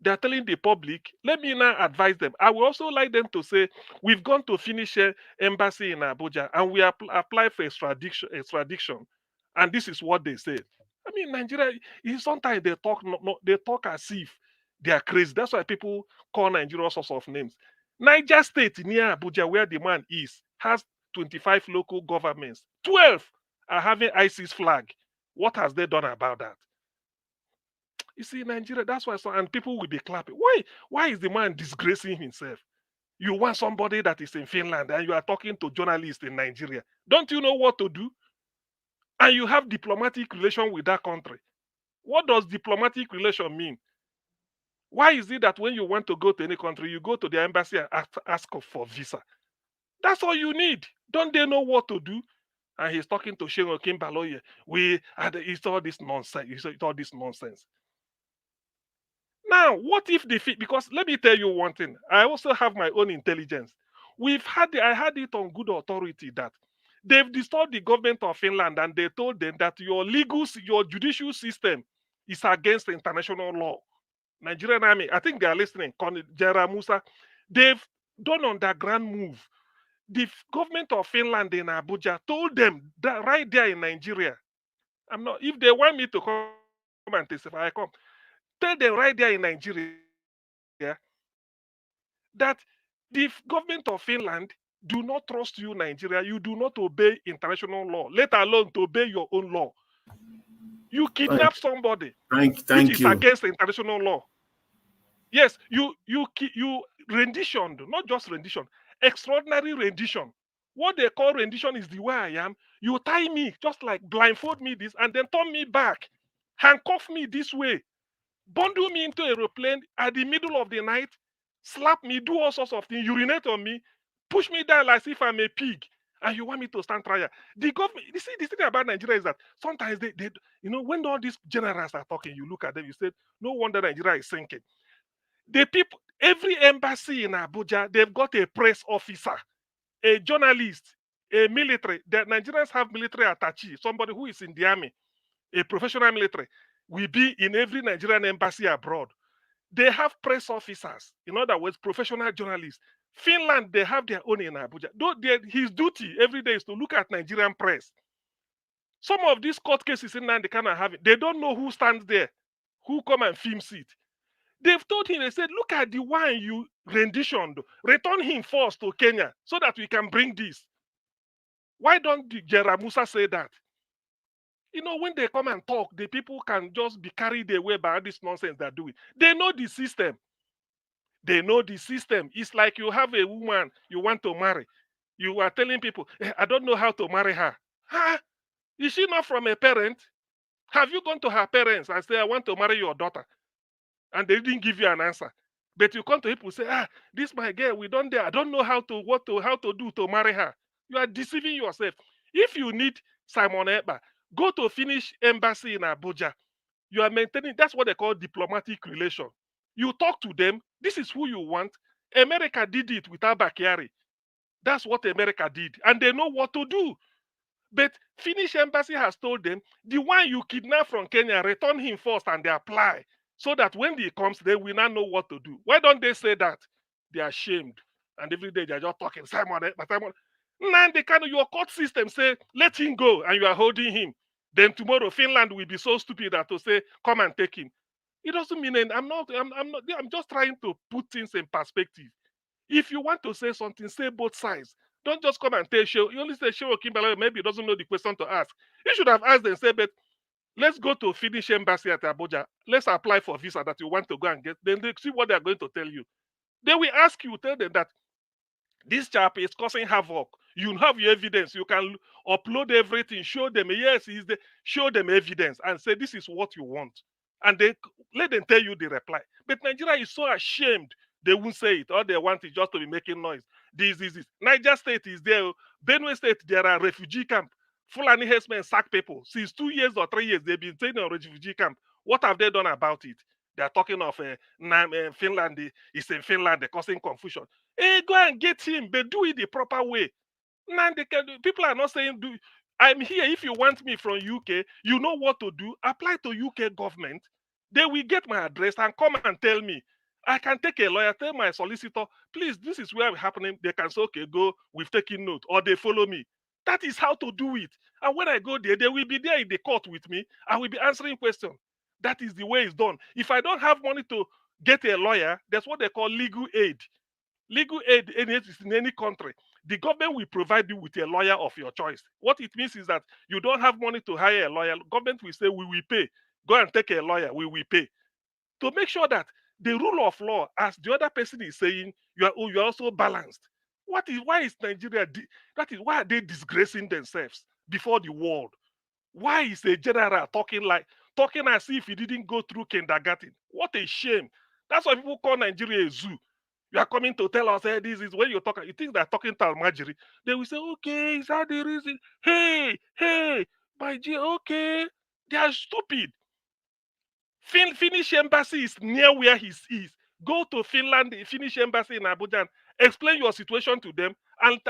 they're telling the public, let me now advise them. I would also like them to say, we've gone to Finnish embassy in Abuja and we apply for extradition. And this is what they said. I mean, Nigeria, sometimes they talk they talk as if they are crazy. That's why people call Nigeria all sorts of names. Niger State near Abuja, where the man is, has 25 local governments. 12 are having ISIS flag. What has they done about that? You see, Nigeria, that's why and people will be clapping. Why is the man disgracing himself? You want somebody that is in Finland and you are talking to journalists in Nigeria. Don't you know what to do? And you have diplomatic relation with that country. What does diplomatic relation mean? Why is it that when you want to go to any country, you go to the embassy and ask for visa? That's all you need. Don't they know what to do? And he's talking to Sheikh Kimbaloye. It's all this nonsense. It's all this nonsense. Now, what if they fit? Because let me tell you one thing. I also have my own intelligence. I had it on good authority that they've disturbed the government of Finland and they told them that your judicial system is against international law. Nigerian army, I think they are listening. General Musa, they've done underground move. The government of Finland in Abuja told them that right there in Nigeria. If they want me to come and testify, I come. Tell them right there in Nigeria that the government of Finland do not trust you, Nigeria. You do not obey international law, let alone to obey your own law. You kidnap somebody, which is against international law. Yes, you rendition, not just rendition, extraordinary rendition. What they call rendition is the way I am. You tie me, just like blindfold me this, and then turn me back, handcuff me this way, bundle me into a aeroplane at the middle of the night, slap me, do all sorts of things, urinate on me, push me down like if I'm a pig, and you want me to stand trial. The government, you see, the thing about Nigeria is that sometimes they when all these generals are talking, you look at them, you say, no wonder Nigeria is sinking. The people, every embassy in Abuja, they've got a press officer, a journalist, a military. The Nigerians have military attaché, somebody who is in the army, a professional military, will be in every Nigerian embassy abroad. They have press officers, in other words, professional journalists. Finland, they have their own in Abuja. His duty every day is to look at Nigerian press. Some of these court cases in Nandi kind of have it. They don't know who stands there, who come and films it. They've told him, they said, look at the one you renditioned. Return him first to Kenya so that we can bring this. Why don't General Musa say that? When they come and talk, the people can just be carried away by this nonsense they're doing. They know the system. They know the system. It's like you have a woman you want to marry. You are telling people, I don't know how to marry her. Huh? Is she not from a parent? Have you gone to her parents and say, I want to marry your daughter? And they didn't give you an answer. But you come to people say, this my girl, we don't dare. I don't know how to do to marry her. You are deceiving yourself. If you need Simon Ekpa, go to Finnish embassy in Abuja. You are maintaining, that's what they call diplomatic relation. You talk to them, this is who you want. America did it with Abakari. That's what America did. And they know what to do. But Finnish embassy has told them, the one you kidnap from Kenya, return him first and they apply. So that when he comes, they will not know what to do. Why don't they say that? They are ashamed. And every day they're just talking, Simon. Now your court system say, let him go, and you are holding him. Then tomorrow, Finland will be so stupid that to say, come and take him. It doesn't mean I'm just trying to put things in perspective. If you want to say something, say both sides. Don't just come and tell Shehu. You only say Shehu Kimbala, maybe he doesn't know the question to ask. You should have asked and said, but let's go to Finnish embassy at Abuja. Let's apply for visa that you want to go and get. Then they see what they are going to tell you. They will ask you, tell them that this chap is causing havoc. You have your evidence. You can upload everything. Show them, yes, show them evidence and say this is what you want. And they let them tell you the reply. But Nigeria is so ashamed They won't say it. All they want is just to be making noise. This. Niger State is there. Benue State, there are refugee camps. Fulani herdsmen sack people. Since 2 years or 3 years, they've been staying in refugee camp. What have they done about it? They're talking of Finland. It's in Finland. They're causing confusion. Hey, go and get him. But do it the proper way. Now people are not saying do. I'm here. If you want me from UK, you know what to do. Apply to UK government. They will get my address and come and tell me. I can take a lawyer, tell my solicitor, please, this is where it's happening. They can say, okay, go, we've taken note, or they follow me. That is how to do it. And when I go there, they will be there in the court with me. I will be answering questions. That is the way it's done. If I don't have money to get a lawyer, that's what they call legal aid. Legal aid is in any country. The government will provide you with a lawyer of your choice. What it means is that you don't have money to hire a lawyer. Government will say, we will pay. Go and take a lawyer, we will pay. To make sure that the rule of law, as the other person is saying, you are also balanced. Why is Nigeria, why are they disgracing themselves before the world? Why is a general talking as if he didn't go through kindergarten? What a shame. That's why people call Nigeria a zoo. You are coming to tell us, hey, this is when you think they're talking to Almajiri. They will say, okay, is that the reason? Hey, my G, okay. They are stupid. Finnish embassy is near where he is. Go to Finland, the Finnish embassy in Abuja, and explain your situation to them, and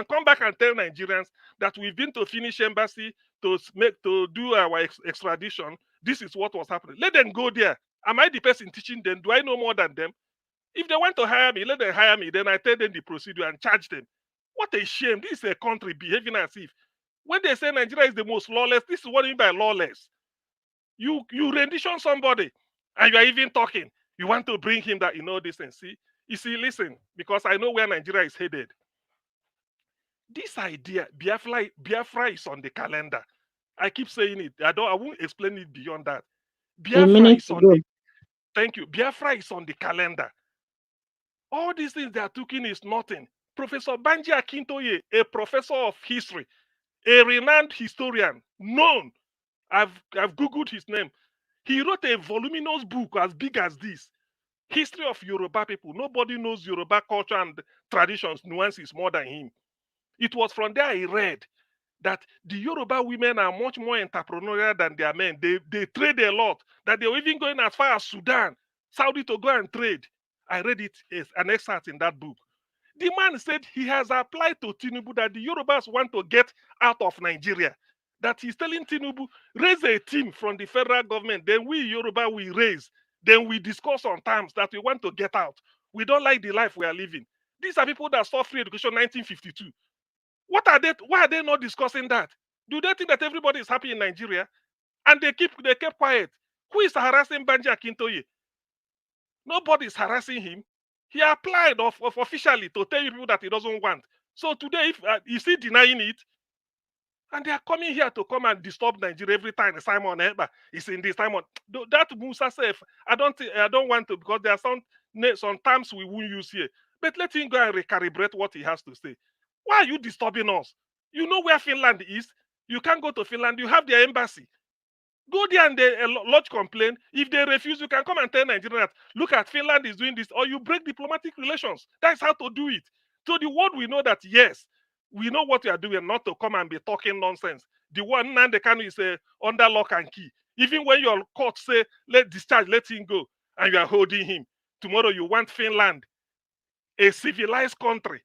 come back and tell Nigerians that we've been to Finnish embassy to do our extradition. This is what was happening. Let them go there. Am I the person teaching them? Do I know more than them? If they want to hire me, let them hire me. Then I tell them the procedure and charge them. What a shame. This is a country behaving as if. When they say Nigeria is the most lawless, this is what I mean by lawless. You rendition somebody and you are even talking. You want to bring him that this and see. You see, listen, because I know where Nigeria is headed. This idea, Biafra is on the calendar. I keep saying it. I won't explain it beyond that. Biafra is on the calendar. All these things they are talking is nothing. Professor Banji Akintoye, a professor of history, a renowned historian, known. I've Googled his name. He wrote a voluminous book as big as this. History of Yoruba people. Nobody knows Yoruba culture and traditions, nuances more than him. It was from there I read that the Yoruba women are much more entrepreneurial than their men. They trade a lot. That they were even going as far as Sudan, Saudi to go and trade. I read it as an excerpt in that book. The man said he has applied to Tinubu that the Yorubas want to get out of Nigeria. That he's telling Tinubu, raise a team from the federal government, then we Yoruba will raise. Then we discuss on terms that we want to get out. We don't like the life we are living. These are people that saw free education in 1952. What are they? Why are they not discussing that? Do they think that everybody is happy in Nigeria? And they kept quiet. Who is harassing Banji Akintoye? Nobody is harassing him. He applied officially to tell you people that he doesn't want. So today, is he denying it? And they are coming here to come and disturb Nigeria every time. Simon Ekpa is in this Simon. That Musa said, I don't want to, because there are some terms we won't use here. But let him go and recalibrate what he has to say. Why are you disturbing us? You know where Finland is. You can't go to Finland. You have their embassy. Go there and they lodge complaint. If they refuse, you can come and tell Nigerians, look at Finland is doing this, or you break diplomatic relations. That's how to do it. So the world will know that, yes, we know what we are doing, not to come and be talking nonsense. The one Nnamdi Kanu is under lock and key. Even when your court say, let him go, and you are holding him. Tomorrow you want Finland, a civilized country,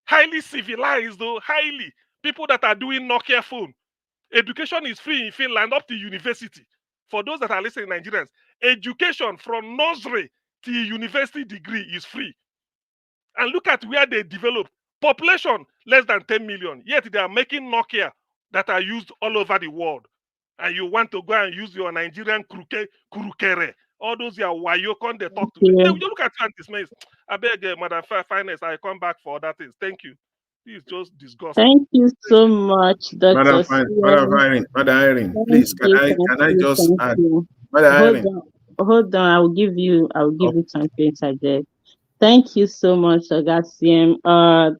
highly civilized though, highly. People that are doing Nokia phone. Education is free in Finland up to university. For those that are listening, Nigerians, education from nursery to university degree is free. And look at where they developed. Population less than 10 million. Yet they are making Nokia that are used all over the world. And you want to go and use your Nigerian kurukere. All those your wayokon they talk to. They will look at you and dismiss. I beg, Madam Finance, I come back for other things. Thank you. This is just disgusting. Thank you so much, Dr. Madam Irene, please, can I just add? Hold on, I will give you time to interject. Thank you so much, Ogasiem.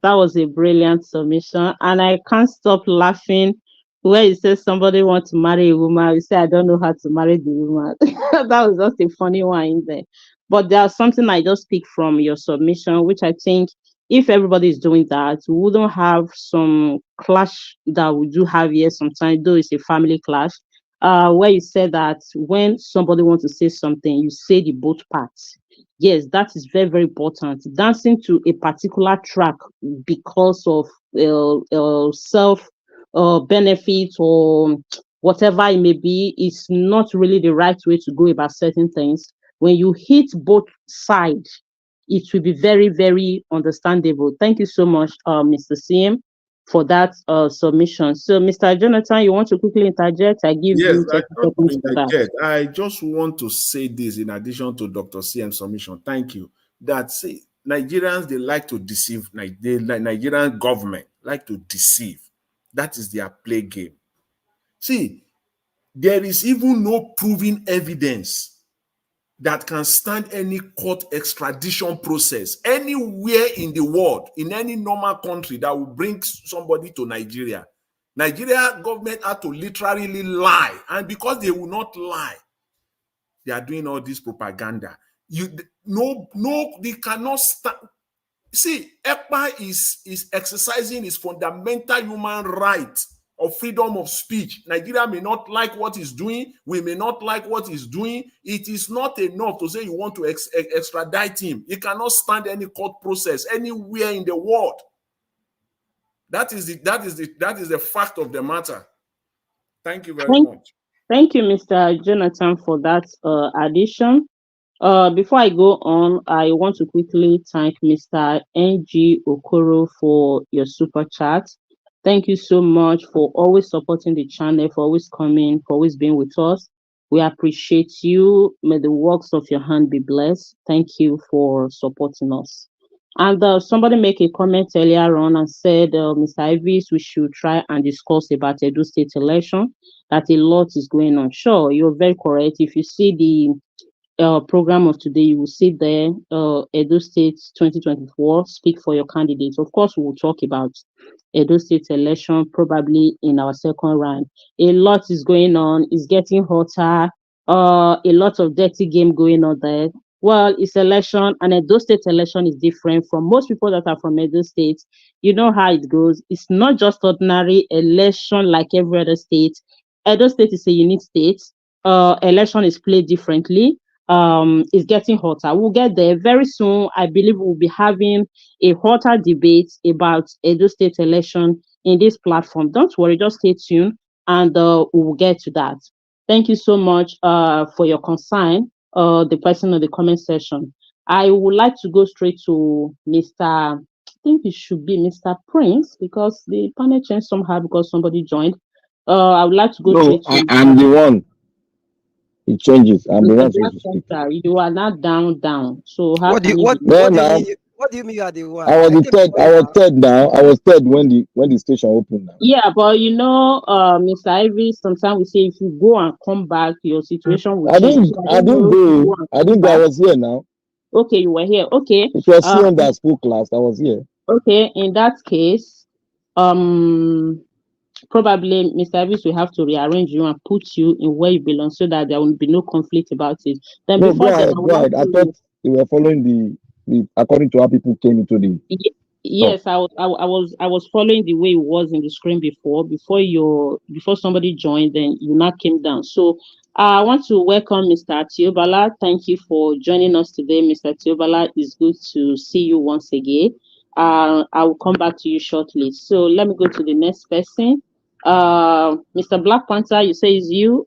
That was a brilliant submission, and I can't stop laughing where you say somebody wants to marry a woman. You say, I don't know how to marry the woman. That was just a funny one in there. But there's something I just picked from your submission, which I think if everybody is doing that, we wouldn't have some clash that we do have here sometimes, though it's a family clash. Where you said that when somebody wants to say something, you say the both parts. Yes, that is very, very important. Dancing to a particular track because of self benefit or whatever it may be is not really the right way to go about certain things. When you hit both sides, it will be very, very understandable. Thank you so much, Mr. CM, for that submission. So, Mr. Jonathan, you want to quickly interject? I give Yes, you I 30 don't want seconds to for that. interject. I just want to say this in addition to Dr. CM's submission. Thank you. That see, Nigerians, they like to deceive. The Nigerian government like to deceive. That is their play game. See, there is even no proven evidence that can stand any court extradition process anywhere in the world, in any normal country that will bring somebody to Nigeria. Nigeria government had to literally lie, and because they will not lie, they are doing all this propaganda. They cannot stand. See, Ekpa is exercising his fundamental human right of freedom of speech. Nigeria may not like what he's doing. We may not like what he's doing. It is not enough to say you want to extradite him. He cannot stand any court process anywhere in the world. That is the fact of the matter. Thank you very much. Thank you, Mr. Jonathan, for that addition. Before I go on, I want to quickly thank Mr. NG Okoro for your super chat. Thank you so much for always supporting the channel, for always coming, for always being with us. We appreciate you. May the works of your hand be blessed. Thank you for supporting us. And somebody make a comment earlier on and said, Mr. Ivis, we should try and discuss about Edo State election, that a lot is going on. Sure, you're very correct. If you see the program of today, you will see there, Edo State 2024, speak for your candidates. Of course, we will talk about Edo State election probably in our second round. A lot is going on. It's getting hotter. A lot of dirty game going on there. Well, it's election, and Edo State election is different from most people that are from Edo State. You know how it goes. It's not just ordinary election like every other state. Edo State is a unique state. Election is played differently. It's getting hotter. We'll get there very soon. I believe we'll be having a hotter debate about Edo State election in this platform. Don't worry, just stay tuned, and we'll get to that. Thank you so much for your concern, the person in the comment section. I would like to go straight to Mr. I think it should be Mr. Prince, because the panel changed somehow because somebody joined. I would like to go straight to I'm the one. It changes. I'm the one Black supposed to speak. Panther. You are not down. So how What do can you you what be? what do you mean? What do you mean you are the one? I was I the came third. before I you was now. third now. I was third when the station opened now. Yeah, but you know, Mr. Ivy, sometimes we say if you go and come back, your situation will I change. didn't. So I I don't didn't know if you go. go and I come didn't go. I back. was here now. Okay, you were here. Okay. It was CM that spoke last. I was here. Okay, in that case, probably Mr. Ivy will have to rearrange you and put you in where you belong so that there will be no conflict about it. Then No, go before that, ahead. I would Go like ahead. I thought to. they were following the according to how people came into the talk. Yes, I was following the way it was in the screen before somebody joined, then you now came down. So I want to welcome Mr. Tiobala. Thank you for joining us today, Mr. Tiobala. It's good to see you once again. I will come back to you shortly. So let me go to the next person. Mr. Black Panther, you say it's you.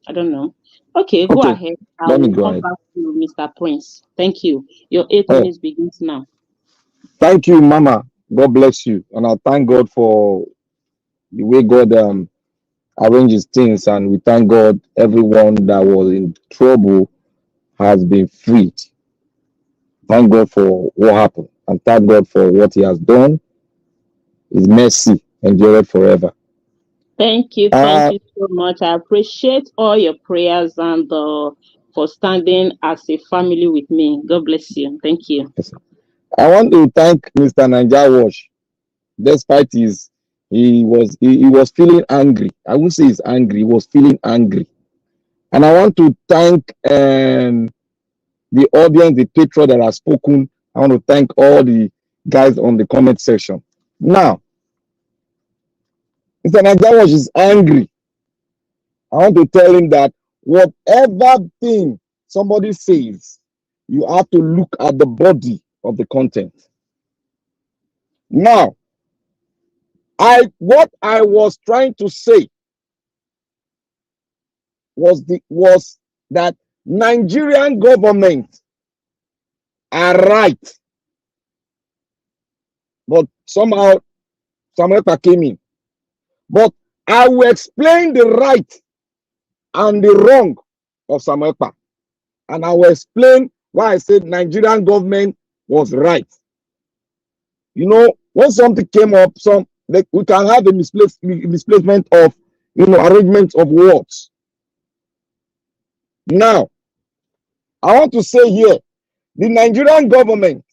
I don't know. Okay, go Okay, ahead. I let me will go come ahead. back to Mr. Prince. Thank you. Your 8 Oh, minutes begins now. thank you, Mama. God bless you, and I thank God for the way God arranges things, and we thank God everyone that was in trouble has been freed. Thank God for what happened, and thank God for what He has done. His mercy endureth forever. Thank you so much. I appreciate all your prayers and for standing as a family with me. God bless you. Thank you. I want to thank Mr. Naija Wash. Despite he was feeling angry. I won't say he's angry. He was feeling angry, and I want to thank the the audience, the patrons that have spoken. I want to thank all the guys on the comment section. Now, Mr. Nagawash is angry. I want to tell him that whatever thing somebody says, you have to look at the body of the content. Now, what I was trying to say was that Nigerian government are right, but somehow Samuel came in. But I will explain the right and the wrong of Samuel, and I will explain why I said Nigerian government was right. You know, when something came up, we can have a misplacement of, arrangement of words. Now, I want to say here, the Nigerian government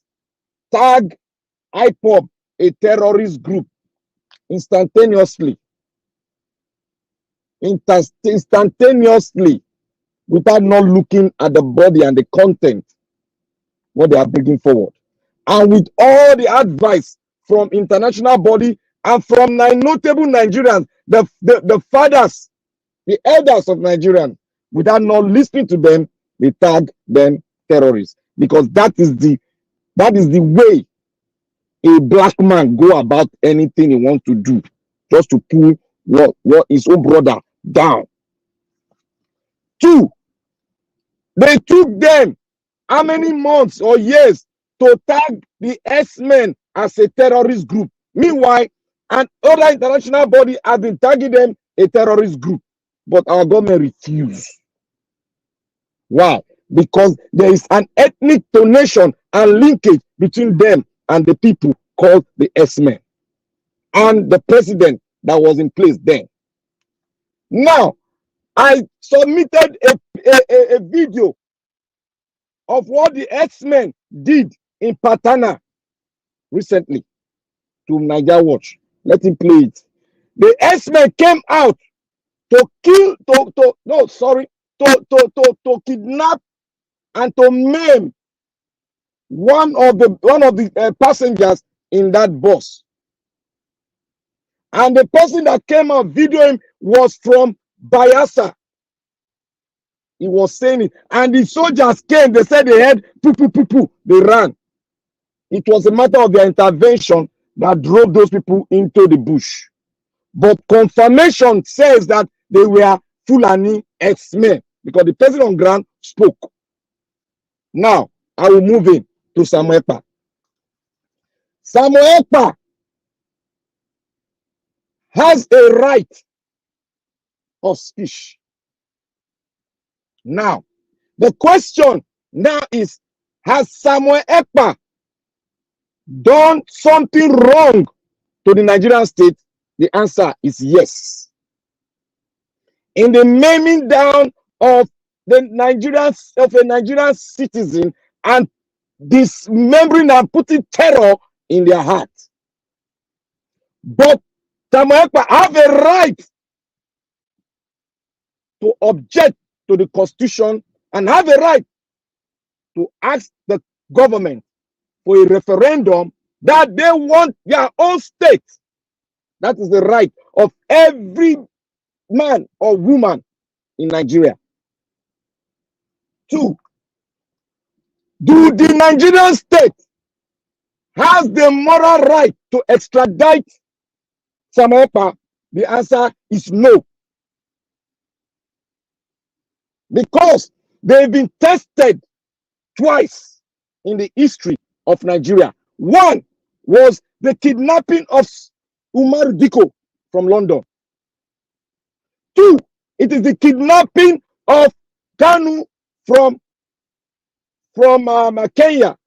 tagged IPOB a terrorist group instantaneously, without not looking at the body and the content, what they are bringing forward. And with all the advice from international body and from notable Nigerians, the fathers, the elders of Nigerians, without not listening to them, they tag them terrorists. Because that is the way a black man go about anything he wants to do, just to pull what his own brother down. 2, they took them how many months or years to tag the S-men as a terrorist group. Meanwhile, and other international body have been tagging them a terrorist group, but our government refused. Why? Because there is an ethnic donation and linkage between them and the people called the S-men and the president that was in place then. Now, I submitted a video of what the X-Men did in Patana recently to Niger Watch. Let him play it. The X-Men came out to kidnap and to maim one of the passengers in that bus. And the person that came out videoing was from Bayelsa. He was saying it. And the soldiers came, they said they heard poo, poo, poo, poo. They ran. It was a matter of their intervention that drove those people into the bush. But confirmation says that they were Fulani X-men because the person on ground spoke. Now, I will move in to Samuel Ekpa. Samuel Ekpa has a right of speech. Now, the question now is, has Samuel Ekpa done something wrong to the Nigerian state? The answer is yes. In the maiming down of a Nigerian citizen and dismembering and putting terror in their heart. But Samuel Ekpa have a right to object to the Constitution and have a right to ask the government for a referendum that they want their own state. That is the right of every man or woman in Nigeria. 2, do the Nigerian state has the moral right to extradite Samuel Ekpa? The answer is no. Because they've been tested twice in the history of Nigeria. One was the kidnapping of Umar Diko from London. 2, it is the kidnapping of Kanu from Kenya.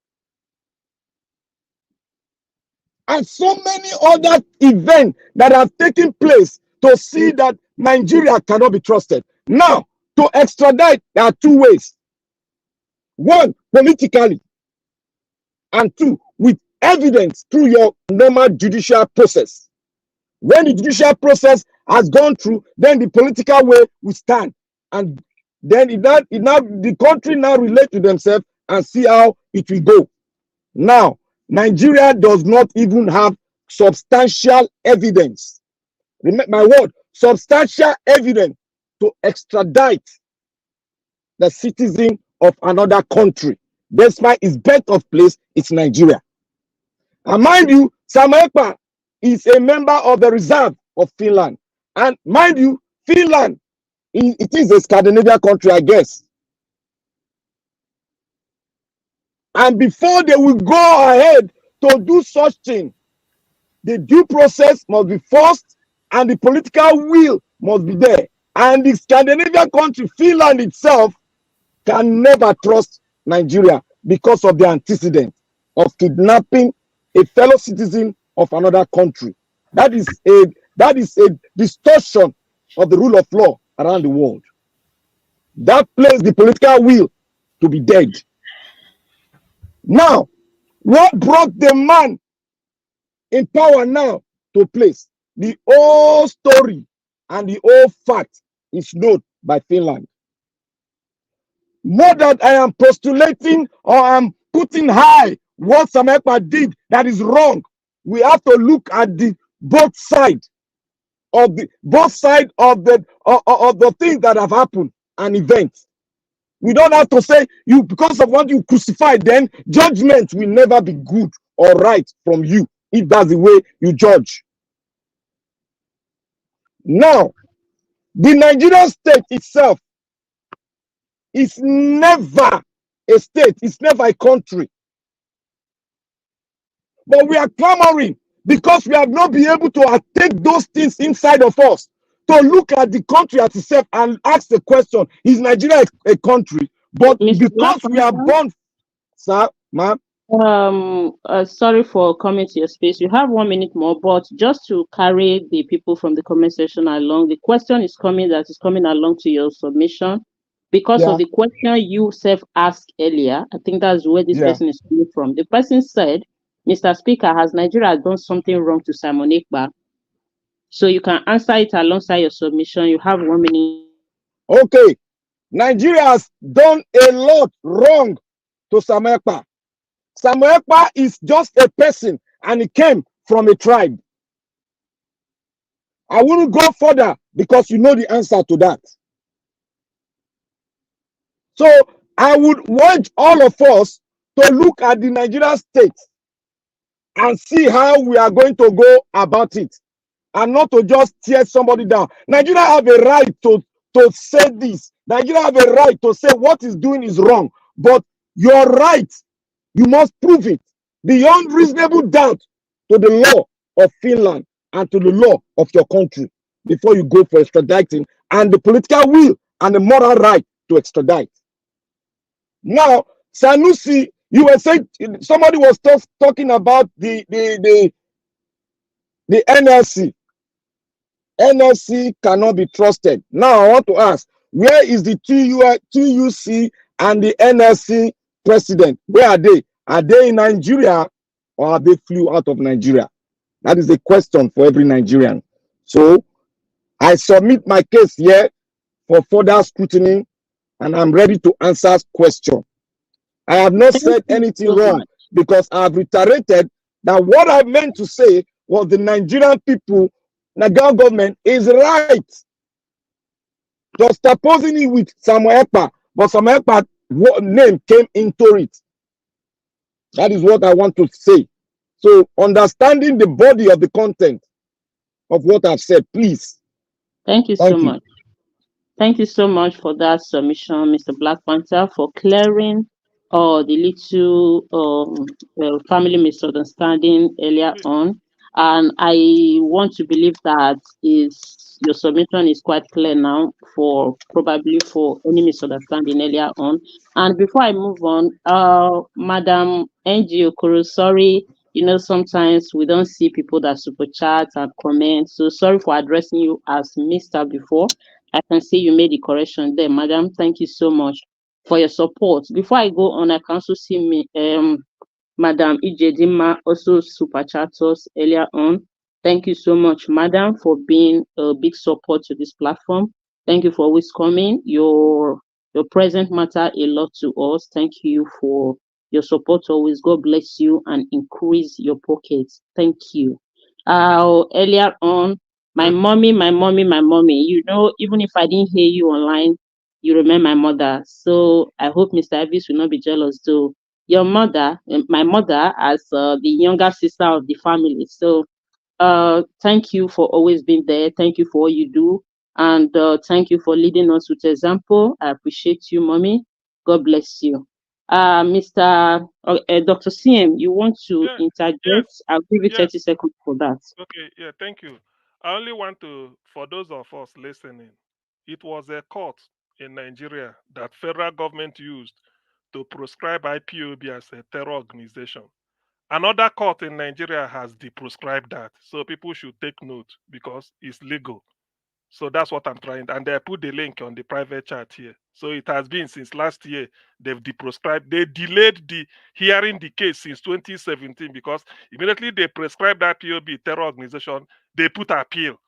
And so many other events that have taken place to see that Nigeria cannot be trusted. Now, to extradite, there are 2 ways. 1, politically, and 2, with evidence through your normal judicial process. When the judicial process has gone through, then the political way will stand. And then the country now relate to themselves and see how it will go. Now, Nigeria does not even have substantial evidence. Remember my word, substantial evidence to extradite the citizen of another country. Despite its birth of place, it's Nigeria. And mind you, Ekpa is a member of the reserve of Finland. And mind you, Finland, it is a Scandinavian country, I guess. And before they will go ahead to do such thing, the due process must be first and the political will must be there. And the Scandinavian country, Finland itself, can never trust Nigeria because of the antecedent of kidnapping a fellow citizen of another country. That is a distortion of the rule of law around the world. That places the political will to be dead. Now, what brought the man in power now to place? The whole story and the whole fact is known by Finland. Not that I am postulating or I'm putting high what Ekpa did that is wrong. We have to look at the both sides of the things that have happened and events. We don't have to say you because of what you crucified, then judgment will never be good or right from you if that's the way you judge. Now, the Nigerian state itself is never a state, it's never a country. But we are clamoring because we have not been able to take those things inside of us to look at the country as itself and ask the question, is Nigeria a country? But because we are born, sir, ma'am. Sorry for coming to your space. You have 1 minute more, but just to carry the people from the comment section along, the question is coming along to your submission because of the question you self asked earlier. I think that's where this person is coming from. The person said, Mr. Speaker, has Nigeria done something wrong to Simon Ekpa? So you can answer it alongside your submission. You have 1 minute. Okay. Nigeria has done a lot wrong to Simon Ekpa. Simon Ekpa is just a person and he came from a tribe. I wouldn't go further because you know the answer to that. So I would want all of us to look at the Nigerian state and see how we are going to go about it and not to just tear somebody down. Nigeria have a right to say this. Nigeria have a right to say what is doing is wrong. But your right, you must prove it beyond reasonable doubt to the law of Finland and to the law of your country before you go for extraditing and the political will and the moral right to extradite. Now, Sanusi, you were saying somebody was talking about the NLC. NLC cannot be trusted. Now I want to ask, where is the TUC and the NLC president? Where are they? Are they in Nigeria or are they flew out of Nigeria? That is a question for every Nigerian. So I submit my case here for further scrutiny and I'm ready to answer question. I have not said anything wrong because I have reiterated that what I meant to say was the Nigerian people, Nigerian government is right. Just opposing it with Samuel Ekpa, but Samuel Ekpa's name came into it. That is what I want to say. So understanding the body of the content of what I've said, please. Thank you so much. Thank you so much for that submission, Mr. Black Panther, for clearing the little family misunderstanding earlier on. And I want to believe that your submission is quite clear now for any misunderstanding earlier on. And before I move on, Madam Angie Okoro, sorry, sometimes we don't see people that super chat and comment. So sorry for addressing you as Mr. before. I can see you made the correction there, Madam. Thank you so much for your support. Before I go on, I can also see Madam Ijedima also super chat us earlier on. Thank you so much, Madam, for being a big support to this platform. Thank you for always coming. Your Your presence matter a lot to us. Thank you for your support always. God bless you and increase your pockets. Thank you. Earlier on, my mommy, my mommy, my mommy. You know, even if I didn't hear you online, you remember my mother. So I hope Mr. Elvis will not be jealous too. Your mother, my mother, as the younger sister of the family. So thank you for always being there. Thank you for all you do. And thank you for leading us with example. I appreciate you, mommy. God bless you. Dr. CM, you want to Yeah, interject? yes, I'll give you yes. 30 seconds for that. Okay, yeah, thank you. I only want to, for those of us listening, it was a court in Nigeria that federal government used to proscribe IPOB as a terror organization. Another court in Nigeria has deproscribed that, so people should take note because it's legal. So that's what I'm trying. And I put the link on the private chat here. So it has been since last year. They've deproscribed. They delayed the hearing the case since 2017 because immediately they prescribed that POB terror organization, they put appeal.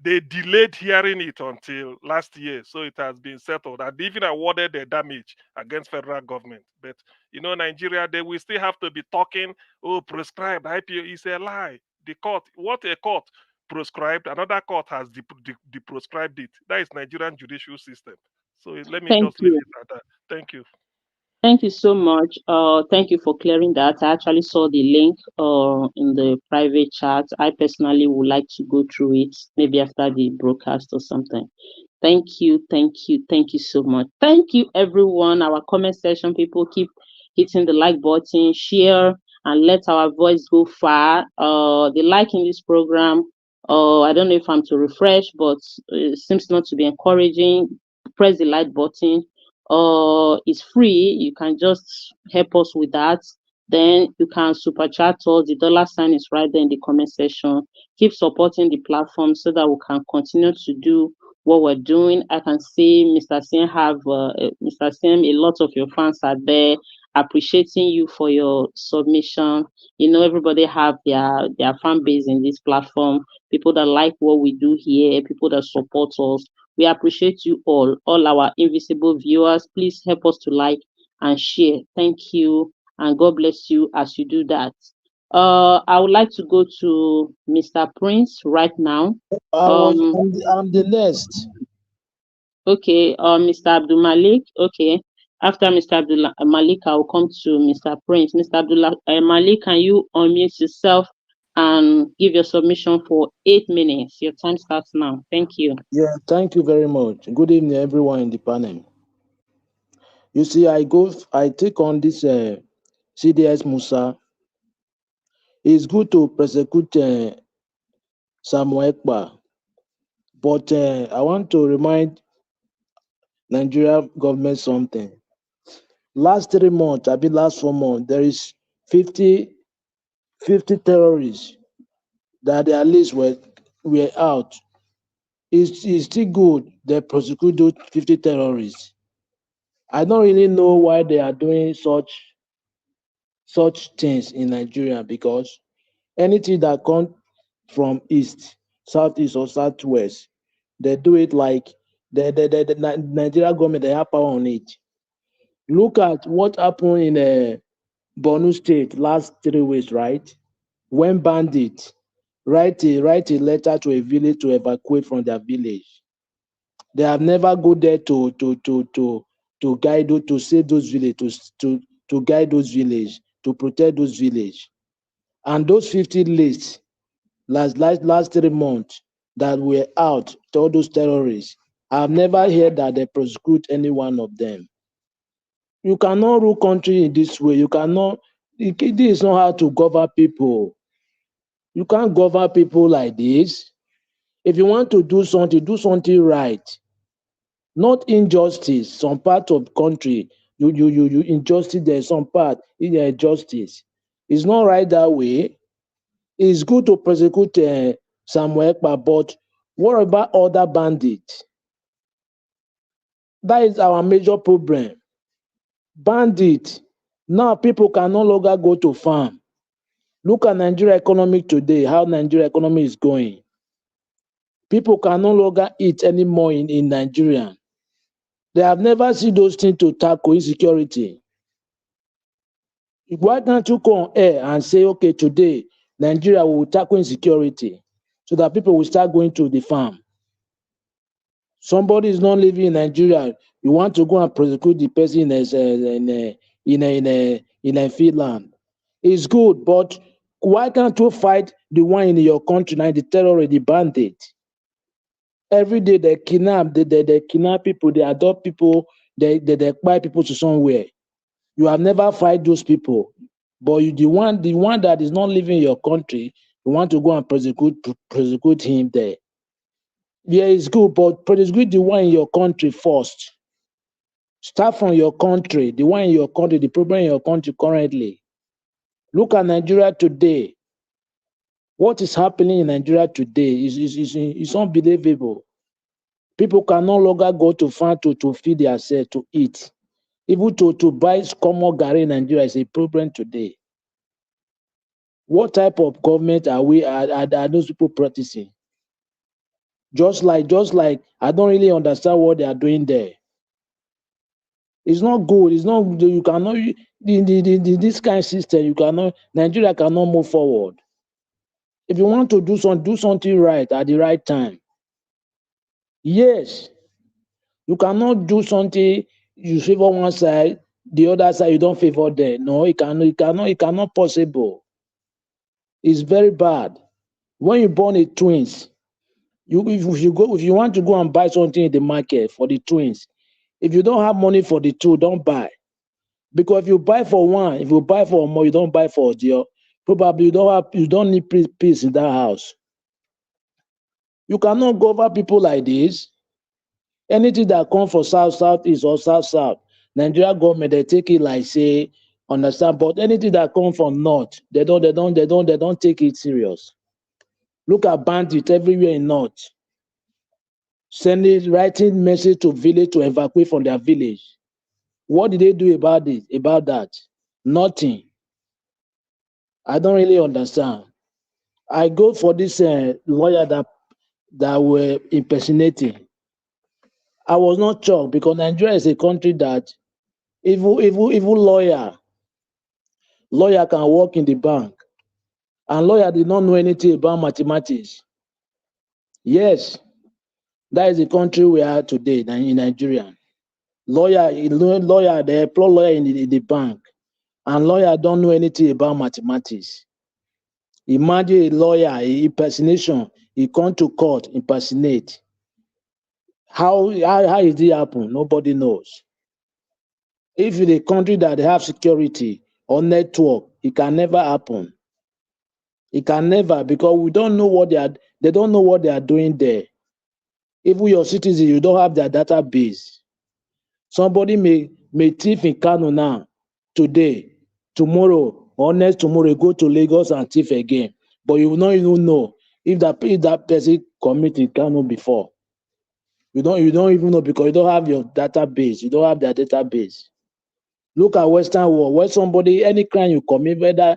They delayed hearing it until last year. So it has been settled. And they even awarded the damage against federal government. But you know, Nigeria, they will still have to be talking, oh, prescribed IPO is a lie. The court, what a court proscribed, another court has deproscribed it. That is Nigerian judicial system. So let me Thank just leave you. it at that. Thank you. Thank you so much. Thank you for clearing that. I actually saw the link in the private chat. I personally would like to go through it, maybe after the broadcast or something. Thank you, thank you, thank you so much. Thank you, everyone. Our comment section people, keep hitting the like button, share, and let our voice go far. The like in this program, I don't know if I'm to refresh, but it seems not to be encouraging. Press the like button. It's free. You can just help us with that. Then you can super chat us. The dollar sign is right there in the comment section. Keep supporting the platform so that we can continue to do what we're doing. I can see Mr. Sim Mr. Sim, a lot of your fans are there appreciating you for your submission. You know, everybody have their fan base in this platform. People that like what we do here, people that support us. We appreciate you all our invisible viewers. Please help us to like and share. Thank you, and God bless you as you do that. I would like to go to Mr. Prince right now. I'm the next. Okay, Mr. Abdul Malik. Okay, after Mr. Abdul Malik, I will come to Mr. Prince. Mr. Abdul Malik, can you unmute yourself and give your submission for 8 minutes? Your time starts now. Thank you. Yeah, thank you very much. Good evening, everyone in the panel. You see, I take on this CDS Musa. It's good to prosecute Samuel Ekpa, but I want to remind Nigeria government something. Last 3 months, last 4 months, there is 50 terrorists that their lists were out. It's still good they prosecute those 50 terrorists. I don't really know why they are doing such things in Nigeria, because anything that comes from east, southeast, or southwest, they do it like the Nigeria government, they have power on it. Look at what happened in Borno State last 3 weeks, right? When bandits write a letter to a village to evacuate from their village. They have never go there to guide, to save those villages, to guide those villages, to protect those villages. And those 50 lists last 3 months that were out to all those terrorists, I've never heard that they prosecute any one of them. You cannot rule country in this way. You cannot. This is not how to govern people. You can't govern people like this. If you want to do something right. Not injustice. Some part of country, you injustice there. Some part justice. It's not right that way. It's good to prosecute Samuel Ekpa, but what about other bandits? That is our major problem. Bandits. Now people can no longer go to farm. Look at Nigeria economy today, how Nigeria economy is going. People can no longer eat anymore in Nigeria. They have never seen those things to tackle insecurity. Why can't you go on air and say, okay, today Nigeria will tackle insecurity so that people will start going to the farm? Somebody is not living in Nigeria. You want to go and prosecute the person in a Finland. It's good, but why can't you fight the one in your country now, the terror, the bandit? Every day they kidnap, they kidnap people, they adopt people, they buy people to somewhere. You have never fight those people, but you, the one that is not living in your country, you want to go and prosecute him there. Yeah, it's good, but prosecute the one in your country first. Start from your country, the one in your country, the problem in your country currently. Look at Nigeria today. What is happening in Nigeria today is unbelievable. People can no longer go to farm to feed themselves, to eat. Even to buy common garri in Nigeria is a problem today. What type of government are those people practicing? Just like I don't really understand what they are doing there. It's not good. It's not. You cannot. This kind of system, you cannot. Nigeria cannot move forward. If you want to do something right at the right time. Yes, you cannot do something. You favor one side, the other side you don't favor them. No, it cannot possible. It's very bad. When you born a twins, if you want to go and buy something in the market for the twins, if you don't have money for the two, don't buy. Because if you buy for one, if you buy for more, you don't buy for the other. Probably you don't need peace in that house. You cannot govern people like this. Anything that comes from southeast or south, Nigeria government they take it like say understand. But anything that comes from north, they don't take it serious. Look at bandits everywhere in north. Writing message to village to evacuate from their village. What did they do about it? About that? Nothing. I don't really understand. I go for this lawyer that were impersonating. I was not shocked because Nigeria is a country that even lawyer can work in the bank, and lawyer did not know anything about mathematics. Yes, that is the country we are today in Nigeria. Lawyer, they employ lawyer in the bank, and lawyer don't know anything about mathematics. Imagine a lawyer, a impersonation, he come to court, impersonate. How is it happen? Nobody knows. If in a country that they have security or network, it can never happen. It can never, because we don't know what they don't know what they are doing there. Even your citizens, you don't have their database. Somebody may thief in Kano now, today, tomorrow, or next tomorrow, go to Lagos and thief again. But you will not even know if that person committed Kano before. You don't even know because you don't have your database. You don't have their database. Look at Western world, where somebody, any crime you commit, whether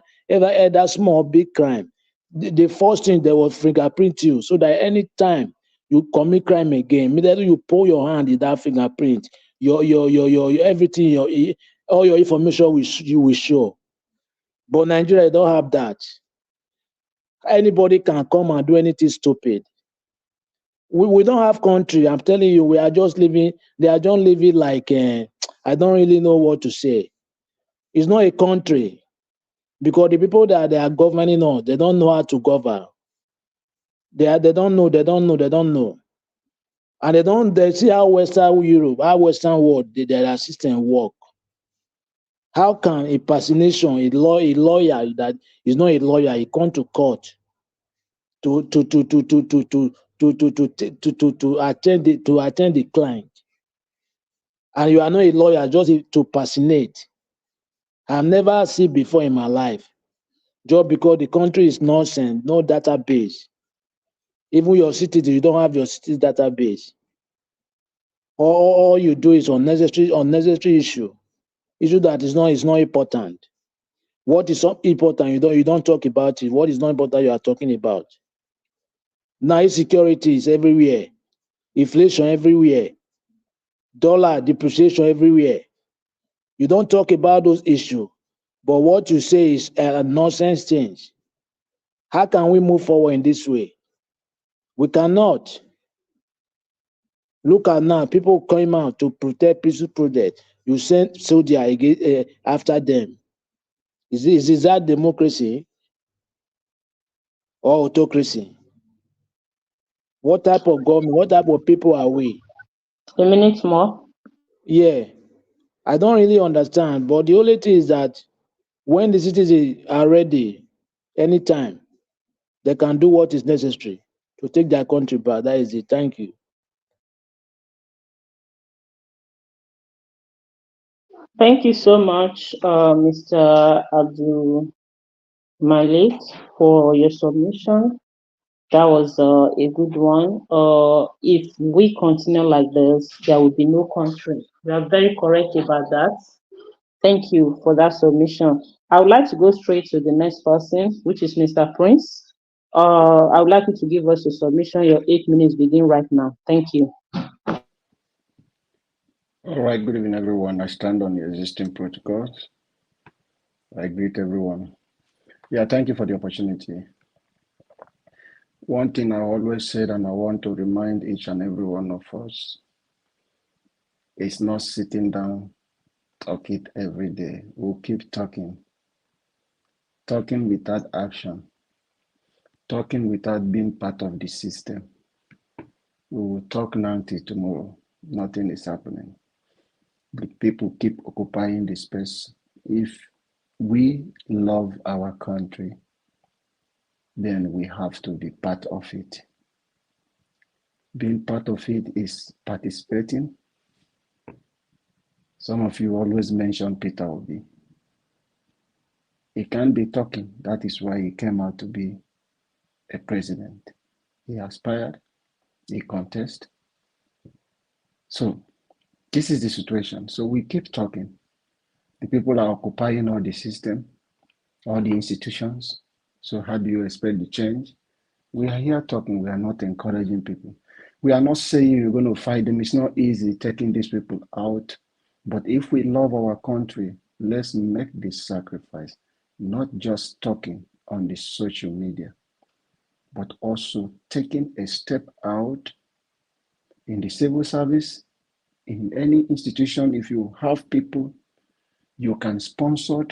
small or big crime, the first thing they will fingerprint you, so that anytime you commit crime again, immediately you pull your hand in that fingerprint, your everything, all your information will show. But Nigeria don't have that. Anybody can come and do anything stupid. We don't have country. I'm telling you, we are just living. They are just living like I don't really know what to say. It's not a country because the people that they are governing on, they don't know how to govern. They don't know, and they see how Western Europe, how Western world, their system work. How can a personation, a lawyer that is not a lawyer, he come to court to attend the client, and you are not a lawyer just to personate? I've never seen before in my life. Just because the country is nonsense, no database. Even your citizens, you don't have your citizen database. All you do is unnecessary issue that is not important. What is important, you don't talk about it. What is not important, you are talking about. Now insecurity is everywhere, inflation everywhere. dollar depreciation everywhere. You don't talk about those issues, but what you say is a nonsense change. How can we move forward in this way? We cannot. Look at now, people coming out to protect peaceful project. You send soldiers after them. Is that democracy or autocracy? What type of government, what type of people are we? A minute more. Yeah, I don't really understand, but the only thing is that when the citizens are ready, anytime, they can do what is necessary to take their country back. That is it. Thank you. Thank you so much, Mr. Abdul Malik, for your submission. That was a good one. If we continue like this, there will be no country. You are very correct about that. Thank you for that submission. I would like to go straight to the next person, which is Mr. Prince. I would like you to give us a submission. Your 8 minutes begin right now. Thank you. All right, good evening, everyone. I stand on the existing protocols. I greet everyone. Yeah, thank you for the opportunity. One thing I always said, and I want to remind each and every one of us, is not sitting down, talk it every day. We'll keep talking without action, talking without being part of the system. We will talk now till tomorrow. Nothing is happening. The people keep occupying the space. If we love our country, then we have to be part of it. Being part of it is participating. Some of you always mention Peter Obi. He can't be talking. That is why he came out to be a president. He aspired, he contested. So this is the situation. So we keep talking. The people are occupying all the system, all the institutions. So how do you expect the change? We are here talking. We are not encouraging people. We are not saying you're going to fight them. It's not easy taking these people out. But if we love our country, let's make this sacrifice, not just talking on the social media, but also taking a step out in the civil service, in any institution. If you have people you can sponsor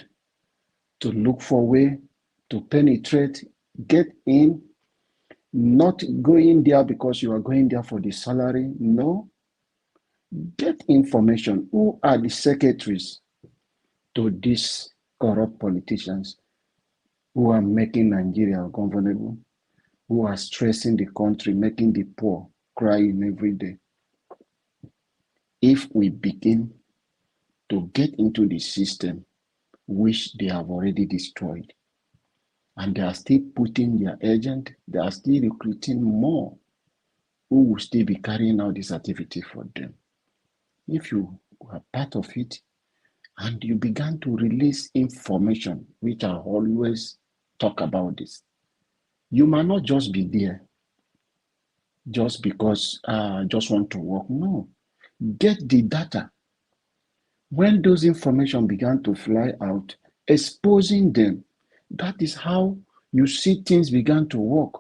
to look for a way to penetrate, get in, not going there because you are going there for the salary. No. Get information. Who are the secretaries to these corrupt politicians who are making Nigeria ungovernable, who are stressing the country, making the poor crying every day? If we begin to get into the system which they have already destroyed, and they are still putting their agent, they are still recruiting more who will still be carrying out this activity for them. If you are part of it and you began to release information, which I always talk about this, you might not just be there just because I just want to work. No, get the data. When those information began to fly out, exposing them, that is how you see things began to work.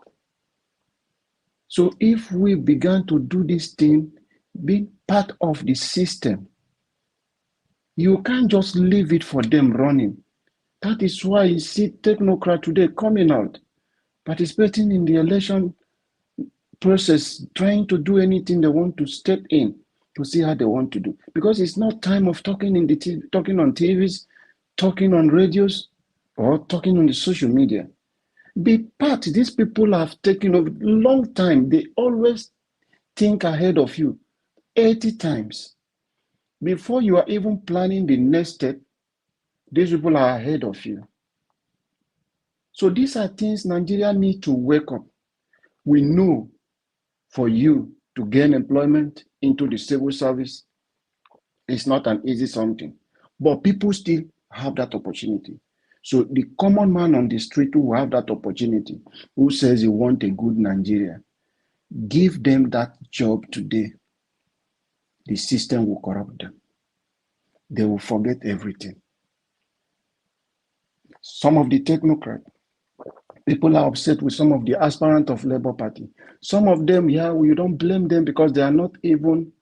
So if we began to do this thing, being part of the system, you can't just leave it for them running. That is why you see technocrats today coming out, participating in the election process, trying to do anything they want to step in to see how they want to do. Because it's not time of talking in the talking on TVs, talking on radios, or talking on the social media. Be part. These people have taken a long time. They always think ahead of you 80 times. Before you are even planning the next step, these people are ahead of you. So these are things Nigeria need to wake up. We know for you to gain employment into the civil service, it's not an easy something. But people still have that opportunity. So the common man on the street who have that opportunity, who says he wants a good Nigeria, give them that job today. the system will corrupt them. They will forget everything. Some of the technocrats, people are upset with some of the aspirants of Labour Party. Some of them, yeah, you don't blame them because they are not even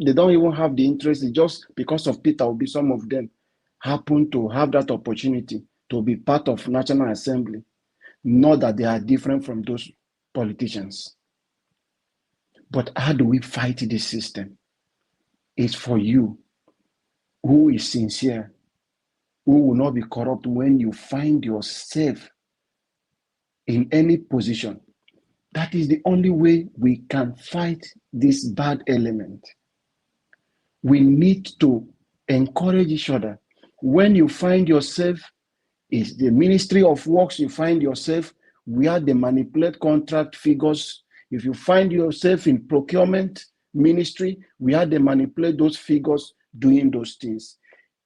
they don't even have the interest. It's just because of Peter Obi, some of them happen to have that opportunity to be part of National Assembly. Not that they are different from those politicians. But how do we fight this system? It's for you who is sincere, who will not be corrupt when you find yourself in any position. That is the only way we can fight this bad element. We need to encourage each other. When you find yourself, is the Ministry of Works, you find yourself where they manipulate contract figures. If you find yourself in procurement ministry, where they manipulate those figures doing those things.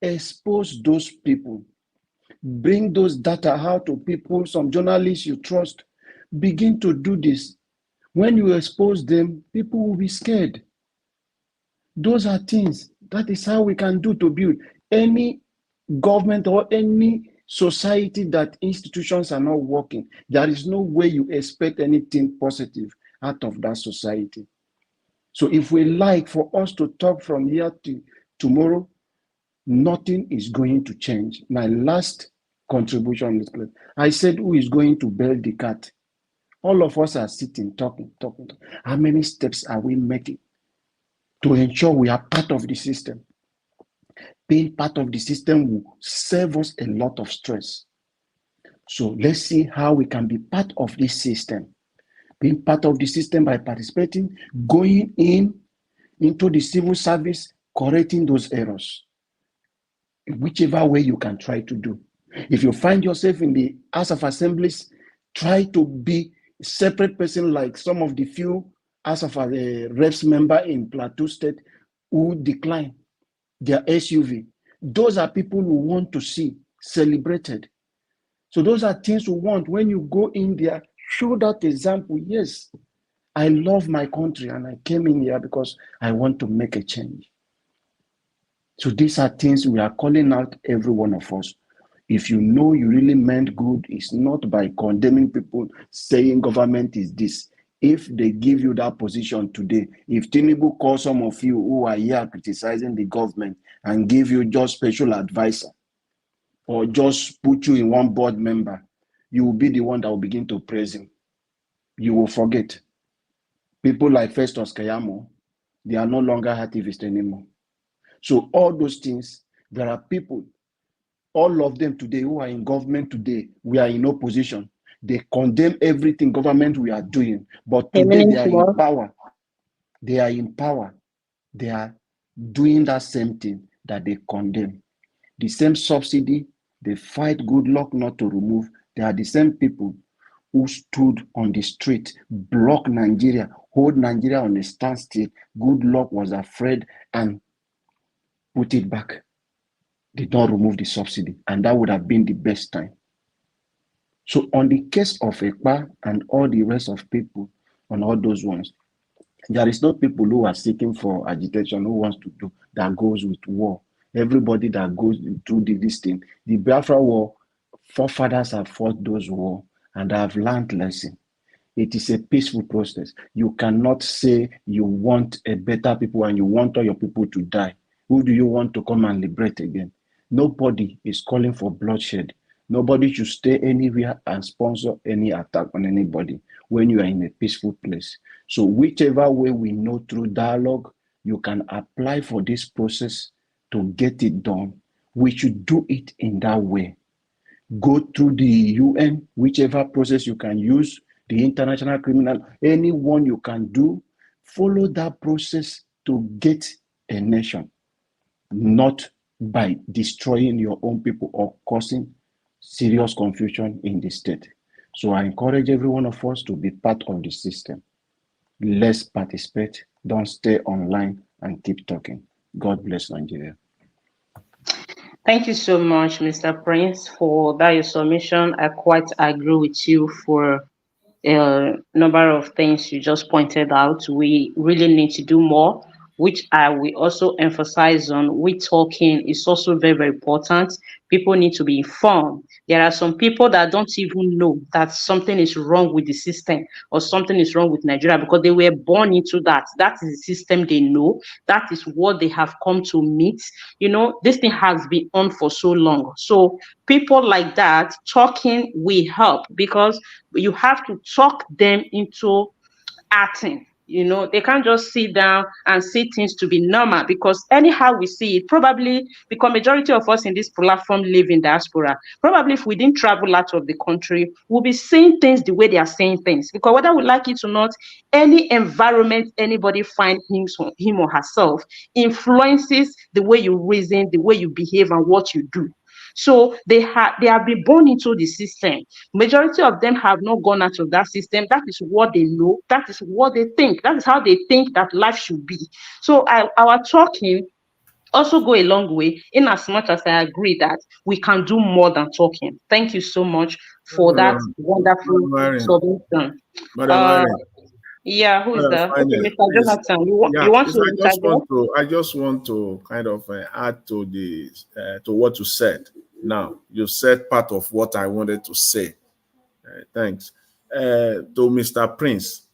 Expose those people. Bring those data out to people, some journalists you trust. Begin to do this. When you expose them, people will be scared. Those are things. That is how we can do to build any government or any society that institutions are not working. There is no way you expect anything positive out of that society. So if we like for us to talk from here to tomorrow, nothing is going to change. My last contribution is clear. I said, who is going to bail the cat? All of us are sitting, talking. How many steps are we making to ensure we are part of the system? Being part of the system will save us a lot of stress. So let's see how we can be part of this system. Being part of the system by participating, going into the civil service, correcting those errors. Whichever way you can try to do. If you find yourself in the House of Assemblies, try to be a separate person like some of the few House of Reps member in Plateau State who decline their SUV. Those are people who want to see celebrated. So those are things we want. When you go in there, show that example. Yes, I love my country and I came in here because I want to make a change. So these are things we are calling out every one of us. If you know you really meant good, it's not by condemning people saying government is this. If they give you that position today, if Tinubu calls some of you who are here criticizing the government and give you just special advisor or just put you in one board member, you will be the one that will begin to praise him. You will forget. People like Festus Kayamo, they are no longer activists anymore. So all those things, there are people, all of them today who are in government today, we are in opposition. They condemn everything government we are doing, but today they are in power. They are in power. They are doing that same thing that they condemn. The same subsidy, they fight good luck not to remove. They are the same people who stood on the street, block Nigeria, hold Nigeria on a standstill. Good luck was afraid and put it back. They don't remove the subsidy, and that would have been the best time. So on the case of Ekpa and all the rest of people, on all those ones, there is no people who are seeking for agitation, who wants to do, that goes with war. Everybody that goes through this thing, the Biafra war, forefathers have fought those wars and have learned lesson. It is a peaceful process. You cannot say you want a better people and you want all your people to die. Who do you want to come and liberate again? Nobody is calling for bloodshed. Nobody should stay anywhere and sponsor any attack on anybody when you are in a peaceful place. So whichever way we know through dialogue, you can apply for this process to get it done. We should do it in that way. Go through the UN, whichever process you can use, the international criminal, anyone you can do, follow that process to get a nation, not by destroying your own people or causing serious confusion in the state. So I encourage every one of us to be part of the system. Let's participate. Don't stay online and keep talking. God bless Nigeria. Thank you so much, Mr. Prince, for that your submission. I quite agree with you for a number of things you just pointed out. We really need to do more which I will also emphasize on. We talking is also very, very important. People need to be informed. There are some people that don't even know that something is wrong with the system or something is wrong with Nigeria because they were born into that. That is the system they know. That is what they have come to meet. You know, this thing has been on for so long. So people like that talking will help because you have to talk them into acting. You know, they can't just sit down and see things to be normal because anyhow we see it, probably because majority of us in this platform live in diaspora. Probably if we didn't travel out of the country, we'll be seeing things the way they are saying things. Because whether we like it or not, any environment anybody find him or herself influences the way you reason, the way you behave, and what you do. So they have been born into the system. Majority of them have not gone out of that system. That is what they know. That is what they think. That is how they think that life should be. So our talking also go a long way in as much as I agree that we can do more than talking. Thank you so much for that wonderful submission. Madam Irene. Yeah, who is that? Okay, Mr. Please, Jonathan, you want to intervene? I just want to kind of add to the to what you said. Now, you said part of what I wanted to say. Thanks. To Mr. Prince.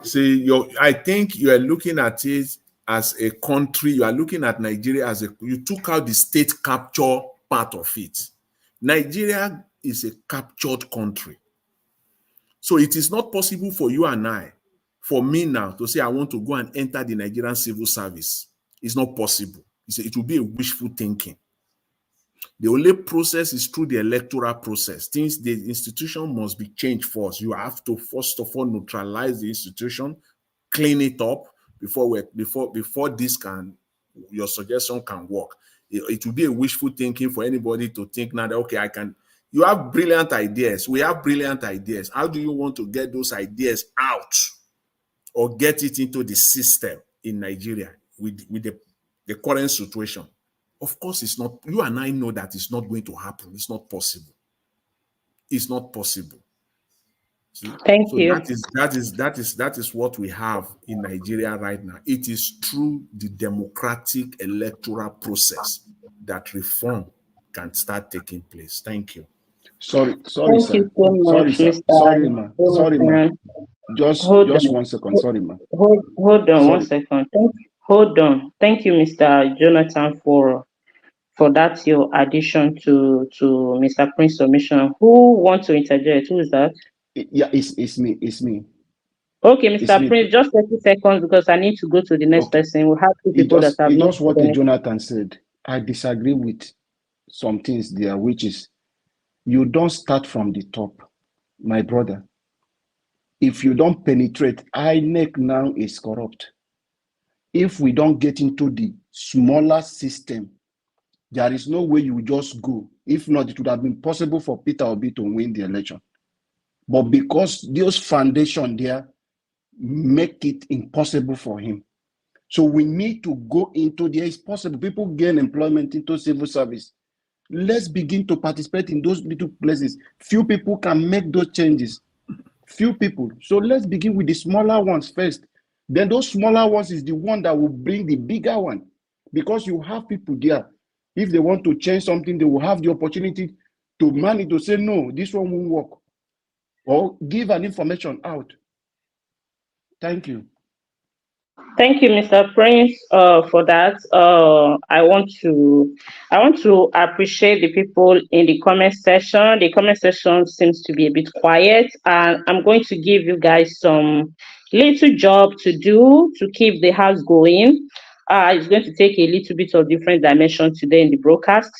See, I think you are looking at it as a country. You are looking at Nigeria as you took out the state capture part of it. Nigeria is a captured country. So it is not possible for you and I, for me now, to say I want to go and enter the Nigerian civil service. It's not possible. It will be a wishful thinking. The only process is through the electoral process. The institution must be changed first. You have to first of all neutralize the institution, clean it up before your suggestion can work. It will be a wishful thinking for anybody to think now that okay, you have brilliant ideas. We have brilliant ideas. How do you want to get those ideas out or get it into the system in Nigeria with the current situation? Of course, it's not. You and I know that it's not going to happen. It's not possible. It's not possible. See? Thank you. That is what we have in Nigeria right now. It is through the democratic electoral process that reform can start taking place. Thank you. Sorry, Thank sir. you so much, Sorry, sir. Sorry, ma. Sorry, ma. Just 1 second. Sorry, ma. Hold on 1 second. Hold on. Thank you, Mr. Jonathan, for that your addition to Mr. Prince's submission. Who wants to interject? Who is that? Yeah, it's me. It's me. Okay, Mr. Prince, just 30 seconds because I need to go to the next person. We have two people that have not. Just what Jonathan said. I disagree with some things there, which is you don't start from the top, my brother. If you don't penetrate, INEC now is corrupt. If we don't get into the smaller system, there is no way you just go. If not, it would have been possible for Peter Obi to win the election. But because those foundation there make it impossible for him. So we need to go into there. It's possible. People gain employment into civil service. Let's begin to participate in those little places. Few people can make those changes. Few people. So let's begin with the smaller ones first. Then those smaller ones is the one that will bring the bigger one. Because you have people there. If they want to change something, they will have the opportunity to manage to say, no, this one won't work. Or give an information out. Thank you. Thank you, Mr. Prince, for that. I want to appreciate the people in the comment section. The comment section seems to be a bit quiet, and I'm going to give you guys some little job to do to keep the house going. It's going to take a little bit of different dimension today in the broadcast.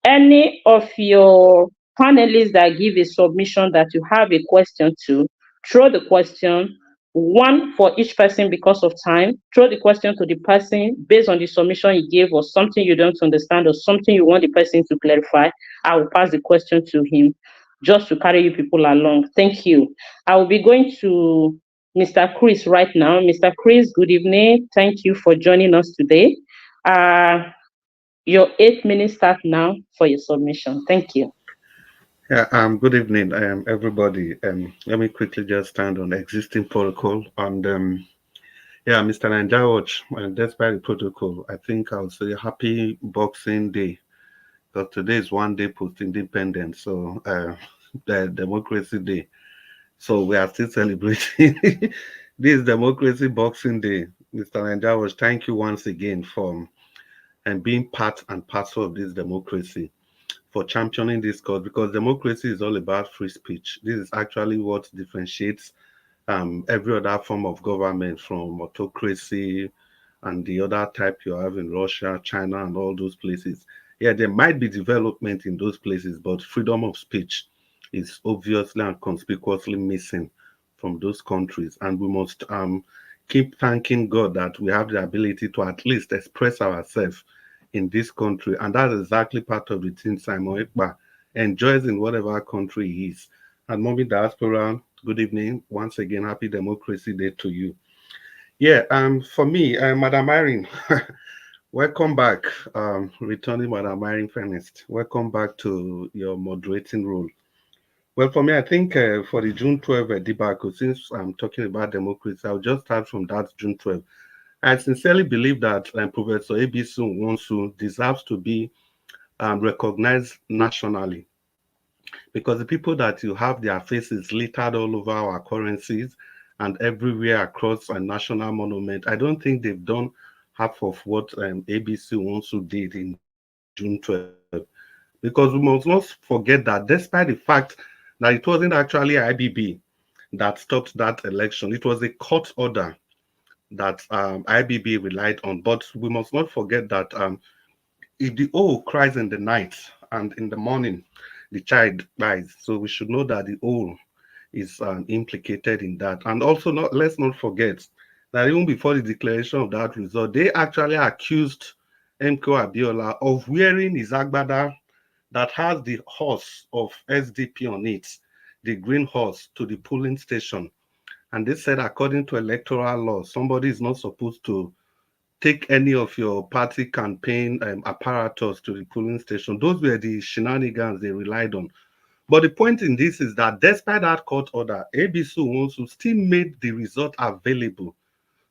Any of your panelists that give a submission that you have a question to, throw the question. One for each person because of time. Throw the question to the person based on the submission he gave or something you don't understand or something you want the person to clarify. I will pass the question to him just to carry you people along. Thank you. I will be going to Mr. Chris right now. Mr. Chris, good evening. Thank you for joining us today. Your 8 minutes start now for your submission. Thank you. Yeah, good evening, everybody. Let me quickly just stand on existing protocol. And Yeah, Mr. Ninja Watch, despite the protocol, I think I'll say happy Boxing Day, because today is one day post-independence, so the Democracy Day. So we are still celebrating this Democracy Boxing Day. Mr. Ninja Watch, thank you once again for being part and parcel of this democracy, for championing this cause, because democracy is all about free speech. This is actually what differentiates every other form of government from autocracy and the other type you have in Russia, China, and all those places. Yeah, there might be development in those places, but freedom of speech is obviously and conspicuously missing from those countries. And we must keep thanking God that we have the ability to at least express ourselves in this country. And that's exactly part of the thing Simon Ekpa enjoys in whatever country he is. And Mommy Diaspora, good evening. Once again, happy Democracy Day to you. Yeah, for me, Madam Irene, welcome back. Returning Madam Irene Fenest, welcome back to your moderating role. Well, for me, I think for the June 12th debacle, since I'm talking about democracy, I'll just start from that June 12th. I sincerely believe that Professor Ebisu Nwosu deserves to be recognized nationally, because the people that you have their faces littered all over our currencies and everywhere across a national monument, I don't think they've done half of what ABC Nwosu did in June 12th. Because we must not forget that despite the fact that it wasn't actually IBB that stopped that election, it was a court order that IBB relied on. But we must not forget that if the owl cries in the night and in the morning the child dies, so we should know that the owl is implicated in that. And also, let's not forget that even before the declaration of that result, they actually accused MK Abiola of wearing his agbada that has the horse of SDP on it, the green horse, to the polling station. And they said, according to electoral law, somebody is not supposed to take any of your party campaign apparatus to the polling station. Those were the shenanigans they relied on. But the point in this is that despite that court order, ABC Nwosu still made the result available.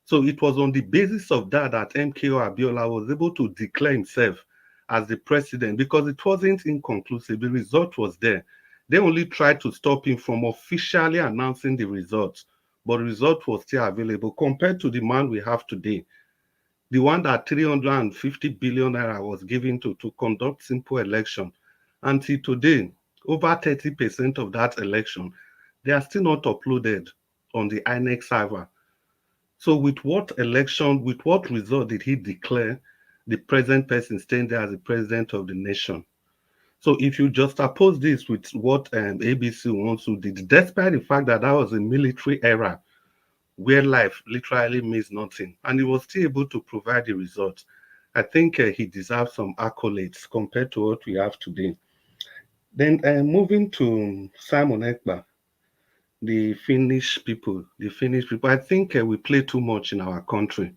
So it was on the basis of that that MKO Abiola was able to declare himself as the president, because it wasn't inconclusive. The result was there. They only tried to stop him from officially announcing the results, but the result was still available compared to the man we have today. The one that 350 billion naira was given to conduct simple election. Until today, over 30% of that election, they are still not uploaded on the INEC server. So with what election, with what result did he declare the present person staying there as the president of the nation? So if you just oppose this with what ABC Nwosu did, despite the fact that that was a military era where life literally means nothing, and he was still able to provide the results, I think he deserves some accolades compared to what we have today. Then moving to Simon Ekpa, the Finnish people, I think we play too much in our country.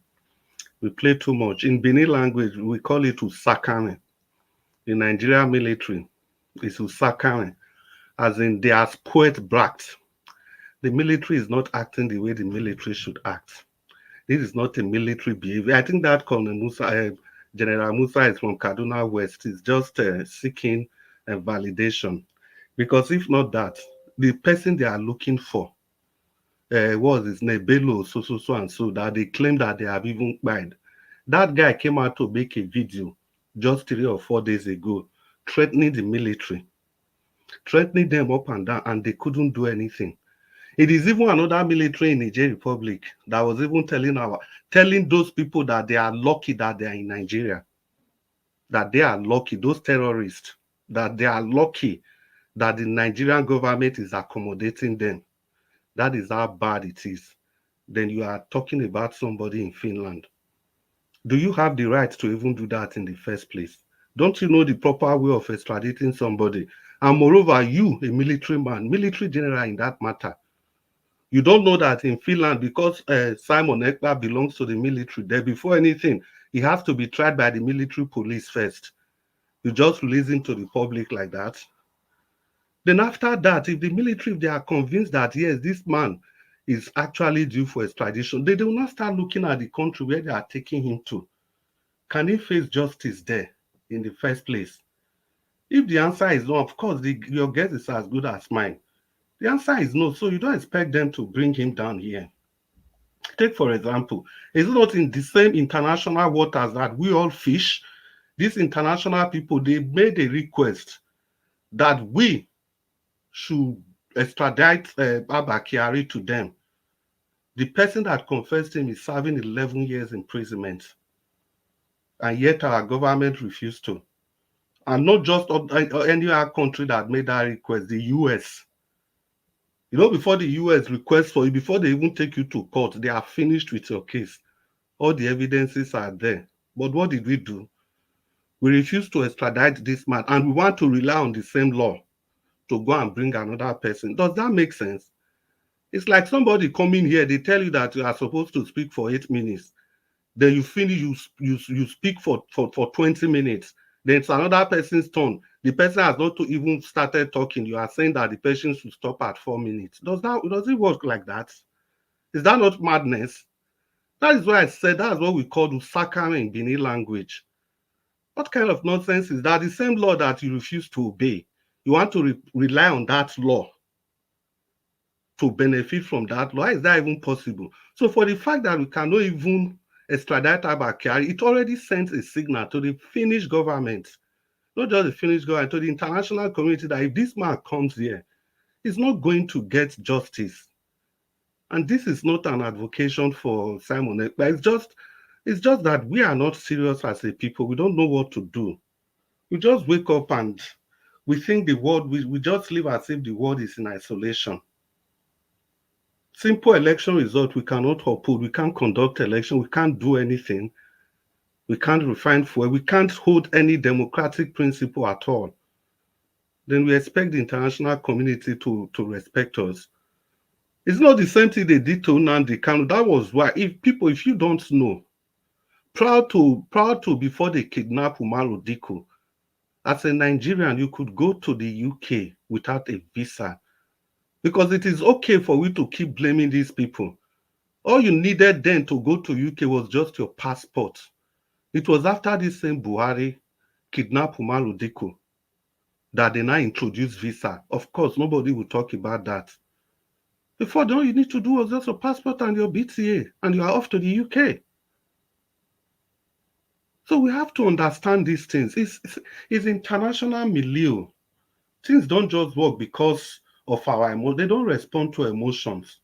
We play too much. In Benin language, we call it Usakane. The Nigerian military is Usakane, as in they are spoiled brats. The military is not acting the way the military should act. This is not a military behavior. I think that Colonel Musa, General Musa is from Kaduna West. He's just seeking validation. Because if not that, the person they are looking for, was his name, Bello, so, and so, that they claim that they have even died. That guy came out to make a video just 3 or 4 days ago, threatening the military, threatening them up and down, and they couldn't do anything. It is even another military in Niger Republic that was even telling those people that they are lucky that they are in Nigeria, that they are lucky, those terrorists, that they are lucky that the Nigerian government is accommodating them. That is how bad it is. Then you are talking about somebody in Finland. Do you have the right to even do that in the first place? Don't you know the proper way of extraditing somebody? And moreover, you, a military man, military general in that matter, you don't know that in Finland, because Simon Ekpa belongs to the military, there before anything, he has to be tried by the military police first. You just release him to the public like that. Then after that, if the military, if they are convinced that, yes, this man is actually due for extradition, they will not start looking at the country where they are taking him to. Can he face justice there in the first place? If the answer is no, of course, your guess is as good as mine. The answer is no, so you don't expect them to bring him down here. Take, for example, is it not in the same international waters that we all fish? These international people, they made a request that we should extradite Abba Kyari to them. The person that confessed him is serving 11 years imprisonment. And yet our government refused to. And not just any other country that made that request, the US. You know, before the US requests for you, before they even take you to court, they are finished with your case. All the evidences are there. But what did we do? We refused to extradite this man, and we want to rely on the same law to go and bring another person. Does that make sense? It's like somebody coming here, they tell you that you are supposed to speak for 8 minutes. Then you finish, you speak for 20 minutes. Then it's another person's turn. The person has not even started talking. You are saying that the person should stop at 4 minutes. Does it work like that? Is that not madness? That is why I said that's what we call Usaka in Bini language. What kind of nonsense is that? The same law that you refuse to obey. You want to rely on that law to benefit from that law. How is that even possible? So for the fact that we cannot even extradite Abba Kyari, it already sends a signal to the Finnish government, not just the Finnish government, to the international community that if this man comes here, he's not going to get justice. And this is not an advocation for Simon Ekpa. It's just that we are not serious as a people. We don't know what to do. We just wake up and we think the world, we just live as if the world is in isolation. Simple election result, we cannot uphold. We can't conduct election. We can't do anything. We can't refine fuel. We can't hold any democratic principle at all. Then we expect the international community to respect us. It's not the same thing they did to Nnamdi Kanu. That was why, if you don't know, proud to before they kidnap Umaru Diko, as a Nigerian, you could go to the UK without a visa because it is okay for you to keep blaming these people. All you needed then to go to UK was just your passport. It was after this same Buhari kidnapped Umaru Diko that they now introduced visa. Of course, nobody will talk about that. Before, all you need to do was just your passport and your BTA, and you are off to the UK. So we have to understand these things. It's international milieu. Things don't just work because of our emotions. They don't respond to emotions.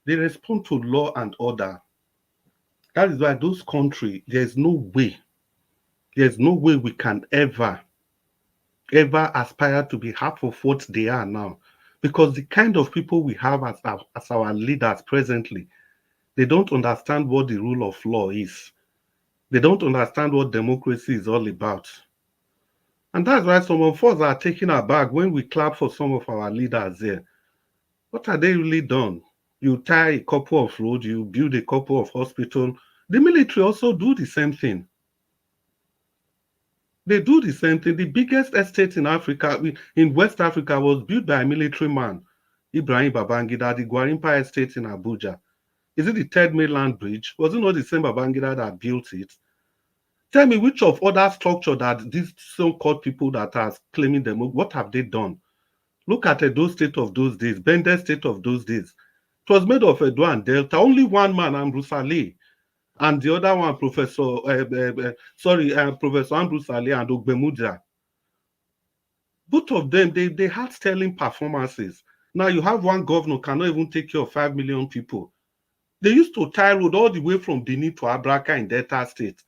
They respond to law and order. That is why those countries, there's no way we can ever aspire to be half of what they are now. Because the kind of people we have as our leaders presently, they don't understand what the rule of law is. They don't understand what democracy is all about. And that's why some of us are taking aback when we clap for some of our leaders there. What are they really done? You tie a couple of roads, you build a couple of hospitals. The military also do the same thing. They do the same thing. The biggest estate in Africa, in West Africa, was built by a military man, Ibrahim Babangida, the Gwarimpa estate in Abuja. Is it the Third Mainland Bridge? Was it not the same Babangida that built it? Tell me which of other structure that these so-called people that are claiming them, what have they done? Look at Edo State of those days, Bender State of those days. It was made of Edo and Delta. Only one man, Ambrose Ali, and the other one, Professor Ambrose Ali and Ogbemudia. Both of them, they had sterling performances. Now you have one governor cannot even take care of 5 million people. They used to tie road all the way from Benin to Abraka in Delta State.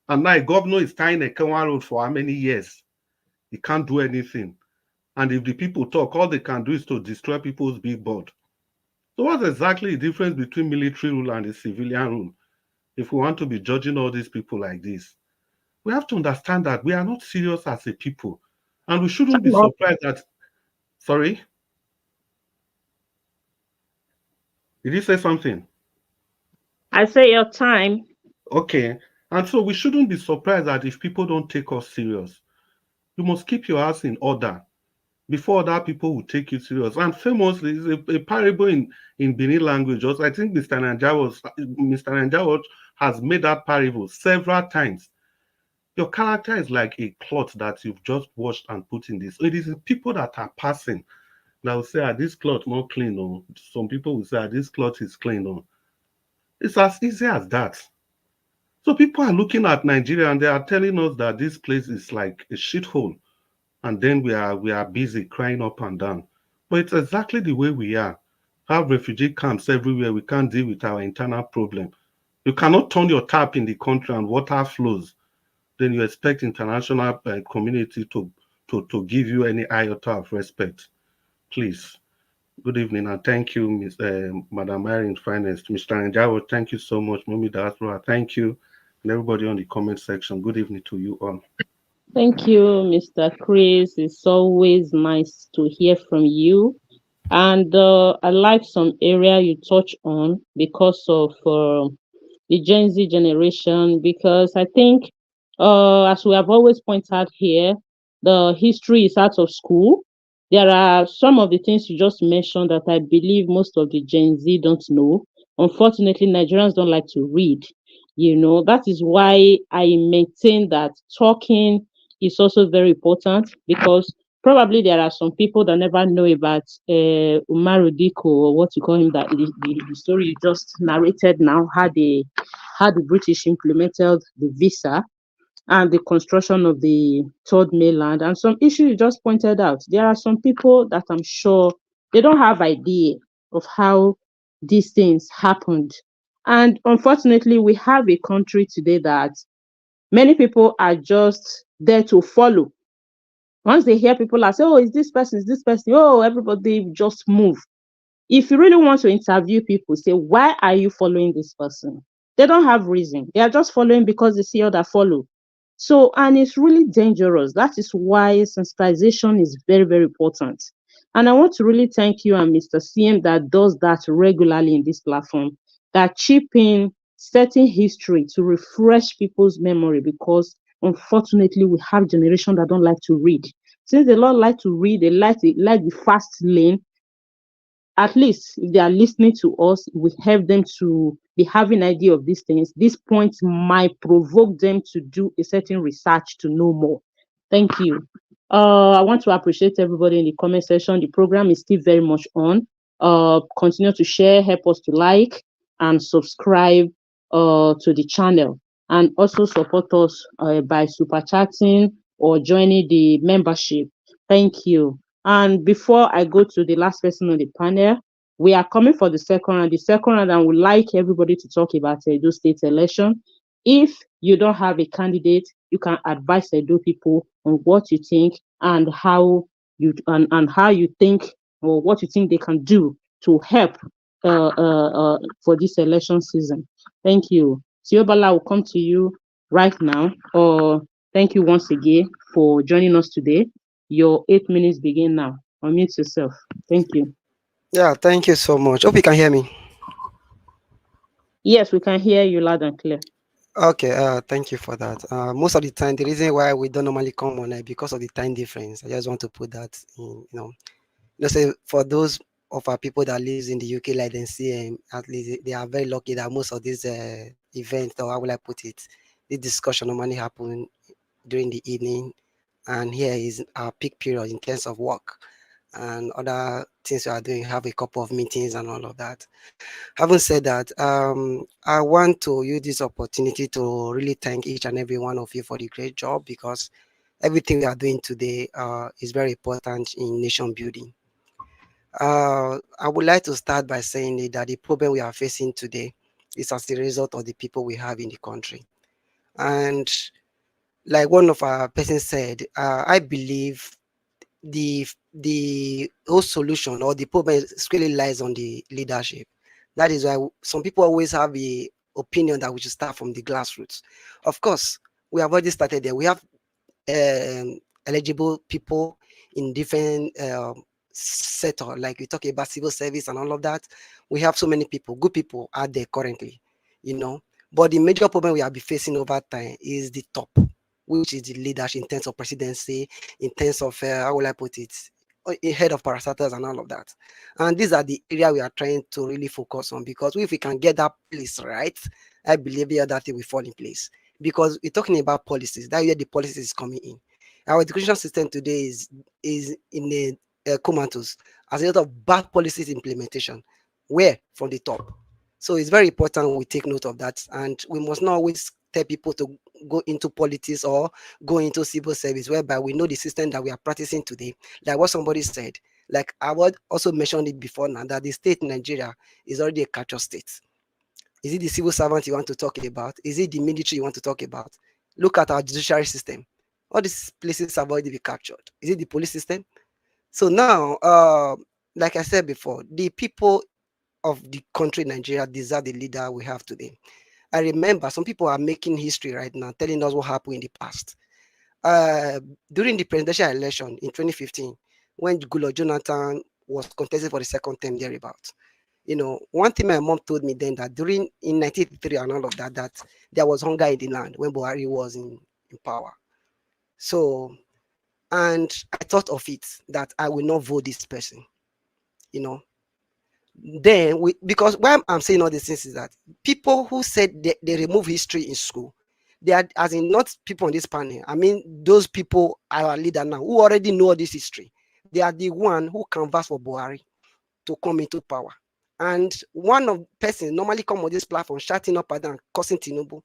And now a governor is tying a Kenwa road for how many years? He can't do anything. And if the people talk, all they can do is to destroy people's big board. So what's exactly the difference between military rule and the civilian rule? If we want to be judging all these people like this, we have to understand that we are not serious as a people. And we shouldn't be surprised that, sorry? Did you say something? I say your time. Okay. And so we shouldn't be surprised that if people don't take us serious, you must keep your house in order. before other people will take you serious. And famously, it's a parable in Benin language. Also, I think Mr. Nanjawa has made that parable several times. Your character is like a cloth that you've just washed and put in this. It is the people that are passing that will say, this cloth not clean, or some people will say, this cloth is clean, or it's as easy as that. So people are looking at Nigeria and they are telling us that this place is like a shithole, and then we are busy crying up and down. But it's exactly the way we are. Have refugee camps everywhere. We can't deal with our internal problem. You cannot turn your tap in the country and water flows. Then you expect international community to give you any iota of respect. Please. Good evening and thank you, Madam Irene Finance. Mr. Njawo, thank you so much. Mumi Diaspora, thank you. And everybody on the comment section, good evening to you all. Thank you, Mr. Chris. It's always nice to hear from you. And I like some area you touch on because of the Gen Z generation, because I think, as we have always pointed out here, the history is out of school. There are some of the things you just mentioned that I believe most of the Gen Z don't know. Unfortunately, Nigerians don't like to read. That is why I maintain that talking is also very important, because probably there are some people that never know about Umaru Diko, or what you call him, that the story you just narrated now, how the British implemented the visa and the construction of the third mainland, and some issues you just pointed out. There are some people that I'm sure they don't have idea of how these things happened. And unfortunately, we have a country today that many people are just there to follow. Once they hear people are say, oh, is this person, oh, everybody just move. If you really want to interview people, say, why are you following this person? They don't have reason. They are just following because they see other follow. So, and it's really dangerous. That is why sensitization is very, very important. And I want to really thank you and Mr. CM that does that regularly in this platform, that chip in certain history to refresh people's memory, because unfortunately we have generation that don't like to read. Since they don't like to read, they like the fast lane. At least if they are listening to us, we help them to be having idea of these things. These points might provoke them to do a certain research to know more. Thank you. I want to appreciate everybody in the comment section. The program is still very much on. Continue to share, help us to like and subscribe to the channel, and also support us by super chatting or joining the membership. Thank you. And before I go to the last person on the panel, we are coming for the second round. The second round, I would like everybody to talk about Edo State election. If you don't have a candidate, you can advise Edo people on what you think and how you think, or what you think they can do to help for this election season. Thank you. Siobala will come to you right now. Thank you once again for joining us today. Your 8 minutes begin now. Unmute yourself. Thank you. Yeah, thank you so much. Hope you can hear me. Yes, we can hear you loud and clear. Okay, thank you for that. Most of the time, the reason why we don't normally come on because of the time difference. I just want to put that in, let's say for those of our people that lives in the UK, like they see, at least they are very lucky that most of these events, or how will I put it, this discussion normally happen during the evening, and here is our peak period in terms of work and other things we are doing. Have a couple of meetings and all of that. Having said that, I want to use this opportunity to really thank each and every one of you for the great job, because everything we are doing today is very important in nation building. I would like to start by saying that the problem we are facing today is as a result of the people we have in the country. And like one of our persons said, I believe the whole solution or the problem really lies on the leadership. That is why some people always have the opinion that we should start from the grassroots. Of course, we have already started there. We have eligible people in different sector, like we talk about civil service and all of that. We have so many people, good people out there currently, But the major problem we have been facing over time is the top, which is the leadership in terms of presidency, in terms of how will I put it, ahead of parastatals and all of that. And these are the area we are trying to really focus on, because if we can get that place right, I believe the other thing will fall in place. Because we're talking about policies, that's where the policies is coming in. Our education system today is in a comatose as a result of bad policies implementation. Where? From the top. So it's very important we take note of that, and we must not always tell people to go into politics or go into civil service, whereby we know the system that we are practicing today. Like what somebody said, like I would also mentioned it before now, that the state in Nigeria is already a capture state. Is it the civil servant you want to talk about? Is it the military you want to talk about? Look at our judiciary system. All these places have already been captured. Is it the police system? So now, like I said before, the people of the country Nigeria deserve the leader we have today. I remember some people are making history right now, telling us what happened in the past. During the presidential election in 2015, when Goodluck Jonathan was contesting for the second term thereabout, one thing my mom told me then, that during in 1983 and all of that, that there was hunger in the land when Buhari was in power. So, and I thought of it that I will not vote this person, Then because why I'm saying all these things is that people who said they remove history in school, they are, as in not people on this panel, I mean those people are our leader now who already know this history. They are the one who canvass for Buhari to come into power. And one of persons normally come on this platform shouting up and down, cursing Tinubu.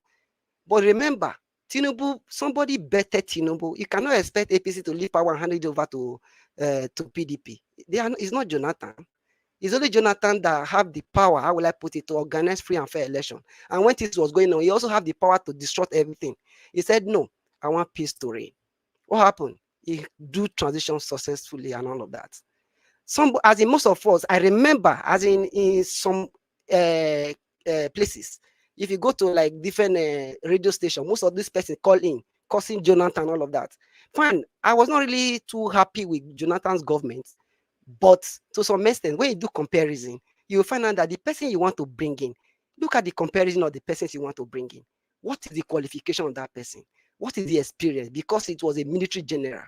But remember, Tinubu, somebody betted Tinubu. You cannot expect APC to leave power and hand it over to PDP. It's not Jonathan. It's only Jonathan that have the power, how will I put it, to organize free and fair election. And when this was going on, he also have the power to disrupt everything. He said, no, I want peace to reign. What happened? He do transition successfully and all of that. As in most of us, I remember, as in some places, if you go to like different radio station, most of these persons call in, cursing Jonathan and all of that. Fine, I was not really too happy with Jonathan's government, but to some extent, when you do comparison, you will find out that the person you want to bring in, look at the comparison of the persons you want to bring in. What is the qualification of that person? What is the experience? Because it was a military general.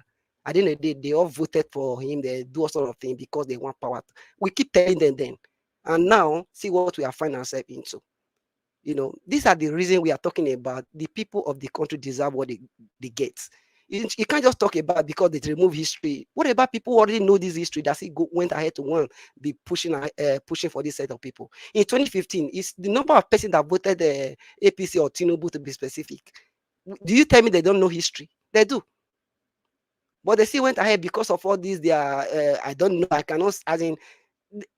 At the end of the day, they all voted for him. They do all sort of things because they want power. We keep telling them then. And now, see what we are finding ourselves into. These are the reasons we are talking about. The people of the country deserve what they get. You can't just talk about because they remove history. What about people who already know this history that went ahead to be pushing for this set of people? In 2015, it's the number of persons that voted the APC or Tinubu, to be specific. Do you tell me they don't know history? They do. But they still went ahead because of all these. They are, I don't know, I cannot, as in,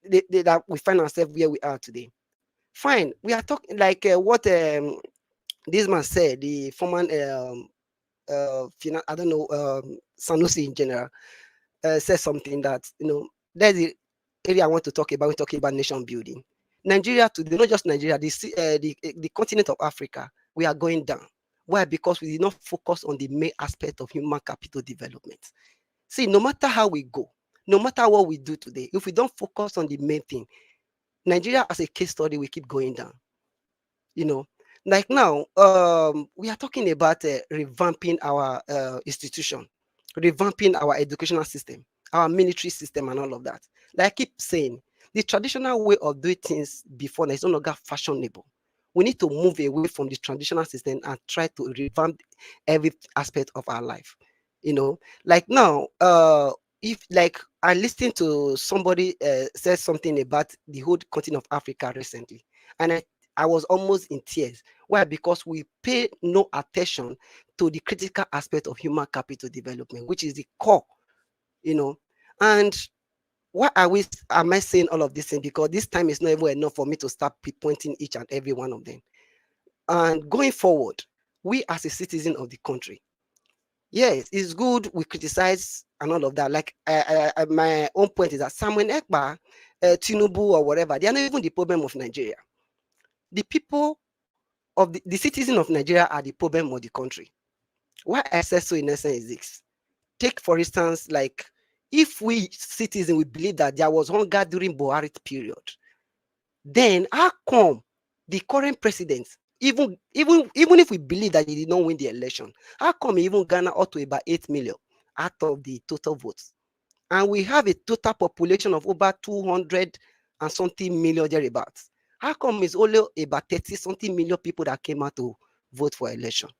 that we find ourselves where we are today. Fine, we are talking like what this man said, the former I don't know, Sanusi in general, says something that, there's the area I want to talk about. We're talking about nation building. Nigeria today, not just Nigeria, the continent of Africa, we are going down. Why? Because we did not focus on the main aspect of human capital development. See, no matter how we go, no matter what we do today, if we don't focus on the main thing, Nigeria as a case study will keep going down. Like now, we are talking about revamping our institution, revamping our educational system, our military system, and all of that. Like I keep saying, the traditional way of doing things before is no longer fashionable. We need to move away from the traditional system and try to revamp every aspect of our life. Like now, if like I listened to somebody say something about the whole continent of Africa recently, and I was almost in tears. Why? Because we pay no attention to the critical aspect of human capital development, which is the core, And why am I saying all of this thing? Because this time is not even enough for me to start pointing each and every one of them. And going forward, we as a citizen of the country, yes, it's good we criticize and all of that. Like my own point is that Samuel Ekpa, Tinubu or whatever, they are not even the problem of Nigeria. The people of the citizens of Nigeria are the problem of the country. Why I say so in essence is this. Take for instance, like if we citizens we believe that there was hunger during Buhari period, then how come the current president, even if we believe that he did not win the election, how come he even garnered up to about 8 million out of the total votes? and we have a total population of over 200 and something million thereabouts. How come it's only about 30 something million people that came out to vote for election?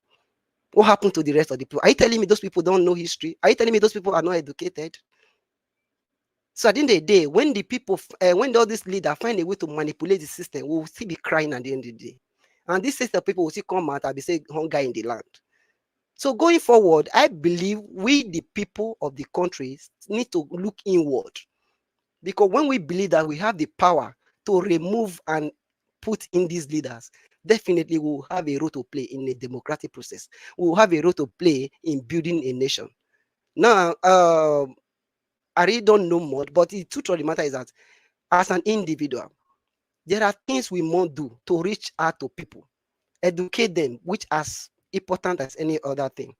What happened to the rest of the people? Are you telling me those people don't know history? Are you telling me those people are not educated? So at the end of the day, when the people, when all these leaders find a way to manipulate the system, we will still be crying at the end of the day. And this system people will still come out and be saying hunger in the land. So going forward, I believe we, the people of the country, need to look inward. Because when we believe that we have the power to remove and put in these leaders, definitely we will have a role to play in a democratic process. We will have a role to play in building a nation. Now, I really don't know much, but the truth of the matter is that as an individual, there are things we must do to reach out to people, educate them, which as important as any other thing.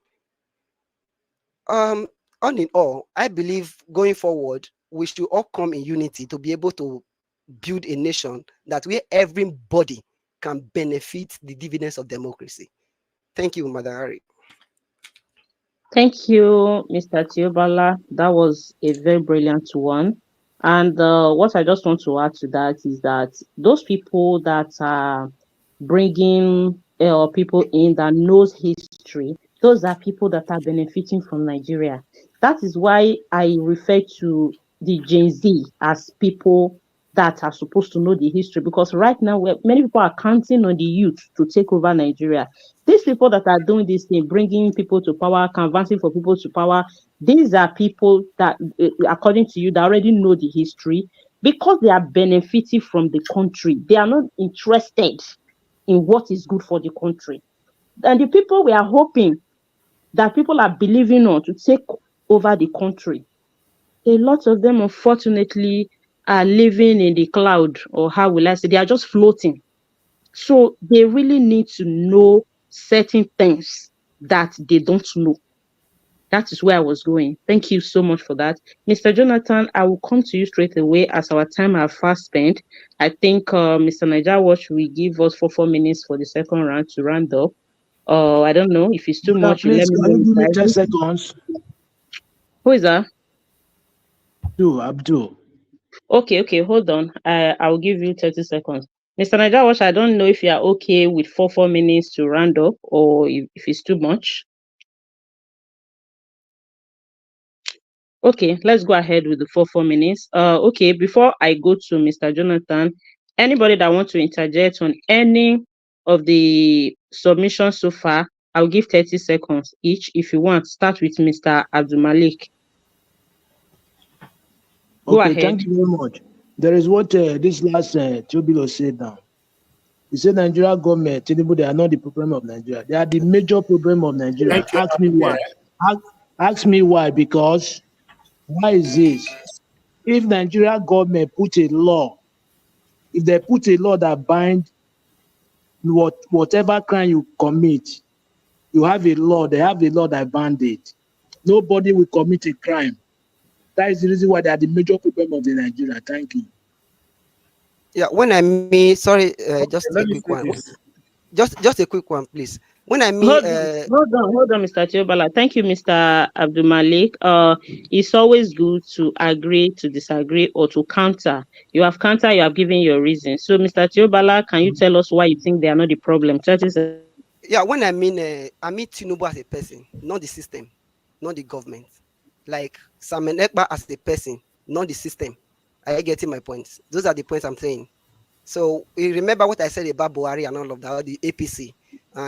All in all, I believe going forward, we should all come in unity to be able to build a nation that where everybody can benefit the dividends of democracy. Thank you, Madam Harry. Thank you, Mr. Tiobala. That was a very brilliant one. And what I just want to add to that is that those people that are bringing people in that knows history, those are people that are benefiting from Nigeria. That is why I refer to the Gen Z as people that are supposed to know the history, because right now many people are counting on the youth to take over Nigeria. These people that are doing this thing, bringing people to power, canvassing for people to power, these are people that, according to you, that already know the history, because they are benefiting from the country. They are not interested in what is good for the country. And the people we are hoping that people are believing on to take over the country, a lot of them, unfortunately, are living in the cloud, or how will I say, they are just floating. So they really need to know certain things that they don't know. That is where I was going. Thank you so much for that. Mr. Jonathan, I will come to you straight away as our time are fast spent. I think Mr. Niger Watch will give us 4 minutes for the second round to round up. I don't know if it's too much. Please, You let can you give me me 10 know. seconds? Who is that? Abdul. Okay, hold on. I'll give you 30 seconds. Mr. Niger Watch, I don't know if you are okay with 4 minutes to round up, or if it's too much. Okay, let's go ahead with the 4 minutes. Okay, before I go to Mr. Jonathan, anybody that wants to interject on any of the submissions so far, I'll give 30 seconds each. If you want, start with Mr. Abdul Malik. Go Okay, ahead. thank you very much. There is what this last Tobilo said now. He said Nigeria government, Tinubu, they are not the problem of Nigeria. They are the major problem of Nigeria. Ask me why. Ask me why, because why is this? If Nigeria government put a law, if they put a law that bind whatever crime you commit, you have a law, they have a law that bans it. Nobody will commit a crime. That is the reason why they are the major problem of the Nigeria. Thank you. Yeah, when I mean, sorry, just a quick one. Just a quick one, please. When I mean, hold on, Mr. Tiobala. Thank you, Mr. Abdul Malik. It's always good to agree to disagree or to counter. You have counter, you have given your reason. So, Mr. Tiobala, can you tell us why you think they are not the problem? 30 seconds. yeah, when I mean Tinubu as a person, not the system, not the government. Like Samuel Ekpa as a person, not the system. Are you getting my points? Those are the points I'm saying. So you remember what I said about Buhari and all of that, the APC,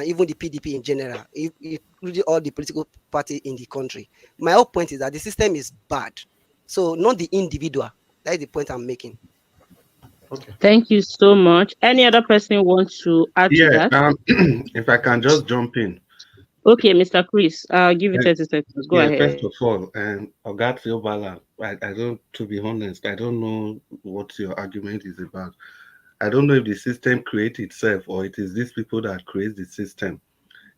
even the PDP in general, including all the political party in the country. My whole point is that the system is bad. So not the individual. That is the point I'm making. Okay. Thank you so much. Any other person want to add to Yeah, that? if I can just jump in. Okay, Mr. Chris, I'll give you 30 seconds. Go Yeah, ahead. first of all, Oga Tiobala, I don't, to be honest, I don't know what your argument is about. I don't know if the system creates itself or it is these people that create the system.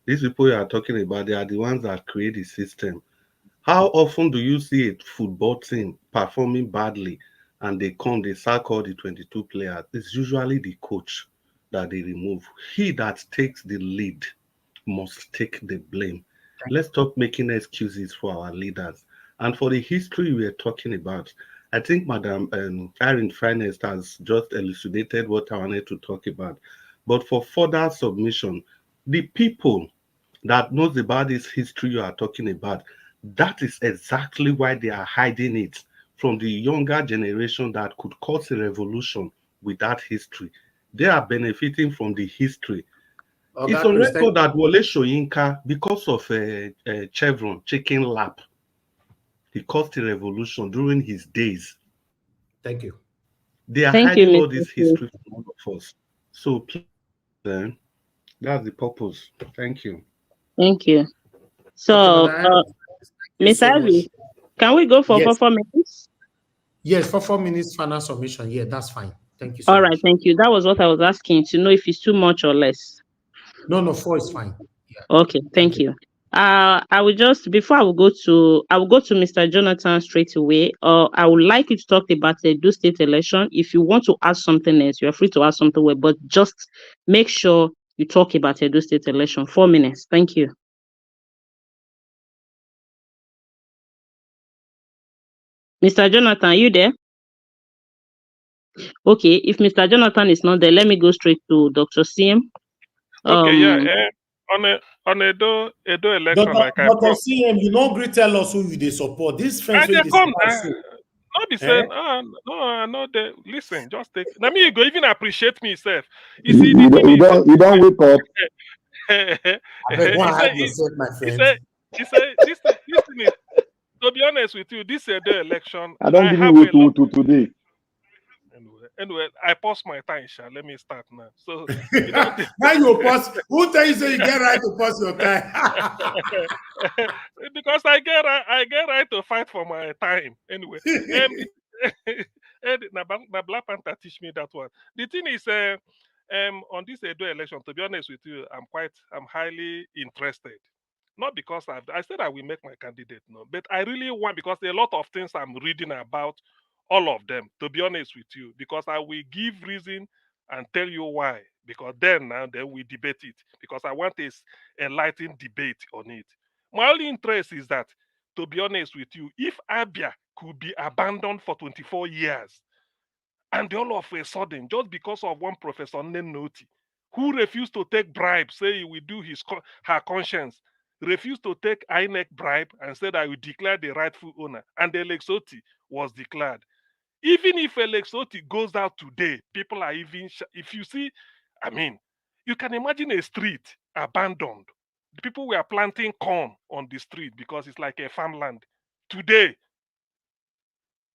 These people you are talking about, they are the ones that create the system. How often do you see a football team performing badly and they sack all the 22 players? It's usually the coach that they remove. He that takes the lead must take the blame. Let's stop making excuses for our leaders. And for the history we are talking about, I think Madam Irene Finest has just elucidated what I wanted to talk about. But for further submission, the people that knows about this history you are talking about, that is exactly why they are hiding it from the younger generation that could cause a revolution with that history. They are benefiting from the history. It's on record that Wole Soyinka, because of Chevron chicken lap, he caused a revolution during his days. Thank you. They are Thank you, hiding all Mr. this Smith. history from all of us. So please, that's the purpose. Thank you. Thank you. Okay, So, Madam Irene, thank you Miss so much. Ivy, can we go for Yes, 4 minutes? yes, for 4 minutes final submission. Yeah, that's fine. Thank you so All right, much. thank you. That was what I was asking to know if it's too much or less. No, 4 is fine. Yeah, Okay, thank thank you. you. I will just before I will go to Mr. Jonathan straight away. I would like you to talk about the Edo State election. If you want to add something else, you are free to add something, but just make sure you talk about Edo State election. 4 minutes. Thank you. Mr. Jonathan, are you there? Okay, if Mr. Jonathan is not there, let me go straight to Dr. CM. Okay, yeah. On Edo election, like I Dr. promised. CM, you don't agree tell us who you they support. These friends I where dey they come support now. so. Not be Eh? saying, no, I know that. Listen, just take. Now me, you go even appreciate me, self. You You, see, the you, don't- thing you is, don't you don't wake up. I beg, go he and said, hide yourself, my he friend. said, this thing is. To be honest with you, this Edo election, I don't I give me have way a lot. to today. Anyway, I pause my time, Sha. Let me start now. So, you know, Now you pause. Who tell you say you get right to pause your time? because I get right to fight for my time. Anyway, na Black Panther teach me that one. The thing is, on this Edo election, to be honest with you, I'm highly interested. Not because I said I will make my candidate, no, but I really want, because there are a lot of things I'm reading about, all of them, to be honest with you, because I will give reason and tell you why. Because then we debate it. Because I want a enlightened debate on it. My only interest is that, to be honest with you, if Abia could be abandoned for 24 years, and all of a sudden, just because of one professor named Noti, who refused to take bribe, say he will do her conscience, refused to take INEC bribe and said I will declare the rightful owner, and the Lexoti was declared. Even if Lexoti goes out today, people are even, if you see, I mean, you can imagine a street abandoned. The people were planting corn on the street because it's like a farmland. Today,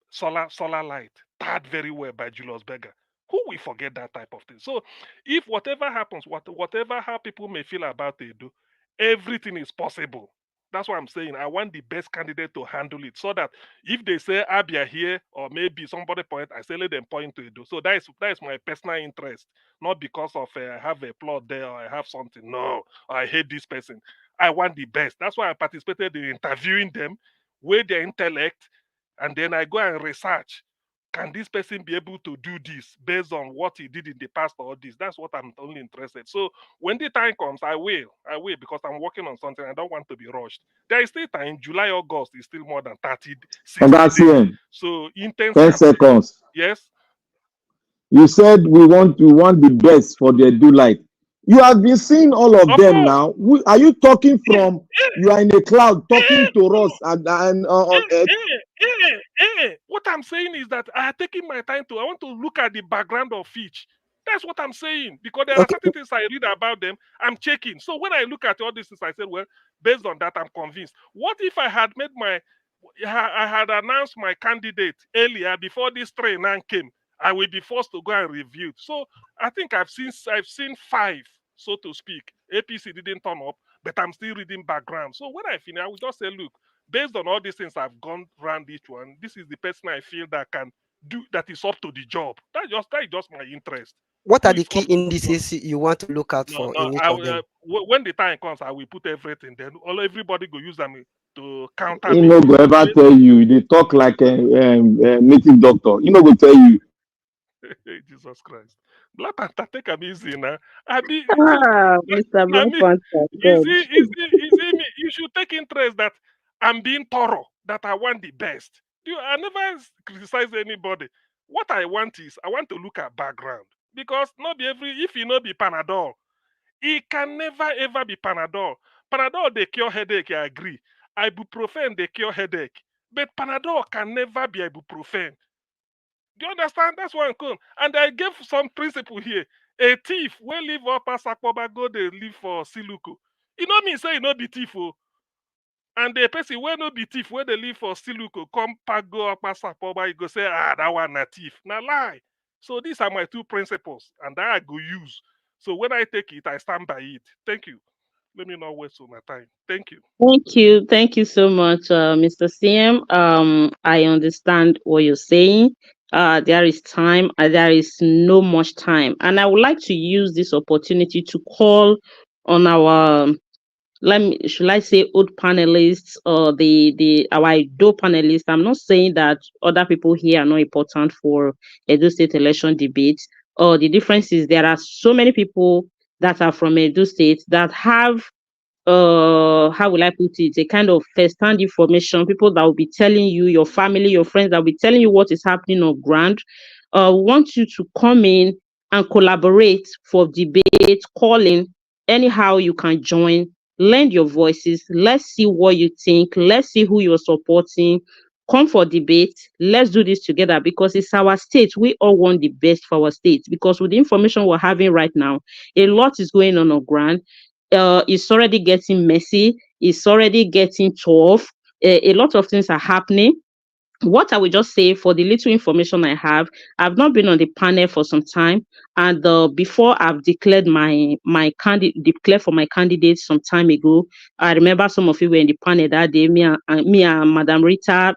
solar light, tied very well by Julius Berger. Who will forget that type of thing? So, if whatever happens, whatever how people may feel about Edo, everything is possible. That's why I'm saying I want the best candidate to handle it, so that if they say Abia here or maybe somebody point, I say let them point to Edo. So that is my personal interest, not because of I have a plot there or I have something. No, I hate this person. I want the best. That's why I participated in interviewing them, weigh their intellect, and then I go and research. Can this person be able to do this based on what he did in the past or this? That's what I'm only interested. So when the time comes, I will, because I'm working on something. I don't want to be rushed. There is still time. July, August is still more than 30, 60 days. Congratulations. So intense 10 campaign. seconds. Yes. You said we want the best for the do light. You have been seeing all of Of them course. now. Are you talking from? You are in a cloud talking to us and on earth. What I'm saying is that I have taken my time I want to look at the background of each. That's what I'm saying. Because there are certain things I read about them, I'm checking. So when I look at all these things, I said, well, based on that, I'm convinced. What if I had I had announced my candidate earlier before this train came? I will be forced to go and review it. So I think I've seen 5, so to speak. APC didn't turn up, but I'm still reading background. So when I finish, I will just say, look, based on all these things I've gone around each one, this is the person I feel that can do, that is up to the job. That is just my interest. What are the key indices you want to look out No, for no. in each of them? When the time comes, I will put everything. Then everybody go use them to counter He me. no go ever tell you. They talk like a native doctor. He no go tell you. Jesus Christ. Black Panther, take am easy now. I be, Mr. I Black mean, Panther, God. is it me? You should take interest that I'm being thorough. that I want the best. I never criticize anybody. What I want is I want to look at background because not be if you know be Panadol, it can never ever be Panadol. Panadol they cure headache, I agree. Ibuprofen they cure headache, but Panadol can never be ibuprofen. Do you understand? That's why I'm cool. And I gave some principle here. A thief will live up as Sakoba go they live for Siluko. You know me say you know be thief oh. And the person will not be thief where they live for Siluko come pack go up as Sakoba you go say that one a thief. Now lie. So these are my two principles and that I go use. So when I take it, I stand by it. Thank you. Let me not waste my time. Thank you. Thank you. Thank you so much, Mr. CM. I understand what you're saying. There is time, there is no much time. And I would like to use this opportunity to call on our, should I say old panelists or our Ido panelists. I'm not saying that other people here are not important for Edo State election debates. The difference is there are so many people that are from Edo State that have how will I put it, a kind of first-hand information, people that will be telling you, your family, your friends that will be telling you what is happening on ground. Want you to come in and collaborate for debate, calling, anyhow you can join, lend your voices, let's see what you think, let's see who you're supporting, come for debate, let's do this together because it's our state. We all want the best for our state because with the information we're having right now, a lot is going on ground. It's already getting messy. It's already getting tough. A lot of things are happening. What I will just say for the little information I have, I've not been on the panel for some time, and before I've declared declared for my candidate some time ago. I remember some of you were in the panel that day. Me and Madam Rita,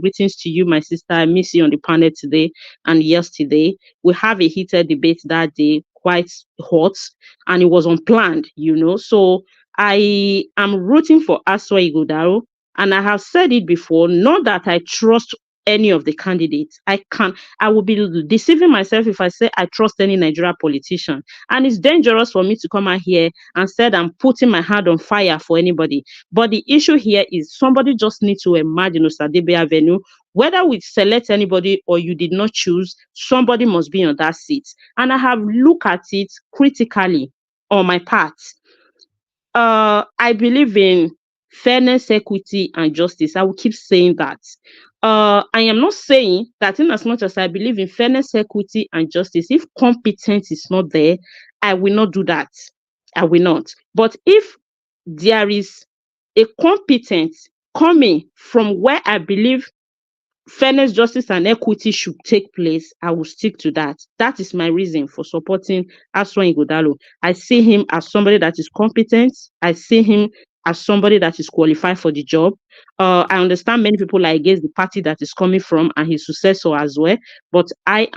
greetings to you, my sister. I miss you on the panel today and yesterday. We have a heated debate that day, quite hot, and it was unplanned, So I am rooting for Aswa Ighodalo. And I have said it before, not that I trust any of the candidates. I will be deceiving myself if I say I trust any Nigeria politician. And it's dangerous for me to come out here and say I'm putting my hand on fire for anybody. But the issue here is somebody just needs to imagine Osadebe Avenue. Whether we select anybody or you did not choose, somebody must be on that seat. And I have looked at it critically on my part. I believe in fairness, equity, and justice. I will keep saying that. I am not saying that in as much as I believe in fairness, equity, and justice, if competence is not there, I will not do that. I will not. But if there is a competence coming from where I believe fairness, justice, and equity should take place, I will stick to that. That is my reason for supporting Aswa Ighodalo. I see him as somebody that is competent. I see him as somebody that is qualified for the job. I understand many people are against the party that is coming from and his successor as well. But I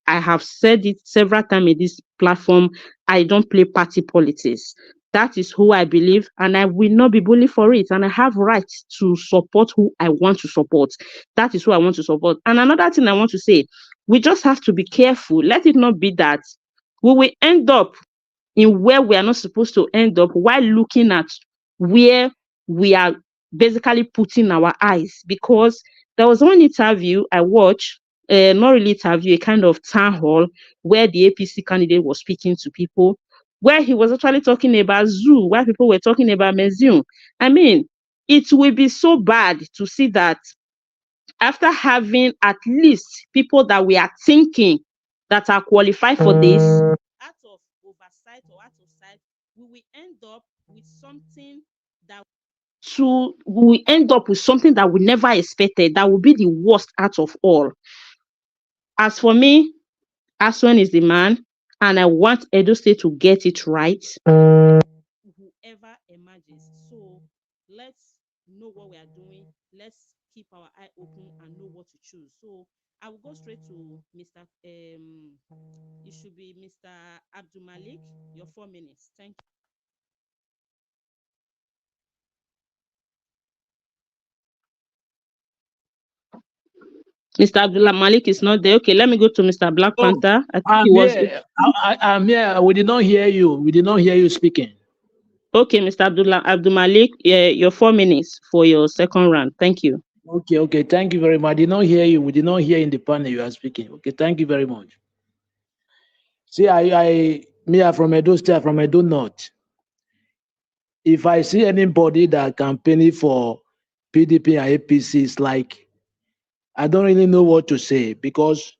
have said it several times in this platform. I don't play party politics. That is who I believe, and I will not be bullied for it. And I have rights to support who I want to support. That is who I want to support. And another thing I want to say, we just have to be careful. Let it not be that we will end up in where we are not supposed to end up while looking at where we are basically putting our eyes. Because there was one interview I watched, not really interview, a kind of town hall where the APC candidate was speaking to people, where he was actually talking about zoo, where people were talking about museum. I mean, it will be so bad to see that after having at least people that we are thinking that are qualified for this, out of oversight or out of sight, we will end up with something that we never expected, that will be the worst out of all. As for me, Aswan is the man, and I want Edo State to get it right. Whoever emerges. So let's know what we are doing. Let's keep our eye open and know what to choose. So I will go straight to Mr. It should be Mr. Abdul Malik. Your 4 minutes. Thank you. Mr. Abdullah Malik is not there. Okay, let me go to Mr. Black Panther. I'm here. We did not hear you. We did not hear you speaking. Okay, Mr. Abdul Malik, your 4 minutes for your second round. Thank you. Okay, thank you very much. I did not hear you. We did not hear in the panel you are speaking. Okay, thank you very much. See, me are from Edo State, from Edo North. If I see anybody that campaigning for PDP and APC, it's like I don't really know what to say, because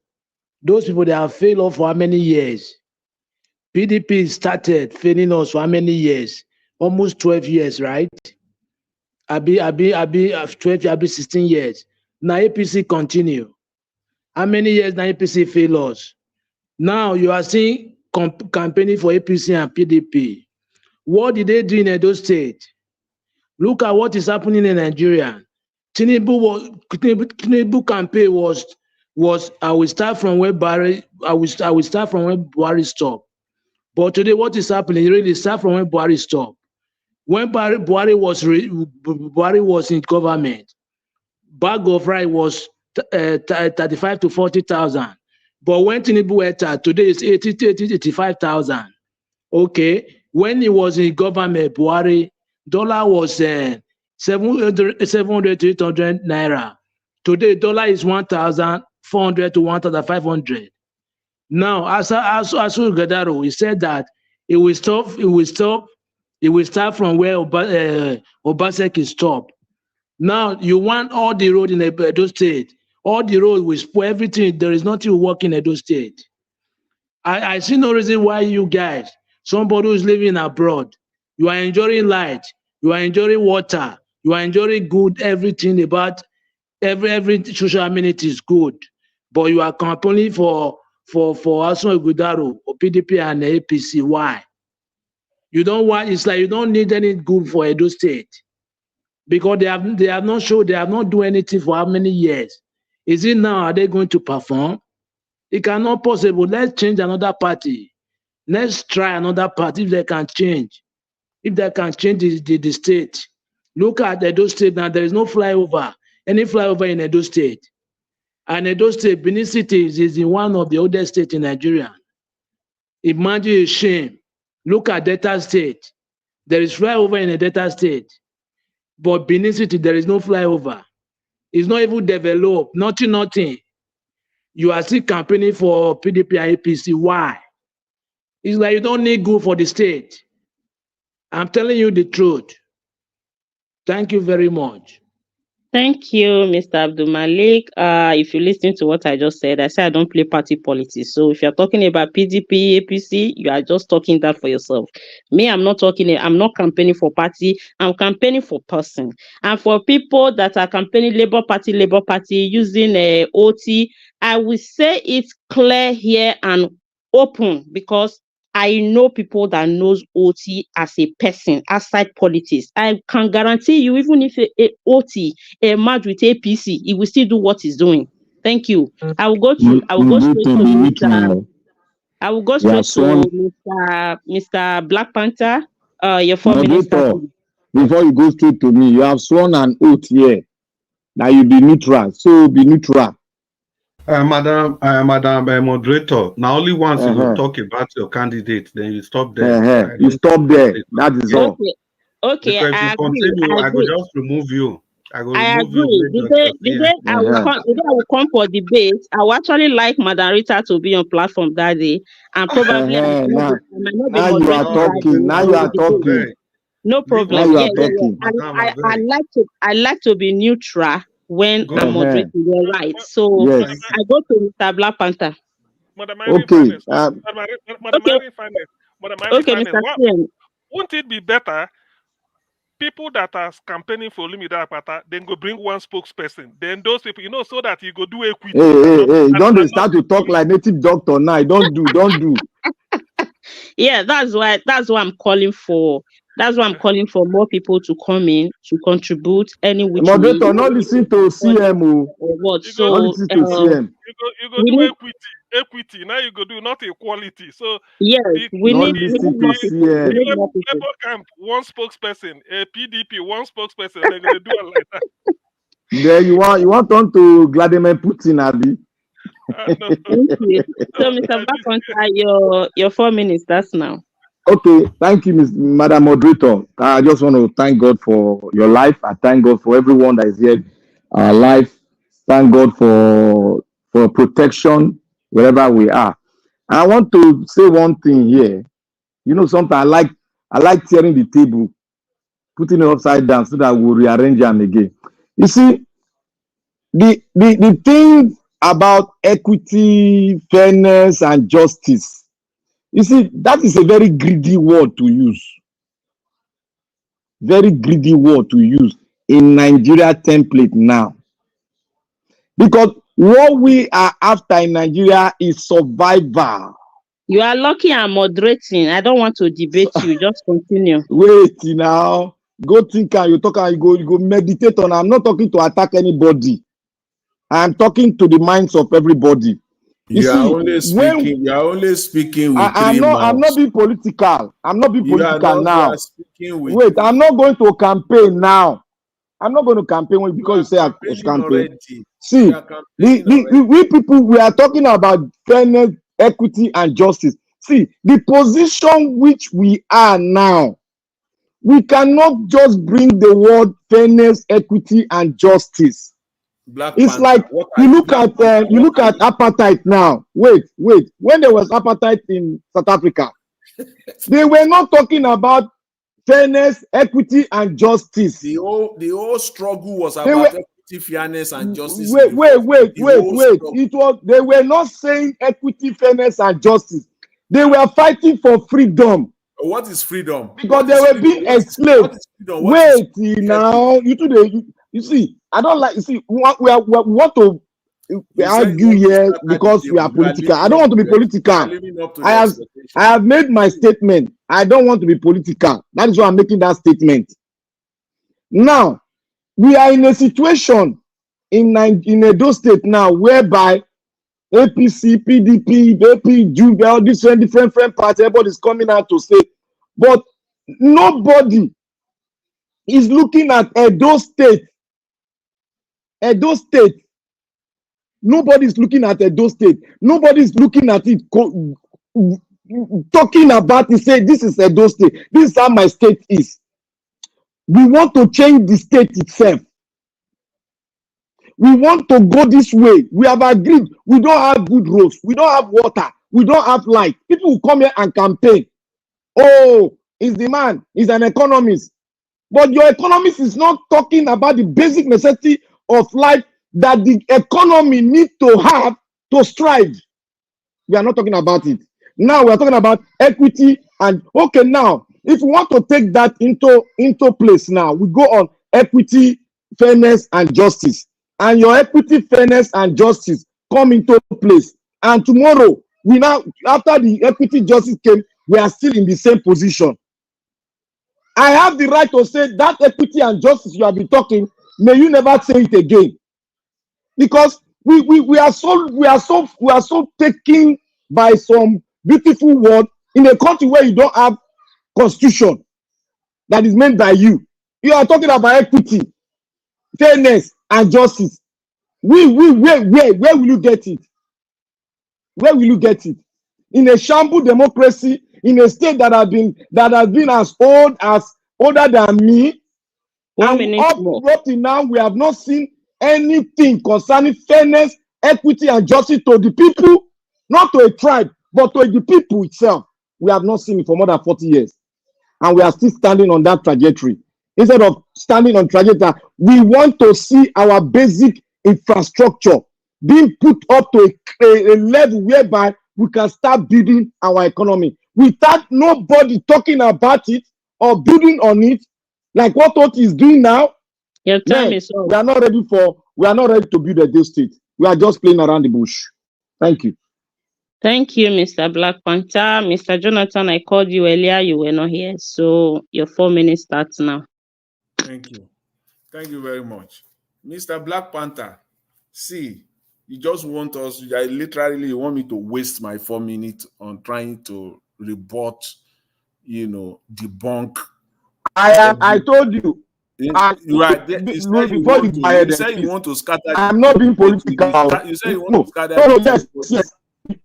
those people, they have failed us for how many years? PDP started failing us for how many years? Almost 12 years, right? Abi 12, 16 years. Now APC continue. How many years now APC fail us? Now you are seeing campaigning for APC and PDP. What did they do in Edo State? Look at what is happening in Nigeria. Tinubu campaign was I will start from where Buhari stopped. But today, what is happening? Really start from where Buhari stopped. When Buhari was in government, bag of rice was 35 to 40,000. But when Tinubu entered, today is 85,000. Okay. When he was in government, Buhari, dollar was 700 to 800 naira. Today, dollar is 1,400 to 1,500. Now, Asu Gadaro, he said that he will start from where Obaseki stopped. Now, you want all the road in Edo State. All the road will spoil everything. There is nothing working in Edo State. I see no reason why you guys, somebody who's living abroad, you are enjoying light, you are enjoying water, you are enjoying good, everything about every social amenity is good, but you are campaigning for Asun Igudaro or PDP and APC. Why? You don't want, it's like you don't need any good for Edo State, because they have not shown, they have not done anything for how many years? Is it now, are they going to perform? It cannot possible. Let's change another party. Let's try another party if they can change. If they can change the state. Look at Edo State now. There is no flyover. Any flyover in Edo State. And Edo State, Benin City is in one of the oldest states in Nigeria. Imagine a shame. Look at Delta State. There is flyover in a Delta State. But Benin City, there is no flyover. It's not even developed. Nothing. You are still campaigning for PDP and APC. Why? It's like you don't need good for the state. I'm telling you the truth. Thank you very much. Thank you, Mr. Abdul Malik. If you listen to what I just said, I said I don't play party politics. So if you're talking about PDP, APC, you are just talking that for yourself. Me, I'm not campaigning for party. I'm campaigning for person. And for people that are campaigning Labour Party using OT, I will say it's clear here and open, because I know people that knows OT as a person outside politics. I can guarantee you, even if OT merge with APC, he will still do what he's doing. Thank you. I will go straight to Mr. Black Panther. Your 4 minutes. Before you go straight to me, you have sworn an oath here that you be neutral. So be neutral. Madam Moderator, now only once you will talk about your candidate, then you stop there. You stop there. That is all. Okay. Because if you continue, I will just remove you. I agree. The day I will come for debate, I will actually like Madam Rita to be on platform that day, and probably I might not be moderating. Now you are talking. No problem. I like to be neutral when I'm moderating. You're right. So I go to Mr. Black Panther. Okay, Mr. CM. Won't it be better? People that are campaigning for Lumida Apata, then go bring one spokesperson. Then those people, so that you go do equity. Hey, don't start to talk like native doctor now. Don't do. Yeah, that's why I'm calling for. That's why I'm calling for more people to come in to contribute any which moderator, not listen to CMO. Or what? So not listen to CM. You go do equity. Now you go do not equality. So yes, we need more people. Labour camp, one spokesperson, a PDP, one spokesperson. They're gonna do it like that. Then you want on to Vladimir Putin, Abi? No. Thank you. So, Mr. Bakonta, your 4 minutes. That's now. Okay, thank you, Madam Moderator. I just want to thank God for your life. I thank God for everyone that is here life. Thank God for protection wherever we are. I want to say one thing here. You know, sometimes I like tearing the table, putting it upside down so that we'll rearrange them again. You see, the thing about equity, fairness, and justice, you see, that is a very greedy word to use. Very greedy word to use in Nigeria template now. Because what we are after in Nigeria is survival. You are lucky I'm moderating. I don't want to debate you. Just continue. Wait now. Go think and you talk and you go meditate on. I'm not talking to attack anybody. I'm talking to the minds of everybody. You are only speaking with three mouths. I'm not being political. I'm not being political now. You are speaking with Wait, I'm not going to campaign now. I'm not going to campaign because you say I should campaign. Already. See, we people, we are talking about fairness, equity, and justice. See, the position which we are now, we cannot just bring the word fairness, equity, and justice. It's like you look at apartheid now. Wait. When there was apartheid in South Africa, they were not talking about fairness, equity, and justice. The whole struggle was about equity, fairness, and justice. Wait. It was they were not saying equity, fairness, and justice. They were fighting for freedom. What is freedom? Because they were being enslaved. Wait now, you see, I don't like. You see, we want to argue here because we are political. I don't want to be political. I have made my statement. I don't want to be political. That is why I'm making that statement. Now, we are in a situation in Edo State now whereby APC, PDP, AP, Juve, all these different parties, everybody is coming out to say, but nobody is looking at Edo State. Edo State. Nobody is looking at Edo State. Nobody is looking at it, talking about it, say, this is Edo State. This is how my state is. We want to change the state itself. We want to go this way. We have agreed. We don't have good roads. We don't have water. We don't have light. People will come here and campaign. Oh, he's the man. He's an economist. But your economist is not talking about the basic necessity of life that the economy needs to have to strive. We are not talking about it. Now we are talking about equity and okay. Now, if we want to take that into place, now we go on equity, fairness, and justice. And your equity, fairness, and justice come into place. And tomorrow, we now, after the equity justice came, we are still in the same position. I have the right to say that equity and justice you have been talking, may you never say it again. Because we are so taken by some beautiful word in a country where you don't have constitution that is made by you. You are talking about equity, fairness, and justice. Where will you get it? Where will you get it? In a shamble democracy, in a state that has been as older than me, and up till now we have not seen anything concerning fairness, equity, and justice to the people, not to a tribe, but to the people itself. We have not seen it for more than 40 years, and we are still standing on that trajectory. Instead of standing on trajectory, we want to see our basic infrastructure being put up to a level whereby we can start building our economy without nobody talking about it or building on it, like what Oti is doing now. Your time is up. We are not ready to build a day state. We are just playing around the bush. Thank you. Thank you, Mr. Black Panther. Mr. Jonathan, I called you earlier. You were not here. So your 4 minutes starts now. Thank you. Thank you very much. Mr. Black Panther, see, you just want us, you want me to waste my 4 minutes on trying to rebut, debunk. I told you. You said you want to scatter. I'm not being political. You said you want to scatter. Yes.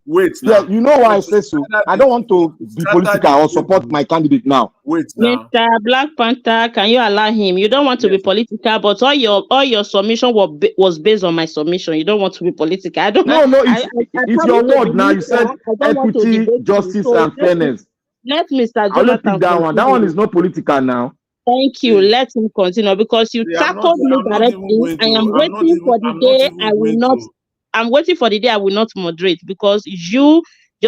Wait Yeah, now. you know why I say so. I don't want to be political or support my candidate now. Wait now. Mr. Black Panther, can you allow him? You don't want to be political, but all your submission was based on my submission. You don't want to be political. I don't. No, I it's promise your to word be now. You said neutral. I don't want to equity, debate you. justice, So and fairness. let Mr. I'll let pick Jonathan that one. That one continue. is not political now. Thank you. Let him continue because you See, tackled me I'm not even directly. going I am to. waiting for the I'm not day I even will going not. to. I'm waiting for the day I will not moderate because your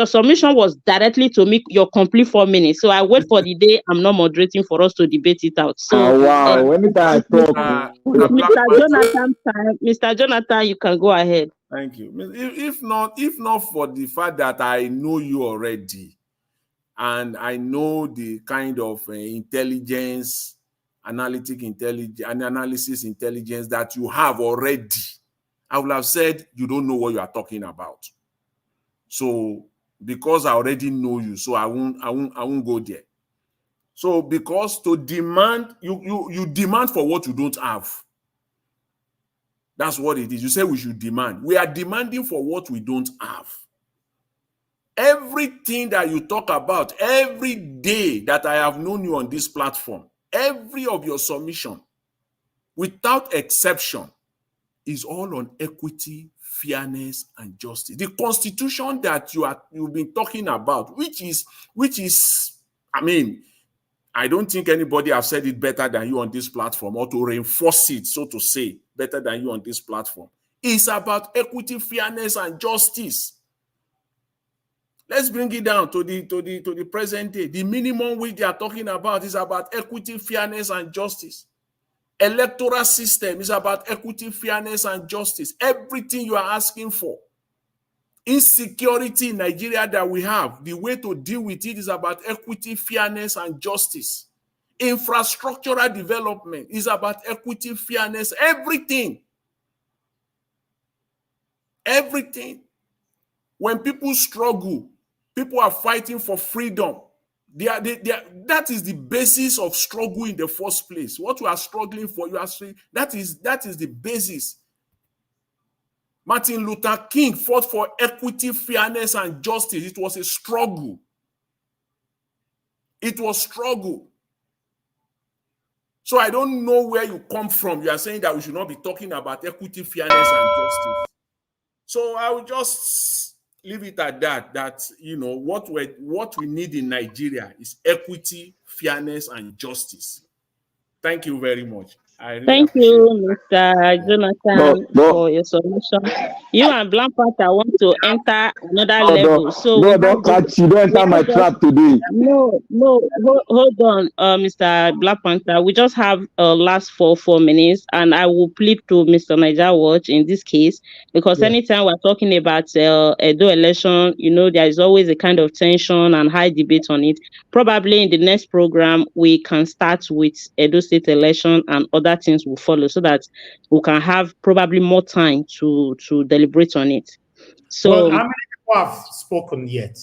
submission was directly to me your complete 4 minutes. So I wait for the day I'm not moderating for us to debate it out. So Wow. Anytime I talk. it's Mr. Jonathan time. Mr. Jonathan, you can go ahead. Thank you. If not for the fact that I know you already, and I know the kind of intelligence, analytic intelligence, and analysis intelligence that you have already, I would have said you don't know what you are talking about. So because I already know you, so I won't go there. So because to demand, you demand for what you don't have. That's what it is. You say we should demand. We are demanding for what we don't have. Everything that you talk about, every day that I have known you on this platform, every of your submission, without exception, is all on equity, fairness, and justice. The constitution that you've been talking about, which is, I mean, I don't think anybody has said it better than you on this platform, or to reinforce it, so to say, better than you on this platform. It's about equity, fairness, and justice. Let's bring it down to the present day. The minimum wage they are talking about is about equity, fairness, and justice. Electoral system is about equity, fairness, and justice. Everything you are asking for. Insecurity in Nigeria that we have, the way to deal with it is about equity, fairness, and justice. Infrastructural development is about equity, fairness, everything. Everything. When people struggle, people are fighting for freedom. That is the basis of struggle in the first place. What you are struggling for, that is the basis. Martin Luther King fought for equity, fairness, and justice. It was a struggle. It was struggle. So I don't know where you come from. You are saying that we should not be talking about equity, fairness, and justice. So I will just leave it at that. That what we need in Nigeria is equity, fairness, and justice. Thank you very much. I really Thank appreciate you, Mr. Jonathan, for your submission. You and Black Panther want to enter another level. So we don't have catch you. Don't enter my trap today. No, hold on, Mr. Black Panther. We just have last 4 minutes, and I will plead to Mr. Niger Watch in this case because anytime we're talking about Edo election, there is always a kind of tension and high debate on it. Probably in the next program, we can start with Edo State election and other things will follow so that we can have probably more time to deliberate on it. So, well, how many people have spoken yet?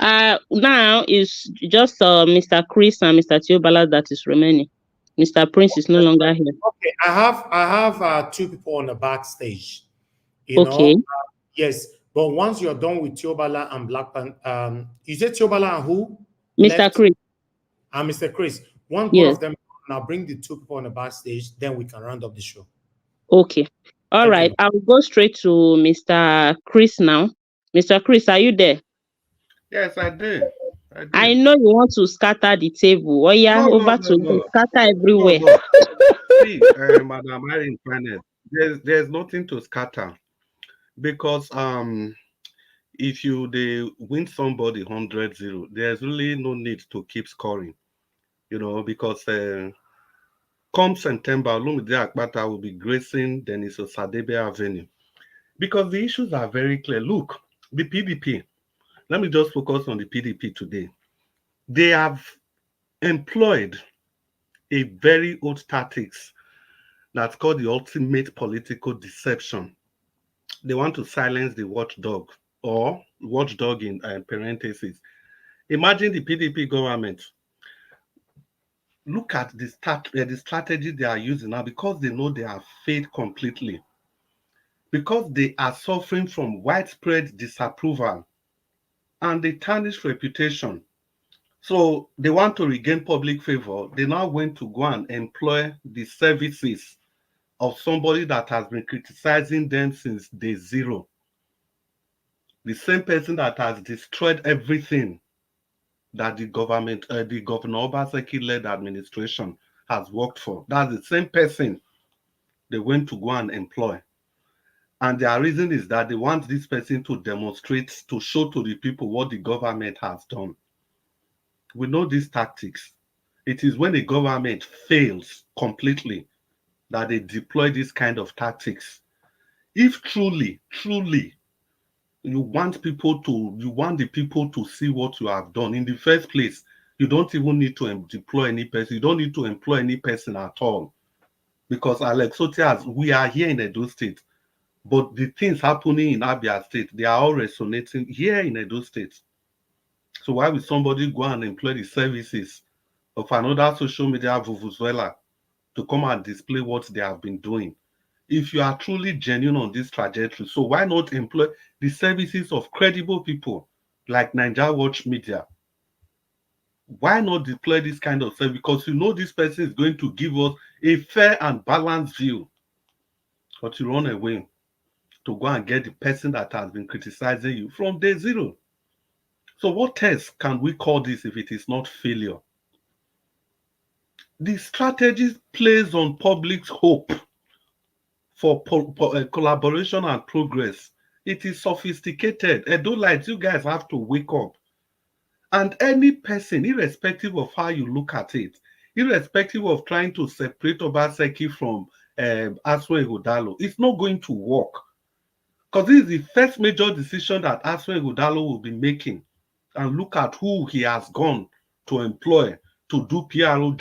Now it's just Mr. Chris and Mr. Tiobala that is remaining. Mr. Prince is no longer here. Okay, I have 2 people on the backstage. Okay. Yes, but once you're done with Tiobala and Black Panther, you said Tiobala and who? Mr. Left? Chris. And Mr. Chris. Once both Yes. of them now bring the 2 people on the backstage, then we can round up the show. Okay. All right. I will go straight to Mr. Chris now. Mr. Chris, are you there? Yes, I did. I know you want to scatter the table. Oh yeah, over to you. Scatter everywhere. No. See, Madam Irene Finance, there's nothing to scatter because if they win somebody 100-0, there's really no need to keep scoring, because come September, Olumide Akpata will be gracing Denis Osadebe Avenue because the issues are very clear. Look, the PDP. Let me just focus on the PDP today. They have employed a very old tactics that's called the ultimate political deception. They want to silence the watchdog, or watchdog in parentheses. Imagine the PDP government. Look at the strategy they are using now because they know they have failed completely. because they are suffering from widespread disapproval and a tarnished reputation. So they want to regain public favor. They now went to go and employ the services of somebody that has been criticizing them since day zero. The same person that has destroyed everything that the government, the Governor Obaseki-led administration has worked for. That's the same person they went to go and employ. And their reason is that they want this person to demonstrate, to show to the people what the government has done. We know these tactics. It is when a government fails completely that they deploy this kind of tactics. If truly you want the people to see what you have done in the first place, you don't even need to deploy any person. You don't need to employ any person at all. Because Alex Otias, we are here in Edo State, but the things happening in Abia State, they are all resonating here in Edo State. So why would somebody go and employ the services of another social media vuvuzela to come and display what they have been doing? If you are truly genuine on this trajectory, so why not employ the services of credible people like Nigeria Watch Media? Why not deploy this kind of service? Because you know this person is going to give us a fair and balanced view. But you run away to go and get the person that has been criticizing you from day zero. So what else can we call this if it is not failure? The strategy plays on public's hope for collaboration and progress. It is sophisticated. Edolites, you guys have to wake up. And any person, irrespective of how you look at it, irrespective of trying to separate Obaseki from Aswe Godalo, it's not going to work. Because this is the first major decision that Aswe Godalo will be making. And look at who he has gone to employ to do PRO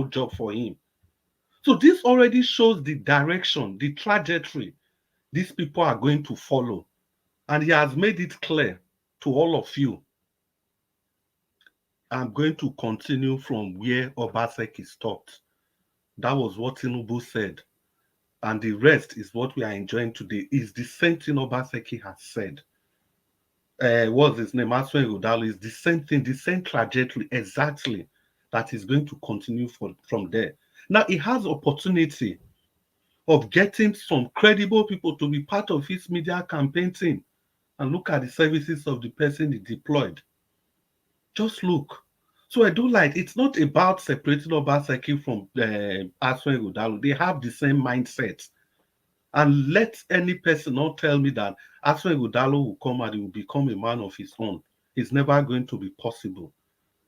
job for him. So this already shows the direction, the trajectory these people are going to follow. And he has made it clear to all of you. I'm going to continue from where Obaseki stopped. That was what Tinubu said. And the rest is what we are enjoying today, is the same thing Obaseki has said. What's his name? Aswen Godalo is the same thing, the same trajectory exactly that is going to continue from there. Now, he has opportunity of getting some credible people to be part of his media campaign team and look at the services of the person he deployed. Just look. So I do like, it's not about separating Obaseki from Aswen Godalo. They have the same mindset. And let any person not tell me that Aswen Godalo will come and he will become a man of his own. It's never going to be possible.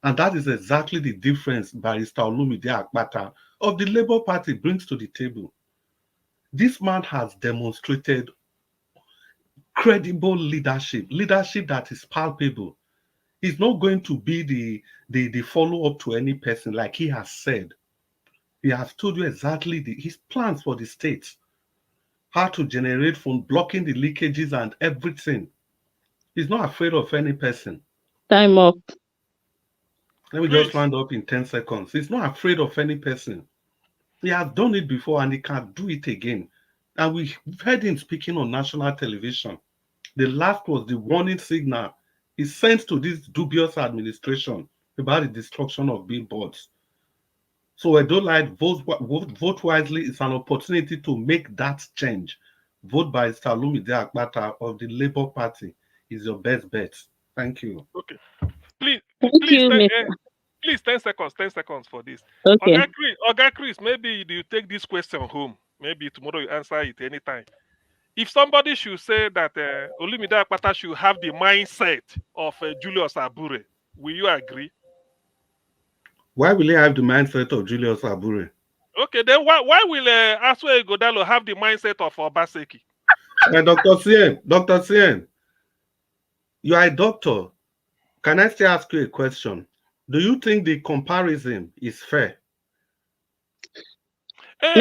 And that is exactly the difference Barrister Olumide Akpata of the Labour Party brings to the table. This man has demonstrated credible leadership that is palpable. He's not going to be the follow-up to any person like he has said. He has told you exactly his plans for the state, how to generate from blocking the leakages and everything. He's not afraid of any person. Time up. Let me just round up in 10 seconds. He's not afraid of any person. He has done it before and he can do it again. And we heard him speaking on national television. The last was the warning signal he sent to this dubious administration about the destruction of billboards. So I don't like vote wisely. It's an opportunity to make that change. Vote by Olumide Akpata of the Labour Party is your best bet. Thank you. Okay. Please, Please, 10 seconds for this. Okay. Oga Chris, maybe you take this question home. Maybe tomorrow you answer it anytime. If somebody should say that Olumide Akpata should have the mindset of Julius Abure, will you agree? Why will he have the mindset of Julius Abure? Okay, then why will Aswe Godalo have the mindset of Obaseki? Dr. Sien, you are a doctor. Can I still ask you a question? Do you think the comparison is fair? No.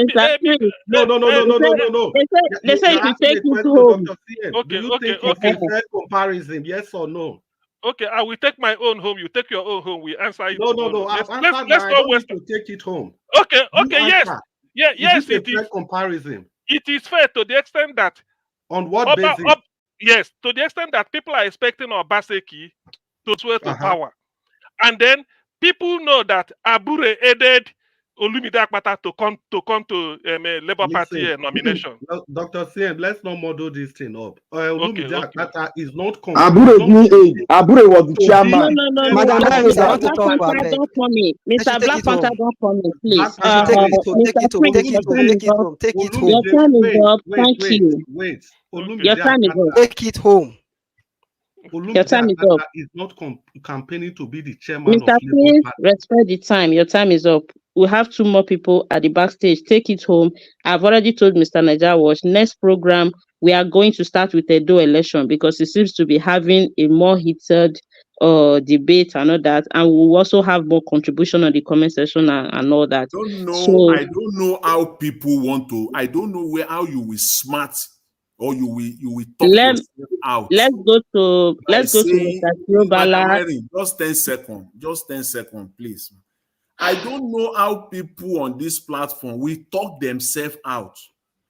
They say if you take it home. Do you think it's a fair comparison? Yes or no? Okay, I will take my own home. You take your own home. We answer it. No. Let's not waste to take it home. Okay. Yes. Yes. Is it a fair comparison? It is fair to the extent that On what basis? Yes, to the extent that people are expecting Obaseki to swear to power. And then people know that Abure aided Olumide Akpata to come to Labour Party nomination. Dr. CM, let's not model this thing up. Olumide Akpata is not Abure was the chairman. No. Madam, Mr. I want to Black talk Panther, about don't call me. Mr. Black Panther, don't call me, please. Take Your time is up. Thank you. Your time is up. Take it home. Your time is up. Is not campaigning to be the chairman Mr. of Labour Please Party. respect the time. Your time is up. We have 2 more people at the backstage. Take it home. I've already told Mr. Naija Watch, next program, we are going to start with the Edo election because it seems to be having a more heated debate and all that. And we'll also have more contribution on the comment section and all that. I don't know how people want to. I don't know how you will smart or you will talk yourself out. Let's go to Mr. Tiobala. Just 10 seconds. Just 10 seconds, please. I don't know how people on this platform will talk themselves out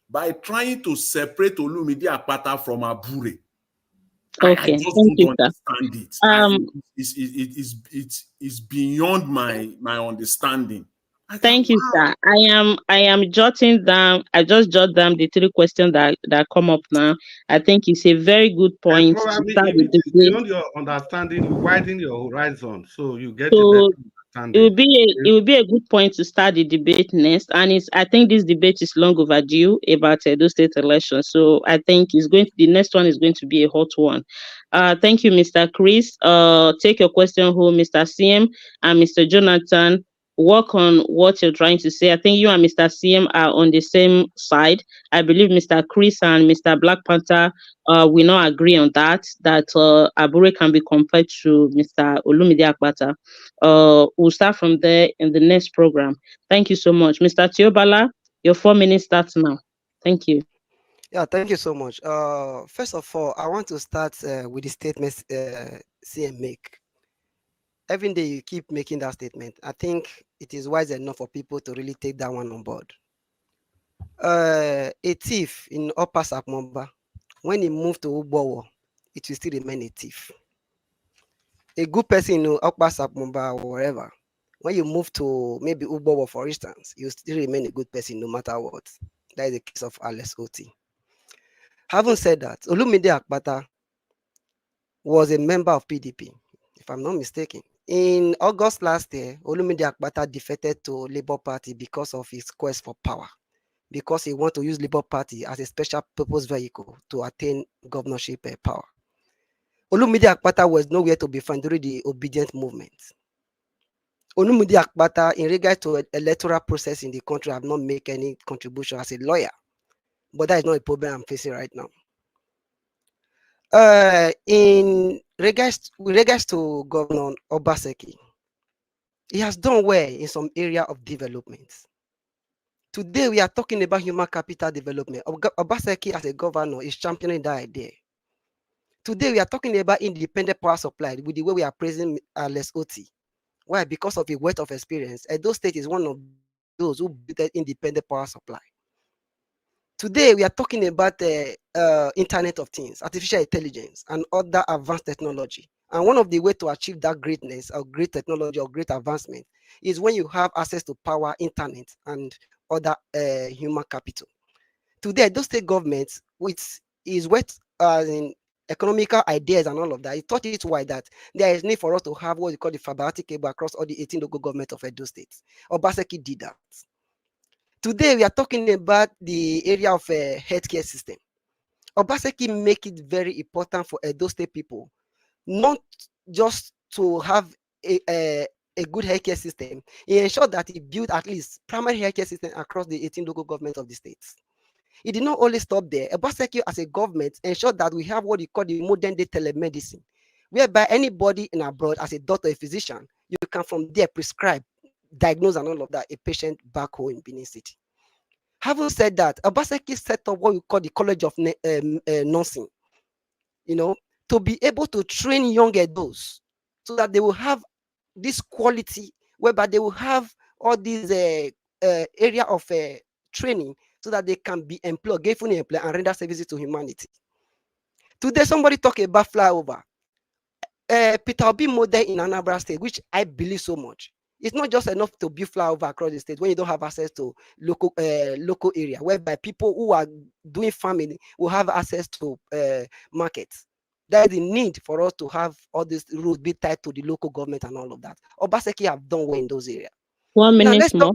by trying to separate Olumide Akpata from Abure. Okay, I just don't understand it. It's beyond my understanding. Thank you, sir. I am jotting down. I just jot down the 3 questions that come up now. I think it's a very good point. Probably if it is beyond your understanding, you widen your horizon so you get a better understanding. It will be a good point to start the debate next. And I think this debate is long overdue about Edo State election. So I think the next one is going to be a hot one. Thank you, Mr. Chris. Take your question home, Mr. CM and Mr. Jonathan. Work on what you're trying to say. I think you and Mr. CM are on the same side. I believe Mr. Chris and Mr. Black Panther will not agree on that Abure can be compared to Mr. Olumide Akpata. We'll start from there in the next program. Thank you so much. Mr. Tiobala, your 4 minutes starts now. Thank you. Yeah, thank you so much. First of all, I want to start with the statements CM make. Every day you keep making that statement. I think it is wise enough for people to really take that one on board. A thief in Upper Sapmomba, when he moved to Ubowo, it will still remain a thief. A good person in Upper Sapmomba or wherever, when you move to maybe Ubowo, for instance, you still remain a good person no matter what. That is the case of Alex Oti. Having said that, Olumide Akpata was a member of PDP, if I'm not mistaken. In August last year, Olumide Akpata defected to Labour Party because of his quest for power, because he wanted to use Labour Party as a special purpose vehicle to attain governorship power. Olumide Akpata was nowhere to be found during the obedient movement. Olumide Akpata, in regard to electoral process in the country, have not made any contribution as a lawyer, but that is not a problem I'm facing right now. With regards to Governor Obaseki, he has done well in some area of development. Today, we are talking about human capital development. Obaseki, as a governor, is championing that idea. Today, we are talking about independent power supply with the way we are praising Alex Oti. Why? Because of a wealth of experience. Edo State is one of those who built independent power supply. Today, we are talking about the Internet of Things, artificial intelligence, and other advanced technology. And one of the ways to achieve that greatness or great technology or great advancement is when you have access to power, internet, and other human capital. Today, those state governments, which is what in economical ideas and all of that, it thought it why that there is need for us to have what we call the fiber optic cable across all the 18 local governments of Edo State. Obaseki did that. Today, we are talking about the area of a healthcare system. Obaseki make it very important for Edo State people, not just to have a good healthcare system. He ensured that he built at least primary healthcare system across the 18 local governments of the states. It did not only stop there. Obaseki, as a government, ensured that we have what we call the modern day telemedicine, whereby anybody in abroad, as a doctor, a physician, you can from there prescribe, diagnose, and all of that a patient back home in Benin City. Having said that, Obaseki set up what we call the College of Nursing, to be able to train young adults so that they will have this quality, whereby they will have all these area of training so that they can be employed, gainfully employed, and render services to humanity. Today, somebody talk about flyover. Peter Obi model in Anambra State, which I believe so much. It's not just enough to build flyover across the state when you don't have access to local area, whereby people who are doing farming will have access to markets. There is the need for us to have all these roads be tied to the local government and all of that. Obaseki have done well in those areas. 1 minute more.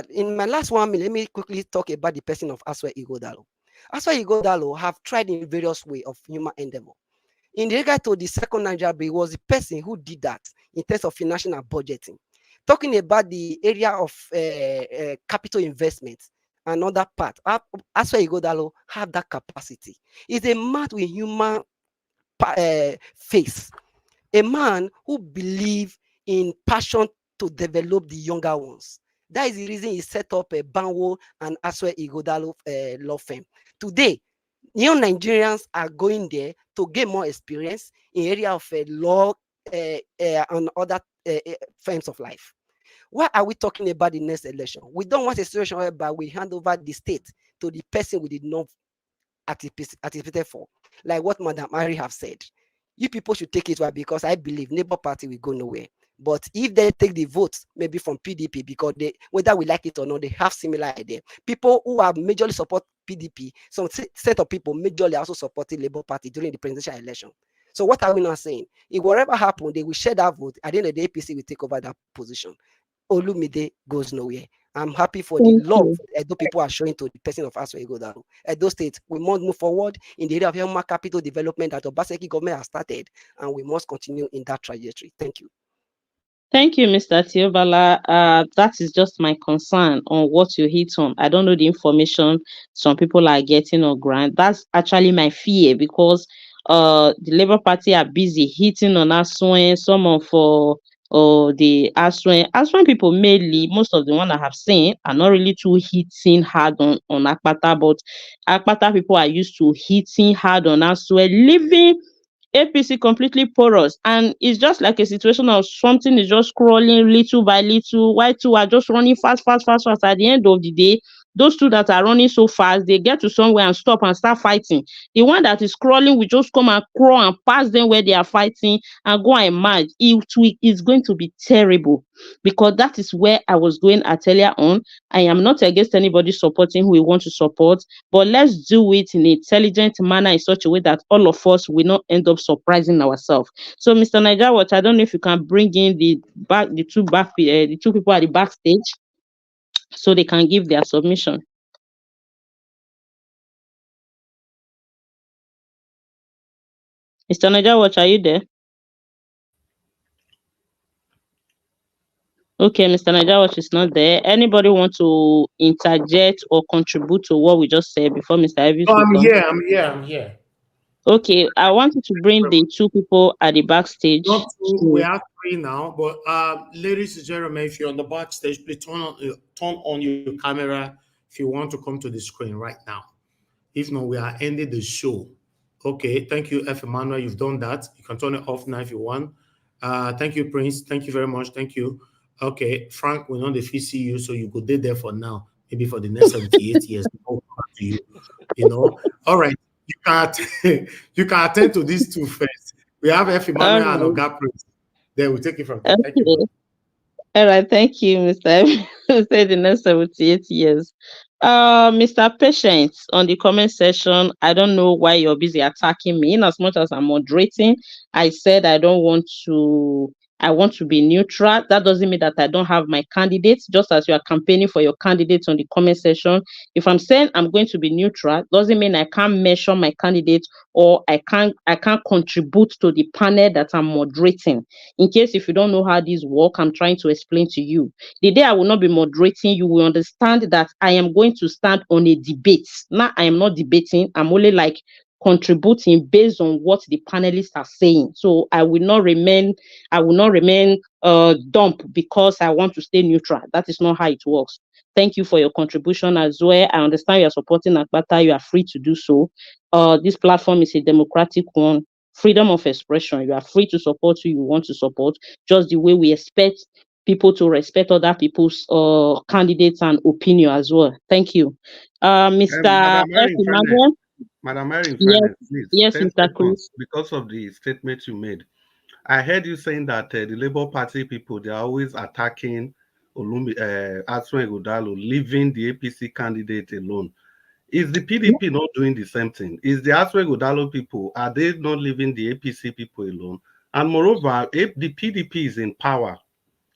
In my last 1 minute, let me quickly talk about the person of Aswa Igodalo. Aswa Igodalo have tried in various ways of human endeavor. In regard to the second Nigeria bill, was the person who did that in terms of financial and budgeting. Talking about the area of capital investment, another part, Aswa Igodalo have that capacity. He's a man with human face, a man who believes in passion to develop the younger ones. That is the reason he set up a Banwo and Aswa Igodalo law firm. Today, young Nigerians are going there to gain more experience in area of law and other forms of life. Why are we talking about the next election? We don't want a situation whereby we hand over the state to the person we did not anticipated for, like what Madam Ari have said. You people should take it well, because I believe Labour Party will go nowhere. But if they take the votes, maybe from PDP, because they, whether we like it or not, they have similar idea. People who have majorly support PDP, some set of people majorly also supported Labour Party during the presidential election. So what are we not saying? If whatever happened, they will share that vote. At the end of the day, APC will take over that position. Olumide goes nowhere. I'm happy for the love Edo people are showing to the person of Aswa Igodalo. Edo State, we must move forward in the area of human capital development that the Obaseki government has started, and we must continue in that trajectory. Thank you. Thank you, Mr. Tiobala. That is just my concern on what you hit on. I don't know the information some people are getting or grant. That's actually my fear, because the Labour Party are busy hitting on Aswen, some of the Aswen people mainly, most of the one I have seen are not really too hitting hard on Akpata, but Akpata people are used to hitting hard on Aswen, leaving APC completely porous, and it's just like a situation of something is just crawling little by little, while two are just running fast. At the end of the day, those two that are running so fast, they get to somewhere and stop and start fighting. The one that is crawling will just come and crawl and pass them where they are fighting and go and emerge. It's going to be terrible, because that is where I was going at earlier on. I am not against anybody supporting who we want to support, but let's do it in an intelligent manner, in such a way that all of us will not end up surprising ourselves. So, Mr. Niger Watch, I don't know if you can bring in the two people at the backstage, so they can give their submission. Mr. Niger Watch, are you there? Okay, Mr. Niger Watch is not there. Anybody want to interject or contribute to what we just said before Mr. Evans? No, I'm here. Okay, I wanted to bring the two people at the backstage. We have three now, but ladies and gentlemen, if you're on the backstage, please turn on your camera if you want to come to the screen right now. If not, we are ending the show. Okay, thank you, F. Emmanuel. You've done that. You can turn it off now if you want. Thank you, Prince. Thank you very much. Thank you. Okay, Frank, we're not the VCU, so you go there for now. Maybe for the next 78 years, to you. You know. All right. You can attend to these two first. We have F. Emmanuel and Oga Prince. Then we'll take it from there. Okay. Thank you. All right, thank you, Mr. Say the next 78 years. Mr. Patience, on the comment section, I don't know why you're busy attacking me. In as much as I'm moderating, I said I want to be neutral. That doesn't mean that I don't have my candidates, just as you are campaigning for your candidates on the comment section. If I'm saying I'm going to be neutral, doesn't mean I can't mention my candidates or I can't contribute to the panel that I'm moderating. In case if you don't know how these work, I'm trying to explain to you. The day I will not be moderating, you will understand that I am going to stand on a debate. Now I am not debating, I'm only like contributing based on what the panelists are saying. So I will not remain dumb because I want to stay neutral. That is not how it works. Thank you for your contribution as well. I understand you are supporting Akpata. You are free to do so. This platform is a democratic one. Freedom of expression. You are free to support who you want to support, just the way we expect people to respect other people's candidates and opinion as well. Thank you. Mr. Madam F. Mary in fairness, Emmanuel. Madam Mary in Yes, fairness, please, yes, 10 Mr. seconds, Chris. because of the statement you made. I heard you saying that the Labour Party people, they are always attacking Aswen Godalo, leaving the APC candidate alone. Is the PDP not doing the same thing? Is the Aswen Godalo people, are they not leaving the APC people alone? And moreover, if the PDP is in power,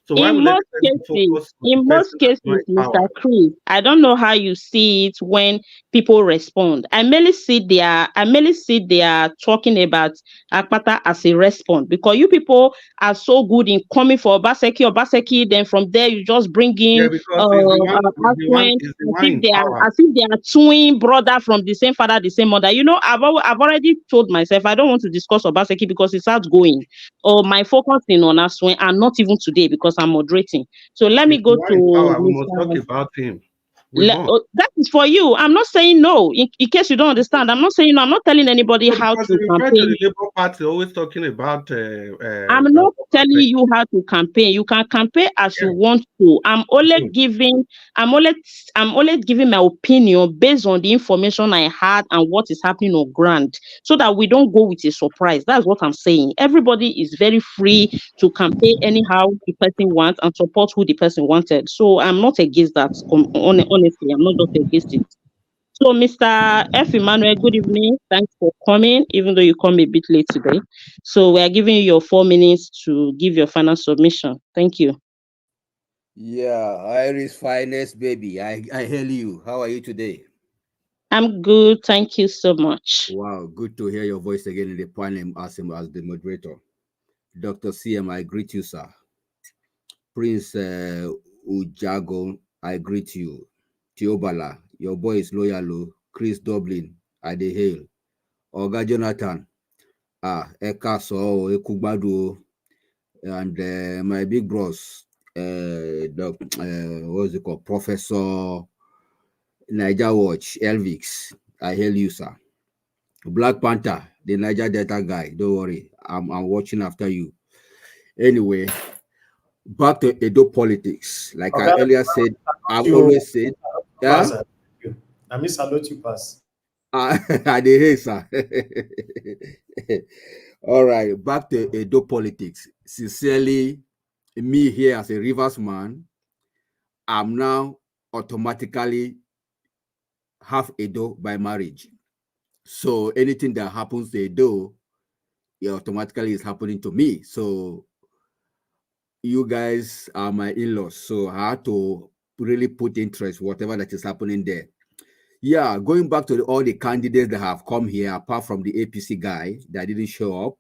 so why In would most everybody cases, focus on the person that's not in Mr. power? Chris, I don't know how you see it when people respond. I merely see they are talking about Akpata as a response, because you people are so good in coming for Obaseki, then from there you just bring Yeah, in because Aswen, he's the one in power. as if they are twin brother from the same father, the same mother. You know, I've already told myself I don't want to discuss Obaseki because it's outgoing, or my focusing on Aswen, and not even today because I'm moderating. So let me He's the go one in to power. We must talk Mr. about him. We must. That is for you. I'm not saying no. In case you don't understand, I'm not saying no. I'm not telling anybody No, how because to you refer to campaign. the Labour Party always talking about I'm not telling you how to campaign. You can campaign as you want to. I'm only giving my opinion based on the information I had and what is happening on ground, so that we don't go with a surprise. That's what I'm saying. Everybody is very free to campaign anyhow the person wants and support who the person wanted. So I'm not against that. Honestly, I'm not just against it. So, Mr. F. Emmanuel, good evening. Thanks for coming, even though you come a bit late today. So, we are giving you your 4 minutes to give your final submission. Thank you. Yeah, Iris finest baby. I hail you. How are you today? I'm good. Thank you so much. Wow, good to hear your voice again in the panel as the moderator. Dr. CM, I greet you, sir. Prince Ujago, I greet you. Tiobala, your boy is loyal. Chris Dublin, I dey hail. Oga Jonathan, Eka so Ekugbadu, and my big bros, what's it called, Professor Niger Watch, Elvix, I hail you, sir. Black Panther, the Niger Delta guy, don't worry, I'm watching after you. Anyway, back to Edo politics. Like I earlier said, I've always said, yeah. I miss salute you pass. I dey hate, sir. All right, back to Edo politics. Sincerely, me here as a Rivers man, I'm now automatically half Edo by marriage. So anything that happens to Edo, it automatically is happening to me. So you guys are my in-laws. So I had to really put interest, whatever that is happening there. Yeah, going back to all the candidates that have come here, apart from the APC guy that didn't show up,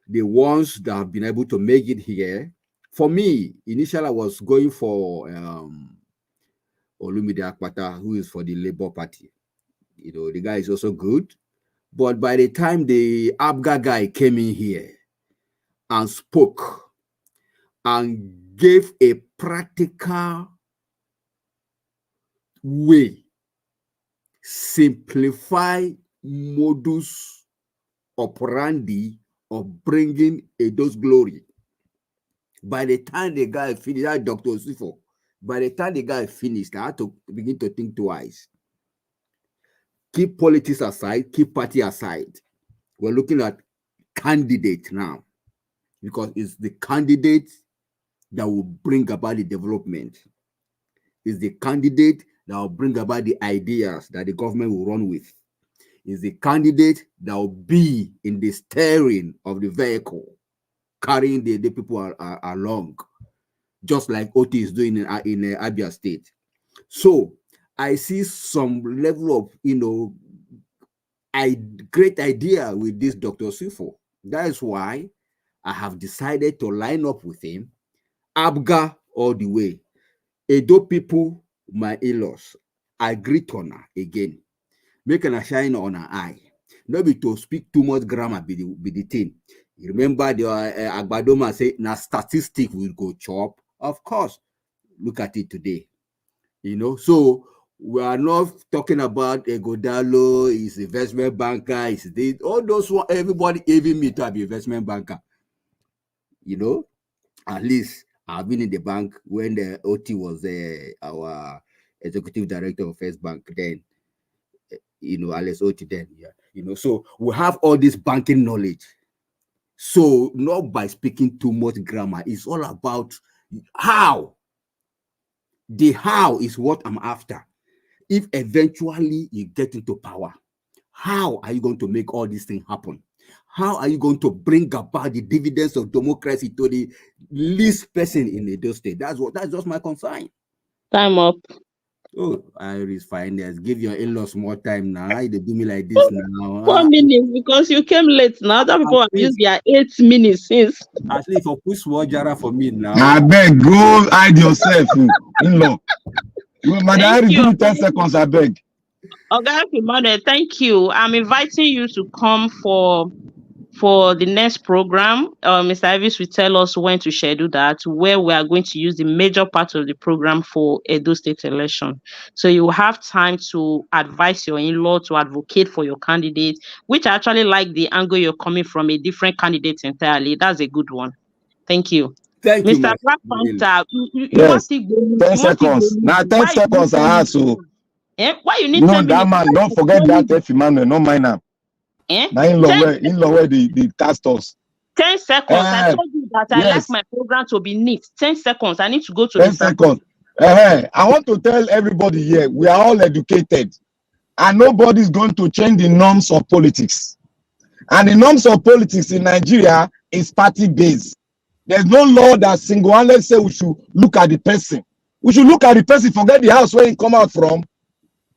the ones that have been able to make it here, for me, initially I was going for Olumide Akpata, who is for the Labour Party. You know, the guy is also good. But by the time the Abga guy came in here and spoke and gave a practical way, simplify modus operandi of bringing Edo's glory. By the time the guy finished, that Dr. Sifo, by the time the guy finished, I had to begin to think twice. Keep politics aside, keep party aside. We're looking at candidate now, because it's the candidate that will bring about the development. It's the candidate that will bring about the ideas that the government will run with. Is the candidate that will be in the steering of the vehicle, carrying the people along, just like Oti is doing in Abia State. So I see some level of, great idea with this Dr. Sifo. That is why I have decided to line up with him, Abga all the way. Edo people, my in-laws, I greet on her again. Make a shine on her eye. Not be to speak too much grammar be the thing. You remember the Agbadoma say, na statistic will go chop. Of course, look at it today. So we are not talking about Godalo, is investment banker, is this, all those everybody even me to be investment banker. At least I've been in the bank when the OT was our executive director of First Bank then. Alias OT then, yeah. So we have all this banking knowledge. So not by speaking too much grammar, it's all about how. The how is what I'm after. If eventually you get into power, how are you going to make all these things happen? How are you going to bring about the dividends of democracy to the least person in Edo State? That's just my concern. Time up. Oh, Iris Finance, give your in-laws more time now. They do me like this now. 4 minutes because you came late. Now other people have used their 8 minutes since. Actually, for push Jara for me now. I beg, go hide yourself, in-law. Madam, give me 10 seconds, I beg. Okay, Emmanuel, thank you. I'm inviting you to come for the next program. Mr. Ivis will tell us when to schedule that, where we are going to use the major part of the program for Edo State election. So you will have time to advise your in-law, to advocate for your candidate, which I actually like the angle you're coming from, a different candidate entirely. That's a good one. Thank you. Thank you, Mr. Black Panther, you yes. want 10 seconds. Now 10 seconds I ask you. Why you need 10 that minutes? Man, don't forget that F Emmanuel, not mine now. Now in-law where the cast us. 10 seconds. I told you that I like my program to be neat. 10 seconds. I need to go to 10 seconds. I want to tell everybody here, we are all educated. And nobody's going to change the norms of politics. And the norms of politics in Nigeria is party-based. There's no law that single-handedly say we should look at the person. We should look at the person, forget the house where he come out from.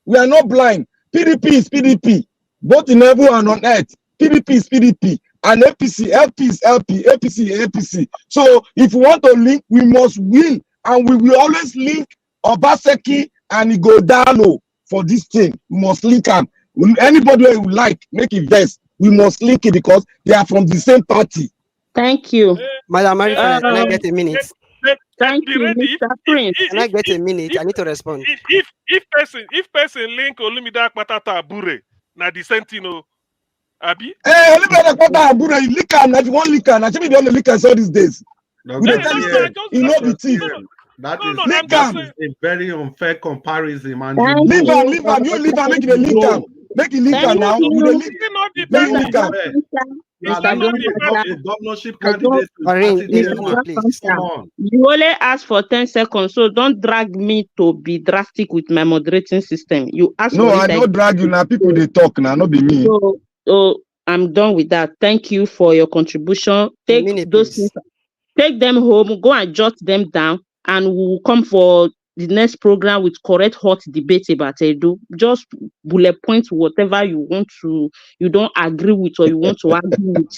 We are not blind. PDP is PDP, both in heaven and on earth. PDP is PDP, and APC, LP is LP, APC is APC. So if we want to link, we must win, and we will always link Obaseki and Ighodalo for this thing. We must link them. Anybody who like, make it best. We must link it because they are from the same party. Thank you. Madam Marifan, can I get a minute? Thank you, Mr. Prince. Can I get a minute? I need to respond. If person link Olumide Akpata to Abure, na the same thing, Abi? Olumide Akpata Abure, you link am, if you want link am, I think we don't link us all these days. We don't tell you, you know the thief. That is a very unfair comparison, man. Leave am, you leave am, make it a link am. Make it link am now. We dey link. Make it link am. A governorship candidate. Come on. You only ask for 10 seconds, so don't drag me to be drastic with my moderating system. You ask. No, I don't drag you now. People they talk now, not be me. So I'm done with that. Thank you for your contribution. Take those things, take them home, go and jot them down, and we'll come for the next program with correct hot debate about Edo. Just bullet point whatever you want to, you don't agree with or you want to argue with.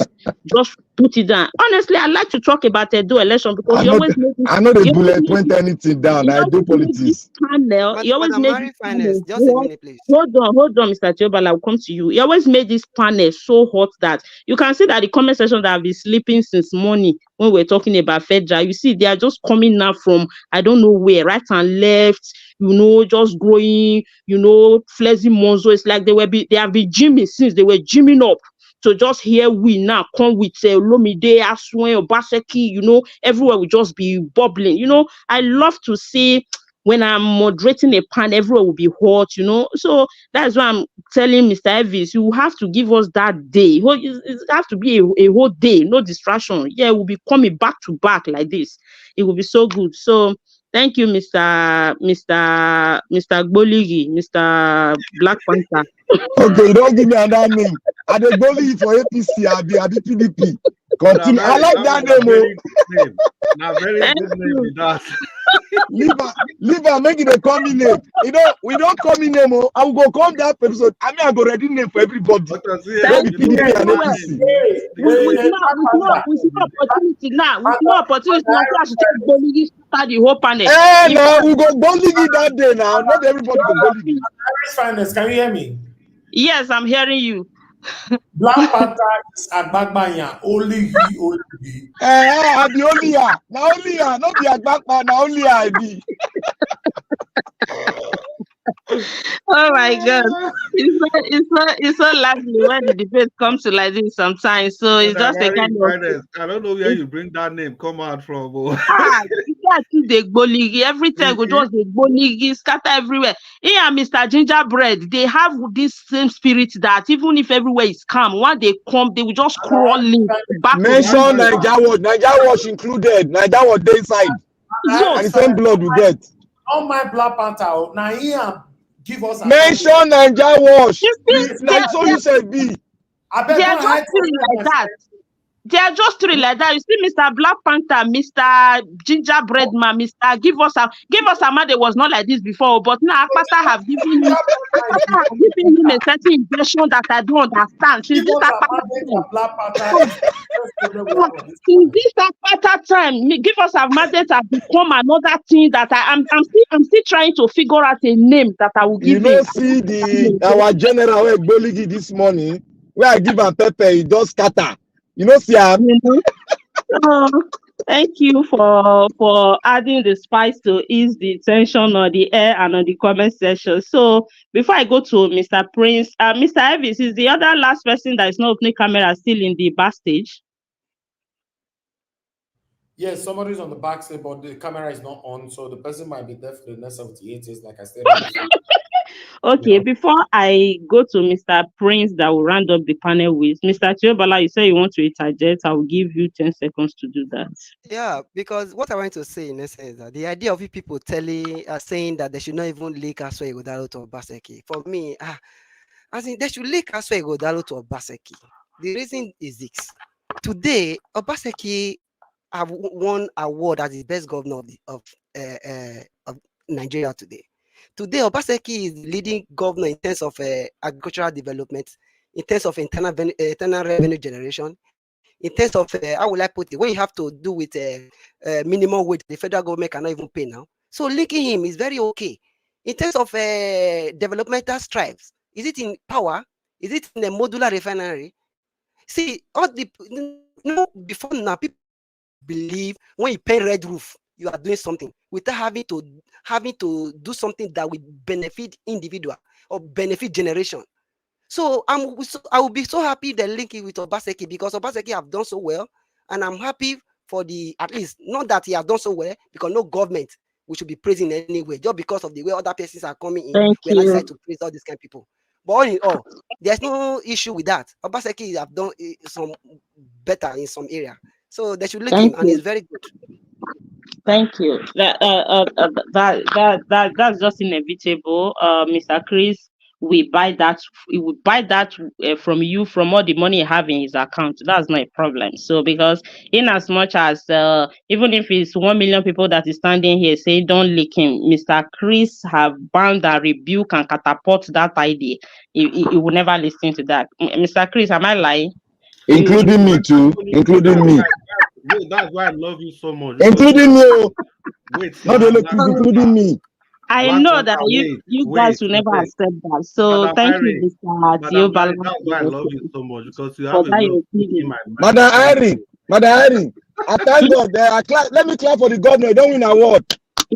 Just put it down. Honestly, I like to talk about Edo election because you always make I know the bullet point anything down. I do politics. Panel, you always made this just a minute, please. Hold on, Mr. Tiobala, I'll come to you. You always made this panel so hot that you can see that the comment section that have been sleeping since morning when we're talking about Fedra, you see they are just coming now from I don't know where, right and left, just growing, flexing monzo. It's like they have been gymming since they were gymming up. So just here we now come with Lomide, Aswen, Obaseki, everywhere will just be bubbling. I love to see when I'm moderating a panel, everywhere will be hot, So that's why I'm telling Mr. Evis, you have to give us that day. It has to be a whole day, no distraction. Yeah, we'll be coming back to back like this. It will be so good. So thank you, Mr. Gboligi, Mr. Black Panther. Okay, don't give me another name. I dey Gboligi for APC, I be PDP. Continue. I like that name. Now very good name with that. Leave her, make it a common name. We don't call me name. I will go come that episode. I go ready name for everybody. PDP and APC. We see opportunity now. I should take Gboligi start the whole panel. Now we go Gboligi that day now. Not everybody go Gboligi. Finance, can you hear me? Yes, I'm hearing you. Black Panther is Agbagbanya, only he. I be only ya. Now only ya, not be Agbagba, now only ya I be. Oh my God. It's so lovely when the debate comes to like this sometimes. So it's Madam just a Irene kind of Finance, I don't know where you bring that name come out from. Oh. you can't see the gboligi every time go just the gboligi scatter everywhere. He and Mr. Gingerbread, they have this same spirit that even if everywhere is calm, when they come, they will just crawl in back to the Mention Naija Wash included. Naija Wash day side. And the same blood we get. Don't mind Black Panther. Now here give us a Mention Naija Wash. You see, Like so you said be. they are just three like that. They are just three like that. You see, Mr. Black Panther, Mr. Gingerbread Man, Mr. Give us a man. They was not like this before, but now Akpata have given him a certain impression that I don't understand. Since this Akpata time, give us a mandate have become another thing that I'm still trying to figure out a name that I will give him. You know, see our general Gboligi this morning, where I give am pepper, he just scatter. You know, see am. Thank you for adding the spice to ease the tension on the air and on the comment section. So before I go to Mr. Prince, Mr. Elvis is the other last person that is not opening camera still in the backstage. Yes, somebody's on the backstage, but the camera is not on, so the person might be there for the next 78 years, like I said. Okay, before I go to Mr. Prince that will round up the panel with, Mr. Chiobala, you say you want to interject. I will give you 10 seconds to do that. Yeah, because what I want to say in essence is that the idea of people saying that they should not even leak Aswa Ighodalo to Obaseki, for me, as in they should leak Aswa Ighodalo to Obaseki. The reason is this. Today, Obaseki have won award as the best governor of Nigeria today. Today, Obaseki is the leading governor in terms of agricultural development, in terms of internal revenue generation, in terms of, how will I put it, when you have to do with minimum wage, the federal government cannot even pay now. So linking him is very okay. In terms of developmental stripes, is it in power? Is it in a modular refinery? See, all the before now, people believe when you pay red roof, you are doing something without having to do something that will benefit individual or benefit generation. So I will be so happy they link it with Obaseki, because Obaseki have done so well, and I'm happy for at least not that he has done so well, because no government we should be praising anyway, just because of the way other persons are coming in. We are not decided to praise all these kind of people. But all in all, there's no issue with that. Obaseki have done some better in some area, so they should link him, and it's very good. Thank you. That's just inevitable. Mr. Chris, we buy that from you, from all the money you have in his account. That's not a problem. So because in as much as even if it's 1 million people that is standing here saying don't leak him, Mr. Chris have bound and rebuke and catapult that idea. He will never listen to that. Mr. Chris, am I lying? Including me too. Including me. That's why I love you so much. Including me. Wait, not only including me. I know that you guys will never accept that. So thank you, Mr. Tiobala. That's why I love you so much, because you have a way of speaking my mind. Madam Irene, I thank God. Let me clap for the governor. Don't win award.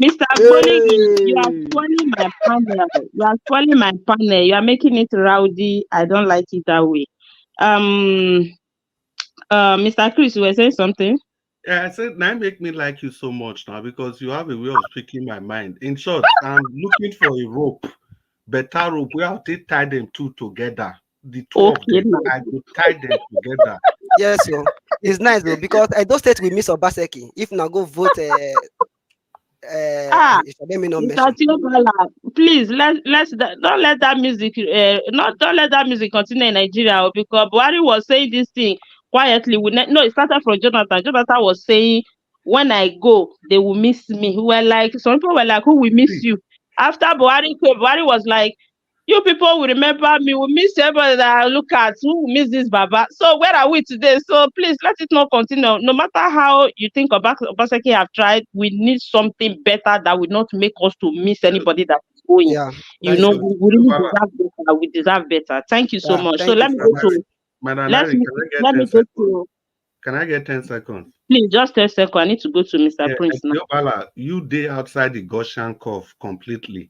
Mr. Bonigi, you are spoiling my panel. You are spoiling my panel. You are making it rowdy. I don't like it that way. Mr. Chris, you were saying something? Yeah, I said, now make me like you so much now, because you have a way of speaking my mind. In short, I'm looking for a rope, better rope, where I'll tie them two together. The two of them, I will tie them together. Yes, so it's nice though, because I don't state we miss Obaseki. If now go vote, let me not mention. Please don't let that music don't let that music continue in Nigeria, because Buhari was saying this thing quietly. It started from Jonathan. Jonathan was saying, when I go, they will miss me. Some people were like, who will miss you? After Buhari came, Buhari was like, you people will remember me, will miss everybody that I look at, who will miss this Baba. So where are we today? So please let it not continue. No matter how you think Obaseki have tried, we need something better that will not make us to miss anybody that is going. Yeah, we really deserve better. We deserve better. Thank you so much. So let me go to Can I get 10 seconds? Please, just 10 seconds. I need to go to Mr. Prince now. You day outside the Goshen curve completely.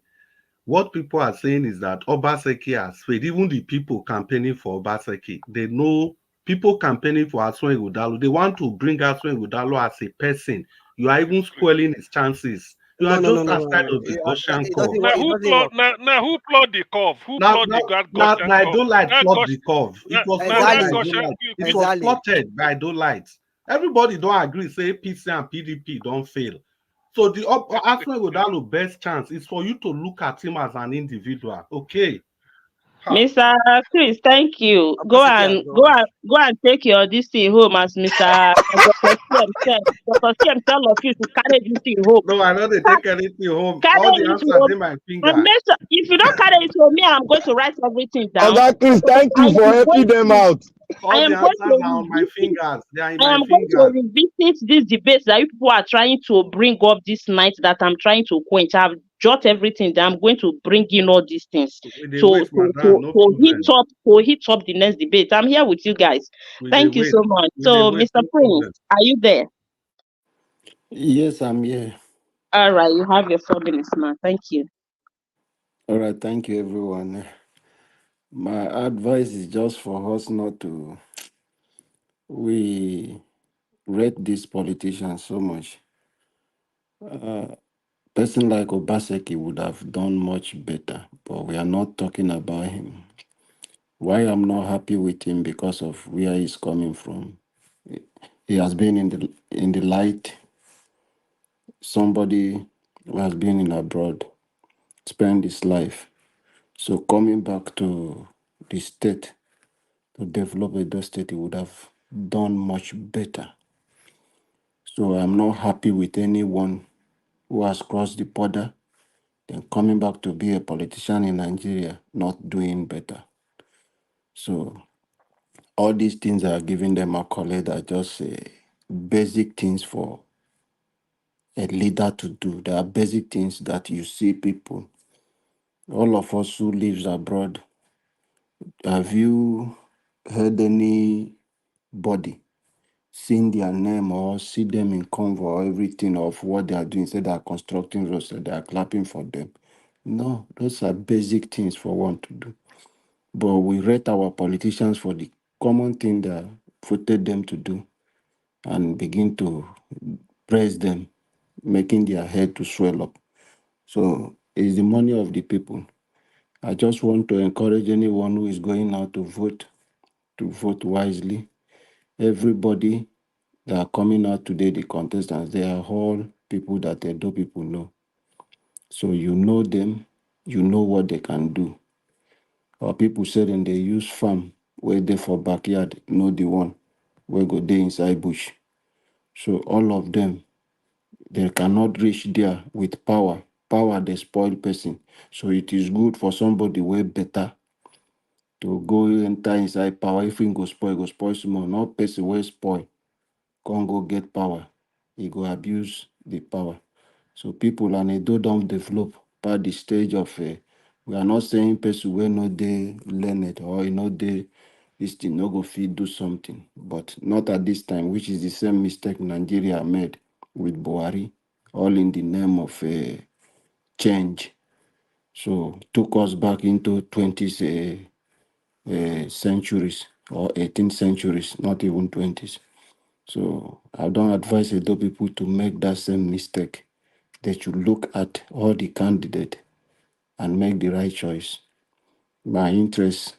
What people are saying is that Obaseki has failed. Even the people campaigning for Obaseki, they know people campaigning for Aswan Ighodalo. They want to bring Aswan Ighodalo as a person. You are even spoiling his chances. You are just outside of the Gaussian curve. Now who plot the curve? Who Now, plot the now, Gaussian I curve? don't like plot the curve. It was plotted by Gaussian. Dolight. It was plotted by Dolight. Everybody don't agree. Say PC and PDP don't fail. So the Aswan Ighodalo best chance is for you to look at him as an individual. Okay. Mr. Chris, thank you. Go and take your this thing home as Mr. Dr. CM said. Dr. CM tell of you to carry this thing home. No, I know they take anything home. Carry All the it answers home. in my And fingers. make sure, if you don't carry it home, me, I'm going to write everything down. Oga Chris, thank you for helping them out. All the answers are on my fingers. They are in I my am going to fingers. revisit these debates that you people are trying to bring up this night that I'm trying to quench. I've jot everything that I'm going to bring in all these things They wait, madam, no hit up the next debate. I'm here with you guys. We Thank you wait. so much. We So, wait, Mr. no Prince, problem. are you there? Yes, I'm here. All right, you have your 4 minutes, man. Thank you. All right, thank you, everyone. My advice is just for us not to. We rate these politicians so much. Person like Obaseki would have done much better, but we are not talking about him. Why I'm not happy with him because of where he's coming from. He has been in the light. Somebody who has been in abroad, spent his life. So coming back to the state to develop Edo State, he would have done much better. So I'm not happy with anyone who has crossed the border, then coming back to be a politician in Nigeria, not doing better. So all these things are giving them accolade are just basic things for a leader to do. There are basic things that you see people. All of us who lives abroad, have you heard anybody seen their name or see them in convo or everything of what they are doing? Say they are constructing roads, they are clapping for them. No, those are basic things for one to do. But we rate our politicians for the common thing that voted them to do and begin to praise them, making their head to swell up. So it's the money of the people. I just want to encourage anyone who is going out to vote wisely. Everybody that are coming out today, the contestants, they are all people that Edo people know. So you know them, you know what they can do. Or people say then they use farm where they for backyard, know the one where go they inside bush. So all of them, they cannot reach there with power. Power they spoil person. So it is good for somebody way better to go enter inside power. If he go spoil small. Not person will spoil. Can't go get power. He go abuse the power. So people and they don't develop by the stage of we are not saying person will not they learn it or you know they this thing no go fit do something, but not at this time, which is the same mistake Nigeria made with Buhari, all in the name of change. So took us back into 20th centuries or 18th centuries, not even 20s. So I don't advise Edo people to make that same mistake. They should look at all the candidates and make the right choice. My interest,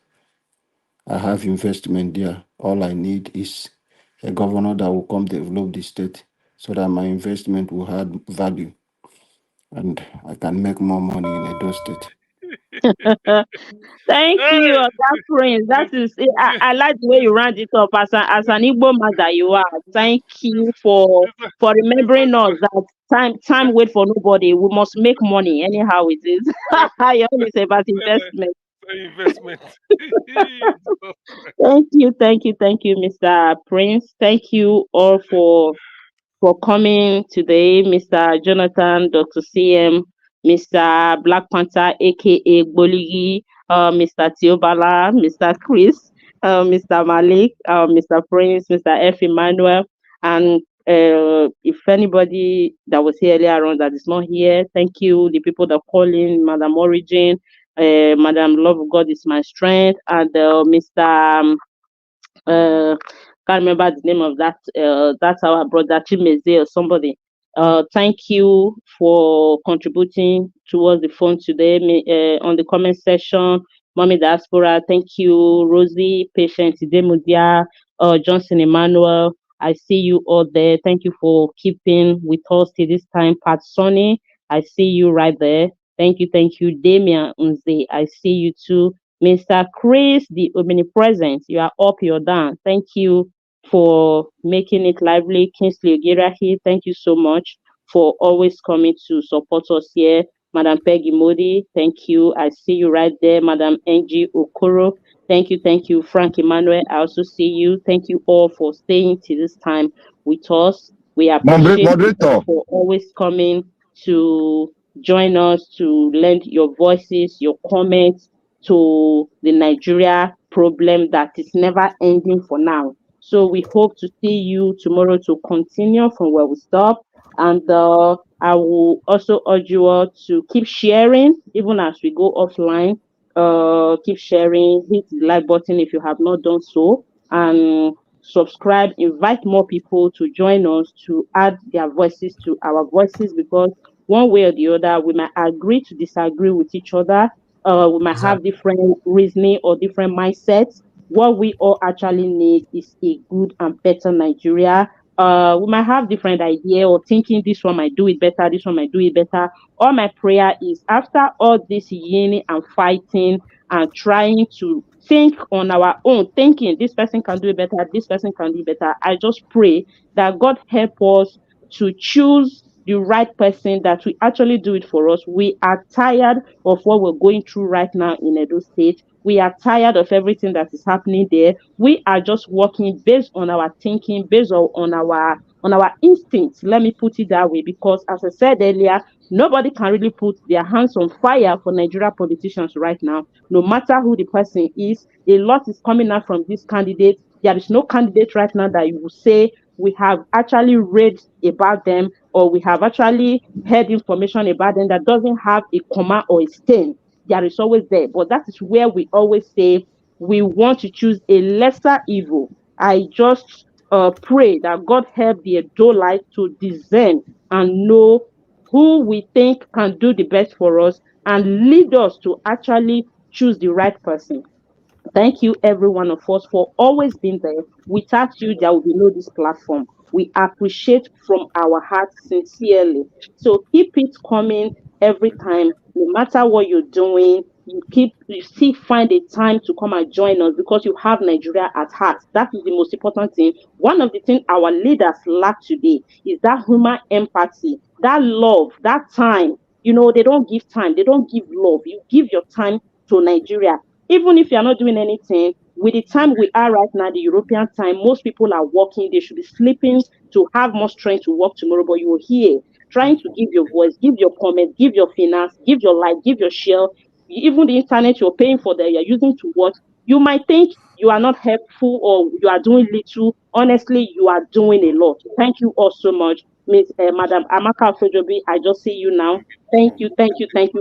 I have investment there. All I need is a governor that will come develop the state so that my investment will have value and I can make more money in Edo State. Thank you, Oga Prince. That is, I like the way you round it up as an Igbo man that you are. Thank you for remembering us that time wait for nobody. We must make money anyhow it is. You always say about investment. Investment. Thank you, Mr. Prince. Thank you all for coming today, Mr. Jonathan, Dr. CM, Mr. Black Panther, aka Boligi, Mr. Tiobala, Mr. Chris, Mr. Malik, Mr. Prince, Mr. F. Emmanuel, and anybody that was here earlier on that is not here, thank you. The people that call in, Madam Origin, Madam Love of God is my strength, and Mr. Can't remember the name of that. That's our brother Chimeze or somebody. Thank you for contributing towards the phone today. On the comment section, Mommy Diaspora, thank you. Rosie, Patient Demudia, Johnson Emmanuel, I see you all there. Thank you for keeping with us till this time. Pat Sonny, I see you right there. Thank you, thank you. Damian Unze, I see you too. Mr. Chris, the omnipresent, you are up, you're down. Thank you for making it lively. Kingsley Ogirahi, thank you so much for always coming to support us here. Madam Peggy Modi, thank you. I see you right there. Madam Angie Okoro, thank you. Frank Emmanuel, I also see you. Thank you all for staying till this time with us. We appreciate you for always coming to join us, to lend your voices, your comments to the Nigeria problem that is never ending for now. So we hope to see you tomorrow to continue from where we stop. And I will also urge you all to keep sharing, even as we go offline. Keep sharing, hit the like button if you have not done so, and subscribe, invite more people to join us to add their voices to our voices, because one way or the other, we might agree to disagree with each other. We might have different reasoning or different mindsets. What we all actually need is a good and better Nigeria. We might have different idea or thinking this one might do it better, this one might do it better. All my prayer is, after all this yelling and fighting and trying to think on our own, thinking this person can do it better, this person can do it better, I just pray that God help us to choose the right person that will actually do it for us. We are tired of what we're going through right now in Edo State. We are tired of everything that is happening there. We are just working based on our thinking, based on our instincts. Let me put it that way, because as I said earlier, nobody can really put their hands on fire for Nigeria politicians right now. No matter who the person is, a lot is coming out from this candidate. There is no candidate right now that you will say we have actually read about them, or we have actually heard information about them that doesn't have a comma or a stain. There is always there. But that is where we always say we want to choose a lesser evil. I just pray that God help the Adolite to discern and know who we think can do the best for us, and lead us to actually choose the right person. Thank you, every one of us, for always being there. Without you, there will be no this platform. We appreciate from our hearts sincerely. So keep it coming every time, no matter what you're doing. You still find a time to come and join us, because you have Nigeria at heart. That is the most important thing. One of the things our leaders lack today is that human empathy, that love, that time. You know, they don't give time, they don't give love. You give your time to Nigeria. Even if you're not doing anything, with the time we are right now, the European time, most people are working. They should be sleeping to have more strength to work tomorrow. But you're here trying to give your voice, give your comment, give your finance, give your like, give your share. Even the internet you're paying for that you're using to watch, you might think you are not helpful or you are doing little. Honestly, you are doing a lot. Thank you all so much. Madam Amaka Fejobi, I just see you now. Thank you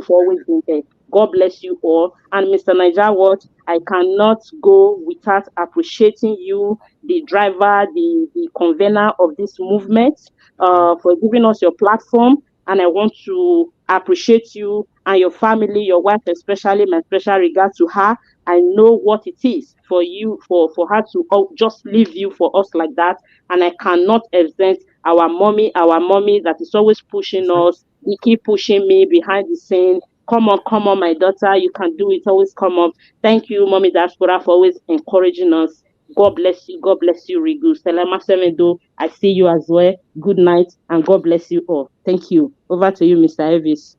for always being there. God bless you all. And Mr. Niger Watch, I cannot go without appreciating you, the driver, the convener of this movement, for giving us your platform. And I want to appreciate you and your family, your wife especially. My special regard to her. I know what it is for you, for her to just leave you for us like that. And I cannot exempt our mommy that is always pushing us. He keep pushing me behind the scene. Come on, my daughter, you can do it. Always come up. Thank you, Mommy Diaspora, for always encouraging us. God bless you, Rigu. Selema Semedo, I see you as well. Good night, and God bless you all. Thank you. Over to you, Mr. Elvis.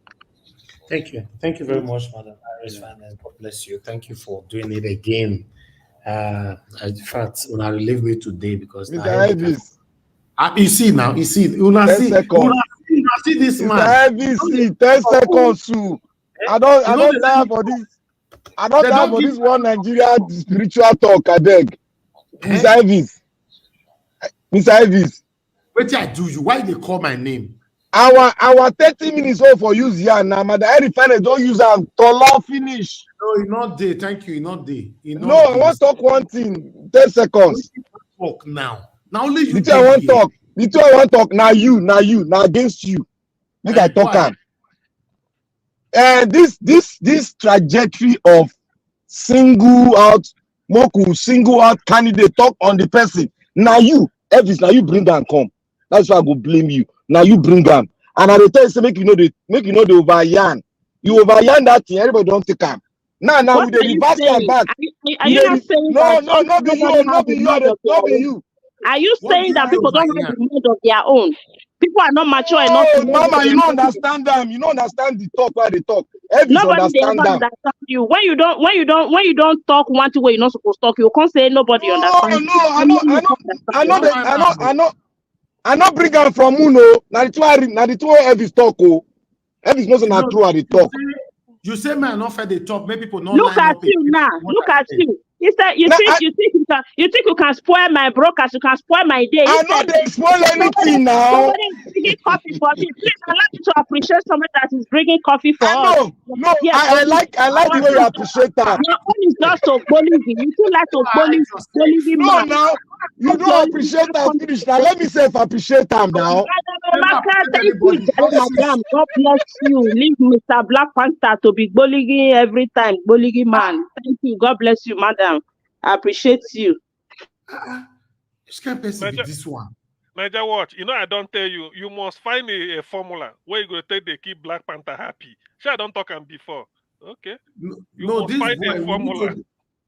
Thank you very much, Madam Iris Finance. God bless you. Thank you for doing it again. In fact, una relieve me today because Mr. Elvis. You see now, you see, una 10 see, seconds. see this man. Mr. Elvis, 10 seconds too. I don't die for this. I don't die for this one Nigeria spiritual talk, I beg. Mr. Elvis. What I do you? Why they call my name? Our 30 minutes over for use here now. Madam, every finance don't use them. Tolo finish. No, you're not there. Thank you. You're not there. No, I want to talk one thing. 10 seconds. Talk now. Now only you. The two I want talk. The two I want talk. Now you. Now against you. Make I talk am. And this trajectory of single out candidate talk on the person. Now you, Elvis, now you bring am come. That's why I go blame you. Now you bring am. And I will tell you, say, make you know the over yarn. You over yarn that thing, everybody don't take am. Now What we dey are you reverse am saying? back. Are you not saying that No be you, no be you. Are you saying that people don't have the mind of their own? People are not mature enough to know. Mama, you don't understand them. You don't understand the talk why they talk. Nobody they ever understand them. understand you. When you don't talk one way you're not supposed to talk, you can't say nobody understands. I know bring am from Uno. Now the two Elvis talk. Elvis knows not true at the talk. You say man not fair the talk. Maybe people not look at you now. Look at you. He said you think you can spoil my broadcast, you can spoil my day. I know they spoil anything now. Somebody is bringing coffee for me. Please allow me to appreciate somebody that is bringing coffee for us. No, yes, I like the way you appreciate that. Your own is just to bullying. You too like to bullying no, man. Now you don't appreciate that finish. Now let me say if appreciate them now. Thank you, madam. God bless you. Leave Mr. Black Panther to be bullying every time. Bullying man. Thank you. God bless you, madam. I appreciate you. This can't be this one. Niger watch. You know, I don't tell you. You must find a formula where you go take the keep Black Panther happy. Sure, I don't talk him before. Okay. No, this find a formula.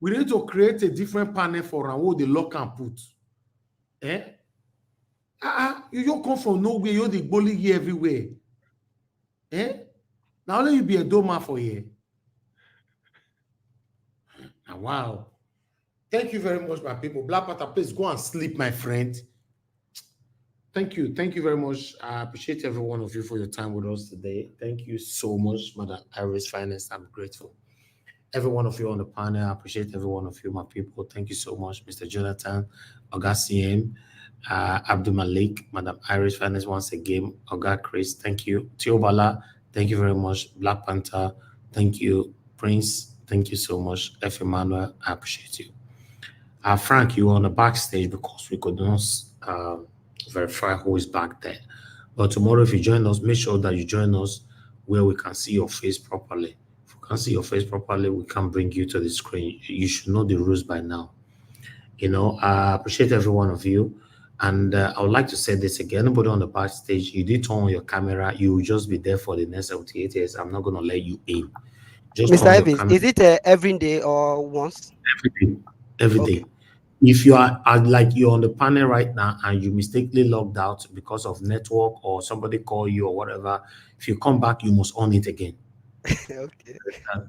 We need to create a different panel for who the lock and put. You don't come from nowhere. You're the bully everywhere. Now only you be a doma for here. Wow. Thank you very much, my people. Black Panther, please go and sleep, my friend. Thank you. Thank you very much. I appreciate every one of you for your time with us today. Thank you so much, Madam Iris Finance. I'm grateful. Every one of you on the panel, I appreciate every one of you, my people. Thank you so much, Mr. Jonathan, Oga CM, Abdul Malik, Madam Iris Finance once again, Oga Chris, thank you. Tiobala, thank you very much. Black Panther, thank you. Prince, thank you so much. F. Emmanuel, I appreciate you. Frank, you were on the backstage because we could not verify who is back there. But tomorrow, if you join us, make sure that you join us where we can see your face properly. If we can't see your face properly, we can bring you to the screen. You should know the rules by now. You know, I appreciate every one of you. And I would like to say this again. Anybody on the backstage, you did turn on your camera, you will just be there for the next 78 years. I'm not going to let you in. Just Mr. Evans, is it every day or once? Every day. If you are like you're on the panel right now and you mistakenly logged out because of network or somebody call you or whatever, if you come back, you must on it again. Okay.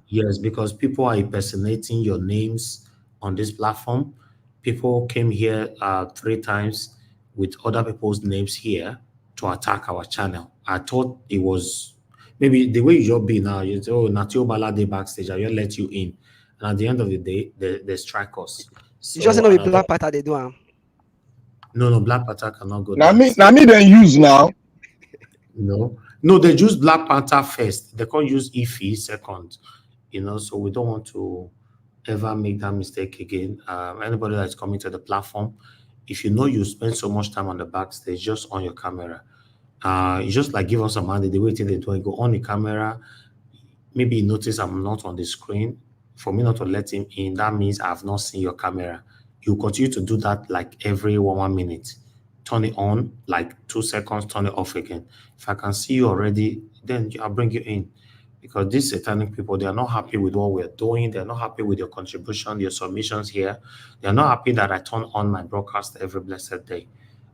Yes, because people are impersonating your names on this platform. People came here 3 times with other people's names here to attack our channel. I thought it was maybe the way you be now. You say, "Oh, Natio Balade backstage. I will let you in," and at the end of the day, they strike us. So, you just know with Black Panther they do. No, Black Panther cannot go. Now me they use now. No, they use Black Panther first. They can't use Ify second. You know, so we don't want to ever make that mistake again. Anybody that's coming to the platform, if you know you spend so much time on the backstage, just on your camera. You just like give us a money, the way they do it, go on the camera. Maybe you notice I'm not on the screen. For me not to let him in, that means I have not seen your camera. You continue to do that like every 1 minute. Turn it on, like 2 seconds, turn it off again. If I can see you already, then I'll bring you in. Because these satanic people, they are not happy with what we're doing. They're not happy with your contribution, your submissions here. They're not happy that I turn on my broadcast every blessed day.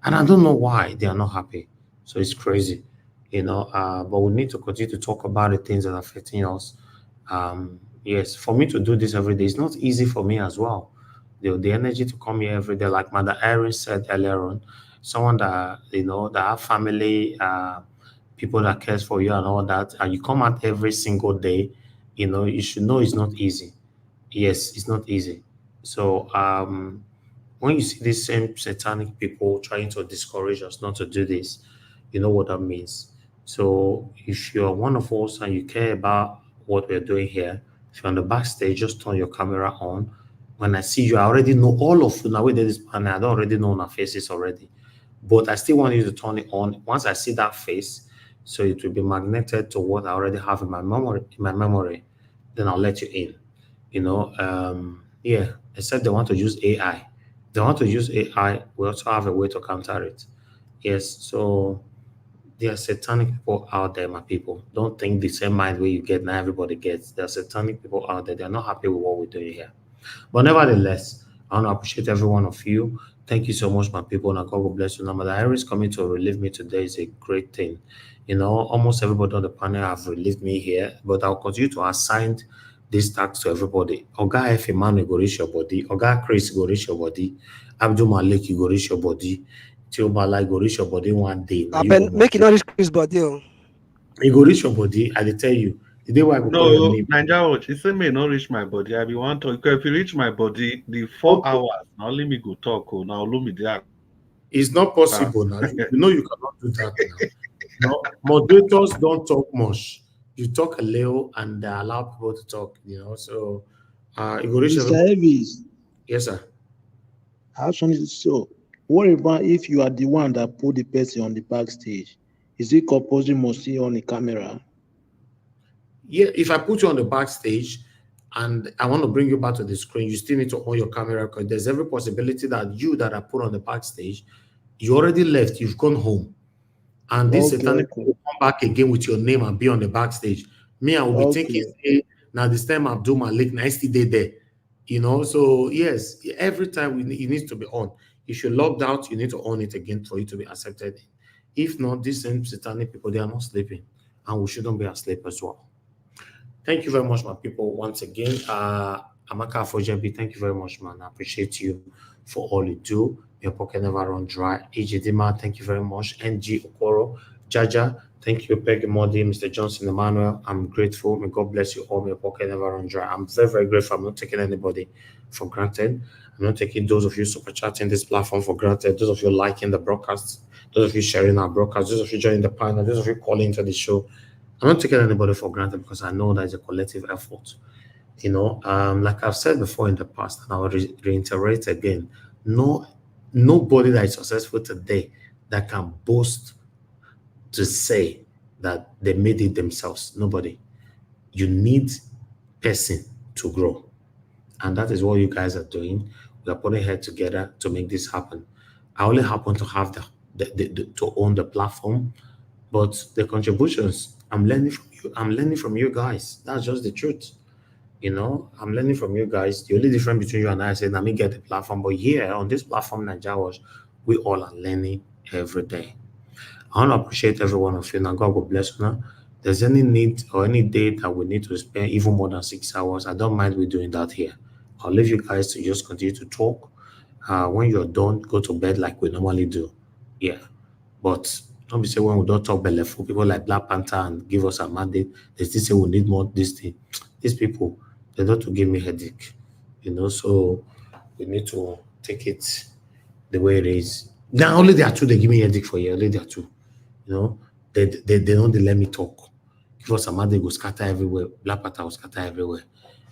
And I don't know why they are not happy. So it's crazy, you know. But we need to continue to talk about the things that are affecting us. Yes, for me to do this every day, it's not easy for me as well. The energy to come here every day, like Mother Erin said earlier on, someone that, you know, that have family, people that cares for you and all that, and you come out every single day, you know, you should know it's not easy. Yes, it's not easy. So when you see these same satanic people trying to discourage us not to do this, you know what that means. So if you're one of us and you care about what we're doing here, if you're on the backstage, just turn your camera on. When I see you, I already know all of you. Now we did this panel, I don't already know our faces already. But I still want you to turn it on. Once I see that face, so it will be magneted to what I already have in my memory, then I'll let you in. Yeah, except they want to use AI. They want to use AI, we also have a way to counter it. Yes, so there are satanic people out there, my people. Don't think the same mind way you get now everybody gets. There are satanic people out there. They're not happy with what we're doing here. But nevertheless, I want to appreciate every one of you. Thank you so much, my people. And God will bless you. Now, Mother Iris coming to relieve me today is a great thing. Almost everybody on the panel have relieved me here, but I'll continue to assign this task to everybody. Oga F. Emmanuel go reach your body. Oga Chris go reach your body. Abdul Malik, you go reach your body. Tiobala go reach your body one day. Now you go Make it not reach Chris body. You go reach your body, I dey tell you. The day why I go call your No, name. Nigeria Watch, it say may not reach my body. I be want to if you reach my body, the 4 hours, now only me go talk. Now only me there. It's not possible now. You know you cannot do that now. No, moderators don't talk much. You talk a little and allow people to talk, So you go reach Mr. everybody. Elvis, Yes, sir. actually, so what about if you are the one that put the person on the backstage? Is it compulsory must see on the camera? Yeah, if I put you on the backstage and I want to bring you back to the screen, you still need to on your camera because there's every possibility that you that are put on the backstage, you already left, you've gone home. And this satanic will come back again with your name and be on the backstage. Me, I will be thinking, hey, now this time Abdul Malik, nice day there. So yes, every time it needs to be on. If you're logged out, you need to on it again for you to be accepted. If not, these same satanic people, they are not sleeping. And we shouldn't be asleep as well. Thank you very much, my people. Once again, Amaka Fojebi, thank you very much, man. I appreciate you for all you do. Your pocket never run dry. Ejidima, thank you very much. NG Okoro, Jaja, thank you. Peggy Modi, Mr. Johnson Emmanuel, I'm grateful. May God bless you all. Your pocket never run dry. I'm very, very grateful. I'm not taking anybody for granted. I'm not taking those of you super chatting this platform for granted. Those of you liking the broadcast, those of you sharing our broadcast, those of you joining the panel, those of you calling into the show. I'm not taking anybody for granted because I know that it's a collective effort. Like I've said before in the past, and I will reiterate again, nobody that is successful today that can boast to say that they made it themselves. Nobody. You need person to grow. And that is what you guys are doing. We are putting head together to make this happen. I only happen to have to own the platform, but the contributions I'm learning from you. I'm learning from you guys. That's just the truth. I'm learning from you guys. The only difference between you and I is let me get the platform. But here on this platform, Nigeria, we all are learning every day. I want to appreciate every one of you. Now, God will bless you. Now, there's any need or any day that we need to spend even more than 6 hours, I don't mind we doing that here. I'll leave you guys to just continue to talk. When you're done, go to bed like we normally do. Yeah. But don't be say when we don't talk for people like Black Panther and give us a mandate, they still say we need more this thing. These people, they don't to give me headache. So we need to take it the way it is. Now only there are two they give me headache for you, only there are two. They don't let me talk. Give us a mandate, go scatter everywhere. Black Panther will scatter everywhere.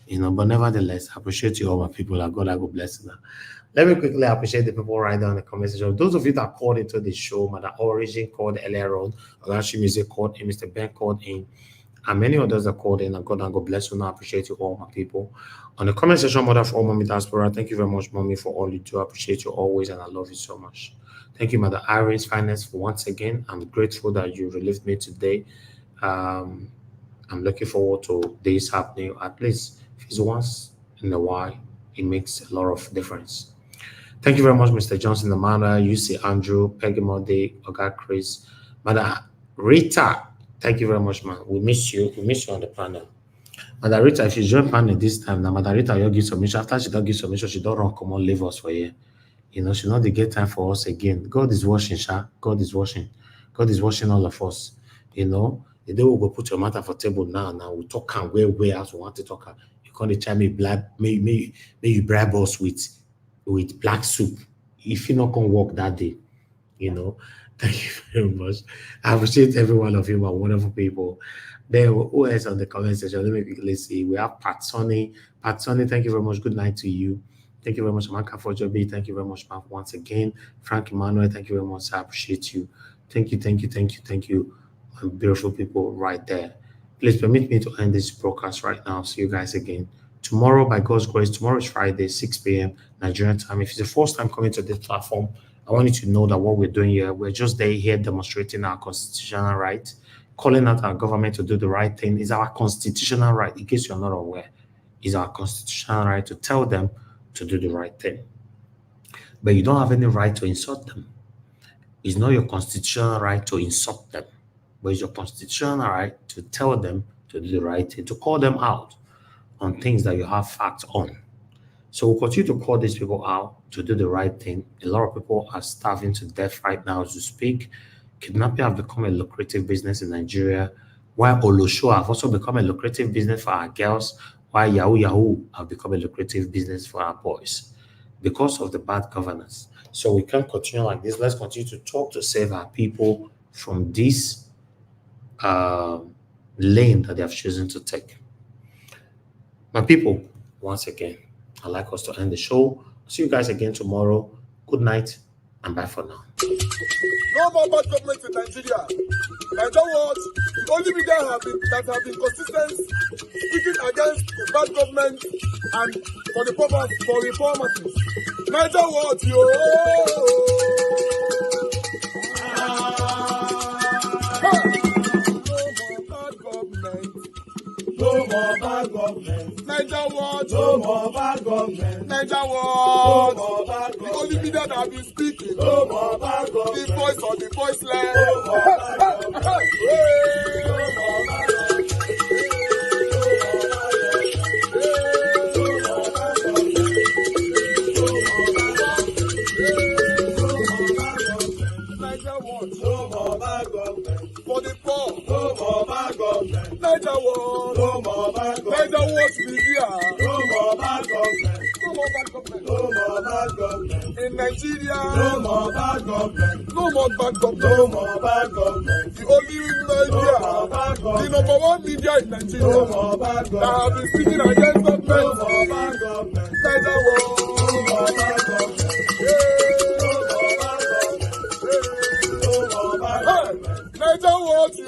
But nevertheless, I appreciate you all my people. God, I go bless you now. Let me quickly appreciate the people right down in the comment section. Those of you that called into the show, Mother Origin called earlier on, Agashi Music called in, Mr. Ben called in, and many others that called in. And God bless you. Now I appreciate you all, my people. On the comment section, Mother for all Mommy Diaspora, thank you very much, Mommy, for all you do. I appreciate you always, and I love you so much. Thank you, Mother Iris Finance, for once again. I'm grateful that you relieved me today. I'm looking forward to this happening. At least if it's once in a while, it makes a lot of difference. Thank you very much, Mr. Johnson, Amanda, UC Andrew, Peggy Mode, Oga Chris, Madam Rita. Thank you very much, man. We miss you. We miss you on the panel. Madam Rita, if you join panel this time, now Madam Rita, you'll give submission. After she don't give submission, she don't run, come on, leave us for you. She not get time for us again. God is watching, Sha. God is watching. God is watching all of us. The day we go put your matter for table now we talk and where as we want to talk. You can't try me you bribe us with with black soup if you not gonna work that day. You know, thank you very much. I appreciate every one of you, my wonderful people. Then who else on the comment section? Let me quickly see. We have Pat Sonny. Pat Sonny, thank you very much. Good night to you. Thank you very much, Amaka for Joby. Thank you very much, Mark, once again. Frank Emmanuel, thank you very much. I appreciate you. Thank you, thank you, thank you, thank you, my beautiful people right there. Please permit me to end this broadcast right now. See you guys again tomorrow by God's grace. Tomorrow is Friday, 6 p.m. Nigerian time. If it's the first time coming to this platform, I want you to know that what we're doing here, we're just there here demonstrating our constitutional right, calling out our government to do the right thing is our constitutional right. In case you're not aware, is our constitutional right to tell them to do the right thing. But you don't have any right to insult them. It's not your constitutional right to insult them, but it's your constitutional right to tell them to do the right thing, to call them out on things that you have facts on. So we'll continue to call these people out to do the right thing. A lot of people are starving to death right now as we speak. Kidnapping have become a lucrative business in Nigeria, while Olosho have also become a lucrative business for our girls, while Yahoo have become a lucrative business for our boys because of the bad governance. So we can't continue like this. Let's continue to talk to save our people from this lane that they have chosen to take. My people, once again, I'd like us to end the show. See you guys again tomorrow. Good night and bye for now. No more bad government in Nigeria. Like that was the only media that have been consistent speaking against the bad government and for the purpose for reformers. Niger what yo. No more bad government. Niger what? No more bad government. Niger what? No more bad government. The only media that have been speaking. No more bad government. The voice of the voiceless. No more bad government. No more bad government. No more bad government. For the poor. No more bad government. Niger what? No more bad government. Niger what media. No more bad government. No more bad government. No more bad government. In Nigeria. No more bad government. No more bad government. No more bad government. The only media. No more bad government. The number one media in Nigeria. No more bad government. That have been speaking against government. No more bad government. Niger what? No more bad government. Niger what you?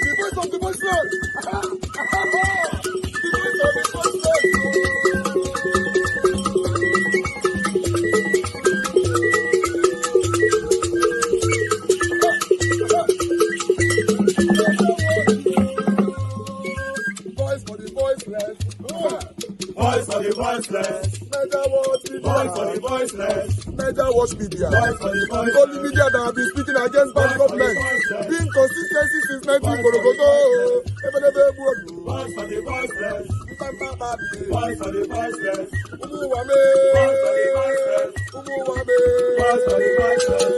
The voice of the voiceless. The voice of the voiceless. Voice for the voiceless. Voice for the voiceless. Niger what media. Voice for the voiceless. Niger watch media. Voice for the voiceless. The only media that have been speaking against bad government. Being consistency since 1944. Voice for the voiceless. Voice for the voiceless. Umuwame. Voice for the voiceless. Umuwame. Voice for the voiceless.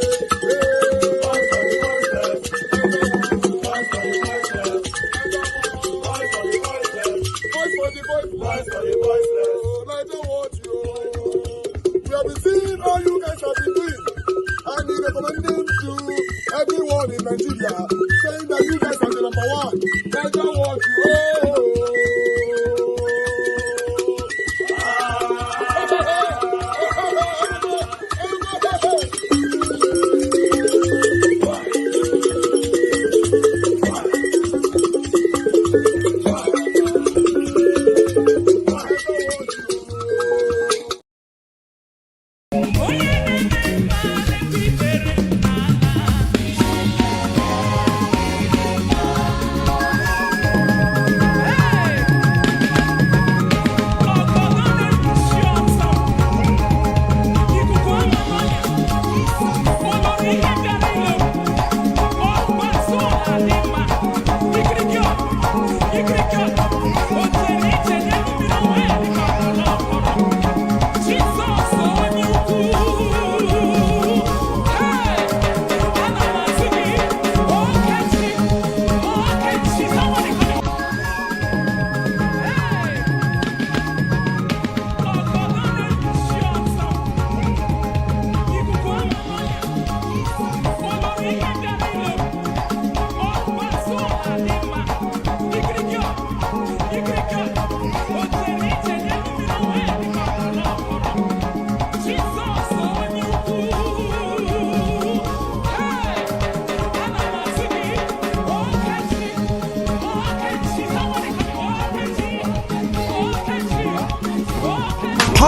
Voice for the voiceless. Voice for the voiceless. Voice for the voiceless. Voice for the voiceless. Voice for the voiceless. Niger watch you. We have been seeing all you guys have been doing. And he recommending to everyone in Nigeria, saying that you guys are the number one. Niger watch you.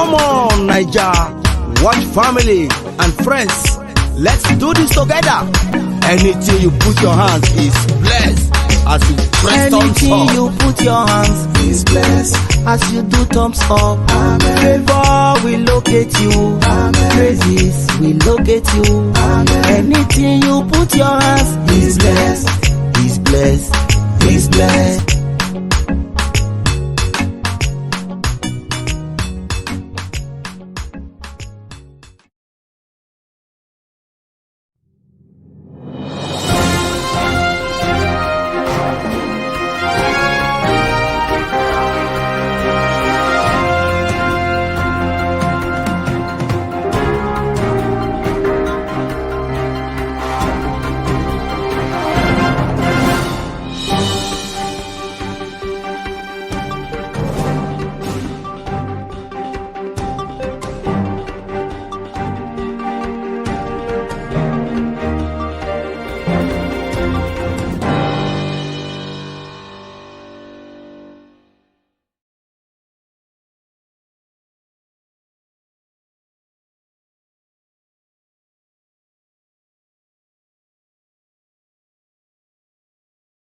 Come on, Niger, watch family and friends. Let's do this together. Anything you put your hands is blessed. As you press thumbs Anything up. you put your hands is blessed. As you do thumbs up, Amen. Favor will locate you. Amen. Praises will locate you. Amen. Anything you put your hands is blessed. Is blessed. Is blessed.